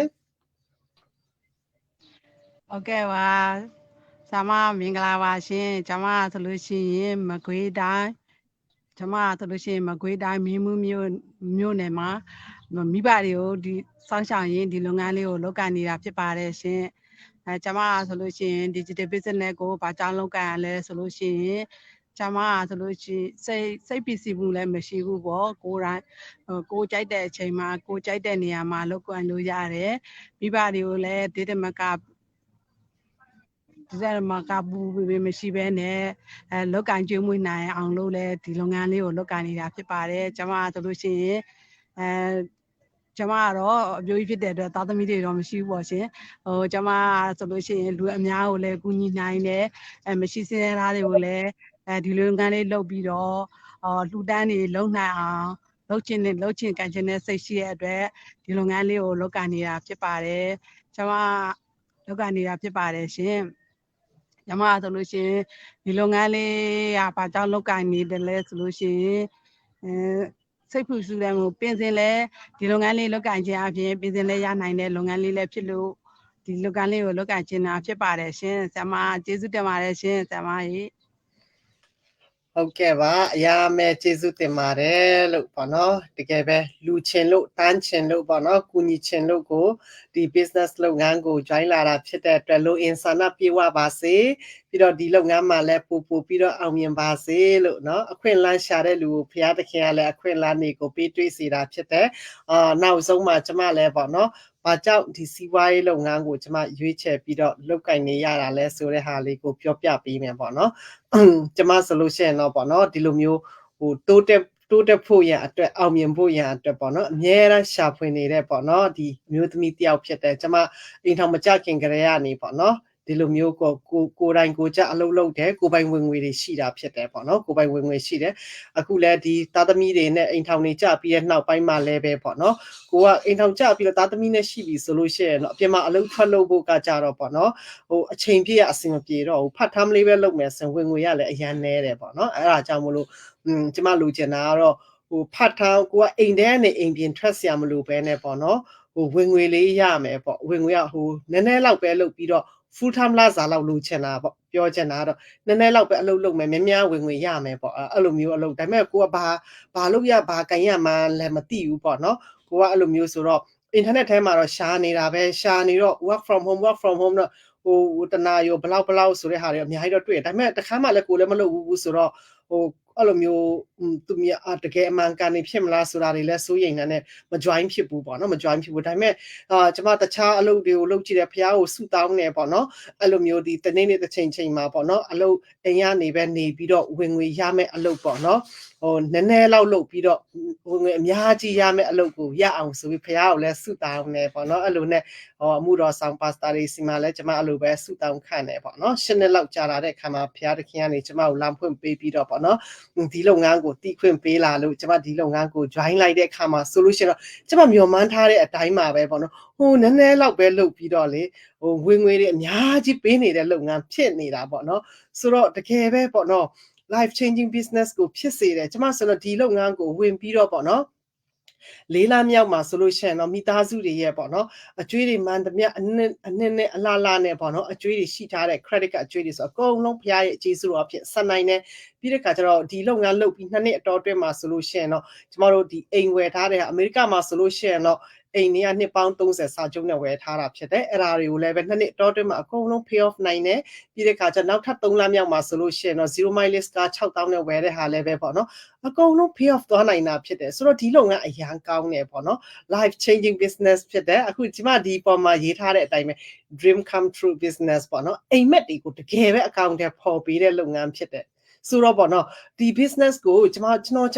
ဟုတ်ကဲ့ပါဆရာမမင်္ဂလာပါရှင်ကျွန်မဆိုလို့ရှိရင်မကွေးတိုင်းကျွန်မဆိုလို့ရှိရင်မကွေးတိုင်းမင်းမှုမြို့နယ်မှာမိဘတွေကိုဒီစောင့်ရှောက်ရင်ဒီလုပ်ငန်းလေးကိုလုပ်ကိုင်နေတာဖြစ်ပါတယ်ရှင်ကျွန်မဆိုလို့ရှိရင် digital business ကိုဘာကြောင့်လုပ်ကိုင်ရလဲဆိုလို့ရှိရင်ကျွန်မဆိုလို့ရှိရင်စိတ်ပစ္စည်းမှုလည်းမရှိဘူးပေါ့ကိုယ်တိုင်ကိုကြိုက်တဲ့အချိန်မှာကိုကြိုက်တဲ့နေရာမှာလုပ်ကိုင်လို့ရတယ်မိဘတွေကိုလည်းဒီတမကဒီမှာကပူပေးမရှိဘဲနဲ့လောက်ကင်ကျွေးမွေးနိုင်အောင်လို့လဲဒီလုပ်ငန်းလေးကိုလောက်ကင်နေတာဖြစ်ပါတယ်ကျွန်မဆိုလို့ရှိရင်ကျွန်မကတော့အပြိုကြီးဖြစ်တဲ့အတွက်သားသမီးတွေတော့မရှိဘူးပေါ့ရှင်ကျွန်မဆိုလို့ရှိရင်လူအများကိုလည်းကူညီနိုင်တယ်မရှိစင်းသားတွေကိုလည်းဒီလုပ်ငန်းလေးလုပ်ပြီးတော့လှူဒန်းတွေလုပ်နိုင်အောင်လုပ်ချင်ကန်ချင်တဲ့စိတ်ရှိတဲ့အတွက်ဒီလုပ်ငန်းလေးကိုလောက်ကင်နေတာဖြစ်ပါတယ်ကျွန်မလောက်ကင်နေတာဖြစ်ပါတယ်ရှင်ညမဆိုလို့ရှိရင်ဒီလုပ်ငန်းလေးကဘာကြောင့်လုပ်ကိုင်နေတယ်လဲဆိုလို့ရှိရင်စိတ်ဖူဆူတယ်ကိုပင်စင်လဲဒီလုပ်ငန်းလေးလုပ်ကိုင်ခြင်းအပြင်ပင်စင်လဲရနိုင်တဲ့လုပ်ငန်းလေးလည်းဖြစ်လို့ဒီလုပ်ငန်းလေးကိုလုပ်ကိုင်ခြင်းတာဖြစ်ပါတယ်ရှင်ဆရာမကျေးဇူးတင်ပါတယ်ရှင်ဆရာမကြီးဟုတ်ကဲ့ပါအရာမဲ့ကျေးဇူးတင်ပါတယ်လို့ပေါ့နော်တကယ်ပဲလူချင်းလို့တန်းချင်းလို့ပေါ့နော်ကူညီချင်းလို့ကိုဒီ business လုပ်ငန်းကို join လာတာဖြစ်တဲ့အတွက်လို့ insana ပြေဝပါစေပြီးတော့ဒီလုပ်ငန်းမှာလည်းပို့ပြီးတော့အောင်မြင်ပါစေလို့เนาะအခွင့်အလမ်းရှာတဲ့လူကိုဘုရားသခင်ကလည်းအခွင့်အလမ်းတွေကိုပေးတွေ့စေတာဖြစ်တယ်နောက်ဆုံးမှာကျမလည်းပေါ့နော်ဘာကြောင့်ဒီစီးပွားရေးလုပ်ငန်းကိုကျမရွေးချယ်ပြီးတော့လုပ်ကိုင်နေရတာလဲဆိုတဲ့ဟာလေးကိုပြောပြပေးမယ်ပေါ့နော်ကျမဆိုလို့ရှိရင်တော့ပေါ့နော်ဒီလိုမျိုးဟိုတိုးတက်ဖို့ရအတွက်အောင်မြင်ဖို့ရအတွက်ပေါ့နော်အများအားရှာဖွေနေတဲ့ပေါ့နော်ဒီမျိုးသမီးတယောက်ဖြစ်တယ်ကျမအိမ်ထောင်မကြခင်ကလေးကနေပေါ့နော်ဒီလိုမျိုးကိုယ်တိုင်ကိုကြအလုပ်လုပ်တယ်ကိုပိုင်ဝင်ငွေတွေရှိတာဖြစ်တယ်ပေါ့နော်ကိုပိုင်ဝင်ငွေရှိတယ်အခုလည်းဒီသားသမီးတွေနဲ့အိမ်ထောင်နေကြပြီးတဲ့နောက်ပိုင်းမှာလည်းပဲပေါ့နော်ကိုကအိမ်ထောင်ကြပြီးတော့သားသမီးနဲ့ရှိပြီဆိုလို့ရှိရင်တော့အပြင်မှာအလုပ်ထွက်လုပ်ဖို့ကကြတော့ပေါ့နော်ဟိုအချိန်ပြည့်အဆင်မပြေတော့ဘူးဖတ်ထားမလေးပဲလုပ်မယ်ဆိုဝင်ငွေရလည်းအရန်နဲတယ်ပေါ့နော်အဲ့ဒါကြောင့်မလို့ကျမလိုချင်တာကတော့ဟိုဖတ်ထားကိုကအိမ်ထဲကနေအိမ်ပြင်ထွက်เสียမလို့ပဲနဲ့ပေါ့နော်ဟိုဝင်ငွေလေးရမယ်ပေါ့ဝင်ငွေကဟိုနည်းနည်းလောက်ပဲလုပ်ပြီးတော့ full time လာစားလောက်လိုချင်တာပေါ့ပြောချင်တာတော့နည်းနည်းလောက်ပဲအလုပ်လုပ်မယ်များများဝင်ငွေရမယ်ပေါ့အဲ့လိုမျိုးအလုပ်ဒါပေမဲ့ကိုကဘာလုပ်ရဘာကန်ရမှလည်းမသိဘူးပေါ့နော်ကိုကအဲ့လိုမျိုးဆိုတော့ internet ထဲမှာတော့ရှားနေတာပဲရှားနေတော့ work from home တော့ဟိုတနာရောဘလောက်ဆိုတဲ့ဟာတွေအများကြီးတော့တွေ့တယ်ဒါပေမဲ့တခါမှလည်းကိုလည်းမလုပ်ဘူးဆိုတော့ဟိုအဲ့လိုမျိုးသူမြတကယ်အမှန်ကန်နေဖြစ်မလားဆိုတာတွေလည်းစိုးရိမ်နေမ join ဖြစ်ဘူးပေါ့နော်မ join ဖြစ်ဘူးဒါပေမဲ့ကျမတခြားအလုပ်တွေကိုလုပ်ကြည့်တယ်ဖះကိုဆူတောင်းနေပေါ့နော်အဲ့လိုမျိုးဒီတနေ့နေ့တစ်ချိန်မှာပေါ့နော်အလုပ်အိမ်ကနေပဲနေပြီးတော့ဝင်ငွေရမယ့်အလုပ်ပေါ့နော်ဟိုနည်းနည်းလောက်လုပ်ပြီးတော့ဝင်ငွေအများကြီးရမယ့်အလုပ်ကိုရအောင်ဆိုပြီးဖះကိုလည်းဆူတောင်းနေပေါ့နော်အဲ့လိုနဲ့အမှုတော်ဆောင်ပါစတာတွေစီမှာလည်းကျမအဲ့လိုပဲဆူတောင်းခံနေပေါ့နော်ရှင်းနှစ်လောက်ကြာလာတဲ့အခါမှာဖះတခင်ကနေကျမကိုလမ်းဖွင့်ပေးပြီးတော့ပေါ့နော်ဒီလုပ်ငန်းကိုတီးခွင့်ပေးလာလို့ကျမဒီလုပ်ငန်းကို join လိုက်တဲ့အခါမှာဆိုလို့ရှိရင်တော့ကျမမျှော်မှန်းထားတဲ့အတိုင်းမှာပဲပေါ့နော်ဟိုနည်းနည်းလောက်ပဲလုပ်ပြီးတော့လေဟိုဝင်ငွေတွေအများကြီးပေးနေတဲ့လုပ်ငန်းဖြစ်နေတာပေါ့နော်ဆိုတော့တကယ်ပဲပေါ့နော် life changing business ကိုဖြစ်စေတယ်ကျမဆိုတော့ဒီလုပ်ငန်းကိုဝင်ပြီးတော့ပေါ့နော်လေးလမြောက်မှာဆိုလို့ရှိရင်တော့မိသားစုတွေရဲ့ပေါ့နော်အကျွေးတွေမှန်သမျှအနှစ်နဲ့အလားလားနဲ့ပေါ့နော်အကျွေးတွေရှိထားတဲ့ credit card အကျွေးတွေဆိုအကုန်လုံးဖျားရဲ့အခြေစုတော့ဖြစ်ဆက်နိုင်တယ်ပြီးတဲ့ခါကျတော့ဒီလုပ်ငန်းလုပ်ပြီး2နှစ်အတော်အတွင်းမှာဆိုလို့ရှိရင်တော့ကျမတို့ဒီအိမ်ဝယ်ထားတဲ့အမေရိကမှာဆိုလို့ရှိရင်တော့ အိမ်တွေကနှစ်ပေါင်း30စာချုပ်နဲ့ဝယ်ထားတာဖြစ်တယ်အဲ့ဒါတွေကိုလည်းပဲနှစ်နှစ်တောတွင်းမှာအကုန်လုံး pay off နိုင်တယ်ပြီးတဲ့ခါကျနောက်ထပ်3လမြောက်မှာဆိုလို့ရှိရင်တော့ zero mileage က6000နဲ့ဝယ်တဲ့ဟာလည်းပဲပေါ့နော်အကုန်လုံး pay off သွားနိုင်တာဖြစ်တယ်ဆိုတော့ဒီလုပ်ငန်းအရန်ကောင်းတယ်ပေါ့နော် life changing business ဖြစ်တယ်အခုဒီမှာဒီပေါ်မှာရေးထားတဲ့အတိုင်းပဲ dream come true business ပေါ့နော်အိမ်မက်တွေကိုတကယ်ပဲအကောင့်ထဲပေါ်ပေးတဲ့လုပ်ငန်းဖြစ်တယ်ဆိုတော့ပေါ့နော်ဒီ business ကိုကျွန်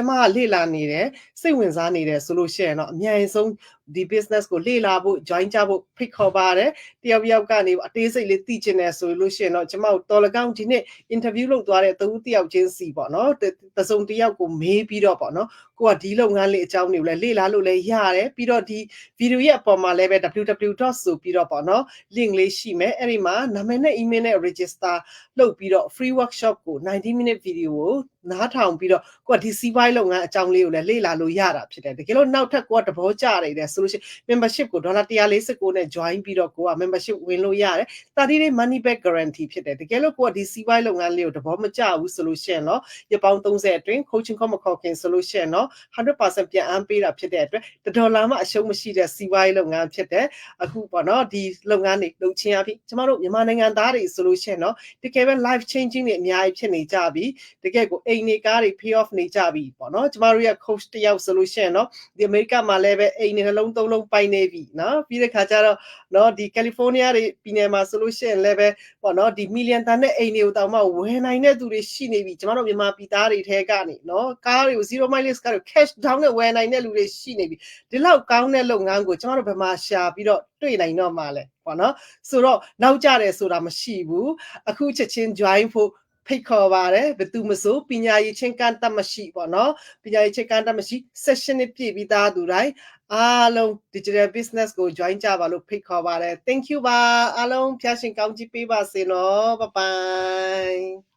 မလေ့လာနေတယ်စိတ်ဝင်စားနေတယ်ဆိုလို့ရှိရင်တော့အများဆုံးဒီ business ကိုလေ့လာဖို့ join ကြဖို့ဖိတ်ခေါ်ပါတယ်တယောက်ကနေအသေးစိတ်လေးသိချင်တယ်ဆိုလို့ရှိရင်တော့ကျွန်မတို့တော်လကောင်းဒီနေ့ interview လုပ်သွားတဲ့တဦးတယောက်ချင်းစီပေါ့နော်တစုံတယောက်ကိုမေးပြီးတော့ပေါ့နော်ကိုကဒီလုပ်ငန်းလေးအကြောင်းတွေကိုလည်းလေ့လာလို့လည်းရတယ်ပြီးတော့ဒီ video ရဲ့အပေါ်မှာလည်းပဲ www. ဆိုပြီးတော့ပေါ့နော် link လေးရှိမယ်အဲ့ဒီမှာနာမည်နဲ့ email နဲ့ register လုပ်ပြီးတော့ free workshop ကို90 minute video ကိုနားထောင်ပြီးတော့ကိုကဒီစီးပွားရေးလုပ်ငန်းအကြောင်းလေးကိုလည်းလေ့လာလို့ရတာဖြစ်တယ်တကယ်လို့နောက်ထပ်ကိုကတဘောကြရတယ်ဆိုလို့ရှိရင် membership ကို$149နဲ့ join ပြီးတော့ကိုက membership ဝင်လို့ရတယ်30 day money back guarantee ဖြစ်တယ်တကယ်လို့ကိုကဒီစီးပွားရေးလုပ်ငန်းလေးကိုတဘောမကြဘူးဆိုလို့ရှိရင်တော့ရပေါင်း30အတွင်း coaching မခေါ်ခင်ဆိုလို့ရှိရင်တော့ 100% ပြန်အမ်းပေးတာဖြစ်တဲ့အတွက်$1မှအရှုံးမရှိတဲ့စီးပွားရေးလုပ်ငန်းဖြစ်တယ်အခုပေါ့နော်ဒီလုပ်ငန်းတွေလုပ်ချင်းအဖြစ်ကျမတို့မြန်မာနိုင်ငံသားတွေဆိုလို့ရှိရင်တော့တကယ်ပဲ life changing တွေအများကြီးဖြစ်နေကြပြီတကယ်ကိုအိမ်နေကားတွေ pay off နေကြပြီပေါ့နော်ကျမတို့ရဲ့ coach တယောက်ဆိုလို့ရှိရင်တော့ဒီအမေရိကမှာလည်းပဲအိမ်နေနှလုံးသုံးလုံးပိုင်နေပြီနော်ပြီးတဲ့ခါကျတော့နော်ဒီ California တွေပြည်နယ်မှာဆိုလို့ရှိရင်လည်းပဲပေါ့နော်ဒီ million တန်တဲ့အိမ်တွေကိုတောင်မှဝယ်နိုင်တဲ့သူတွေရှိနေပြီကျမတို့မြန်မာပြည်သားတွေထဲကနေနော်ကားတွေကို zero mileage ကားတွေ cash down နဲ့ဝယ်နိုင်တဲ့လူတွေရှိနေပြီဒီလောက်ကောင်းတဲ့လုပ်ငန်းကိုကျမတို့ဘယ်မှာရှာပြီးတော့တွေ့နိုင်တော့မှာလဲပေါ့နော်ဆိုတော့နောက်ကြတယ်ဆိုတာမရှိဘူးအခုချက်ချင်း join ဖို့ဖိတ်ခေါ်ပါတယ်ဘယ်သူမဆိုပညာရေးချင်းကန့်တတ်မရှိပေါ့နော်ပညာရေးချင်းကန့်တတ်မရှိ session နဲ့ပြည့်ပြီးသားသူတိုင်းအားလုံး digital business ကို join ကြပါလို့ဖိတ်ခေါ်ပါတယ် thank you ပါအားလုံးဖျားရှင်ကောင်းကြီးပေးပါစေနော် bye bye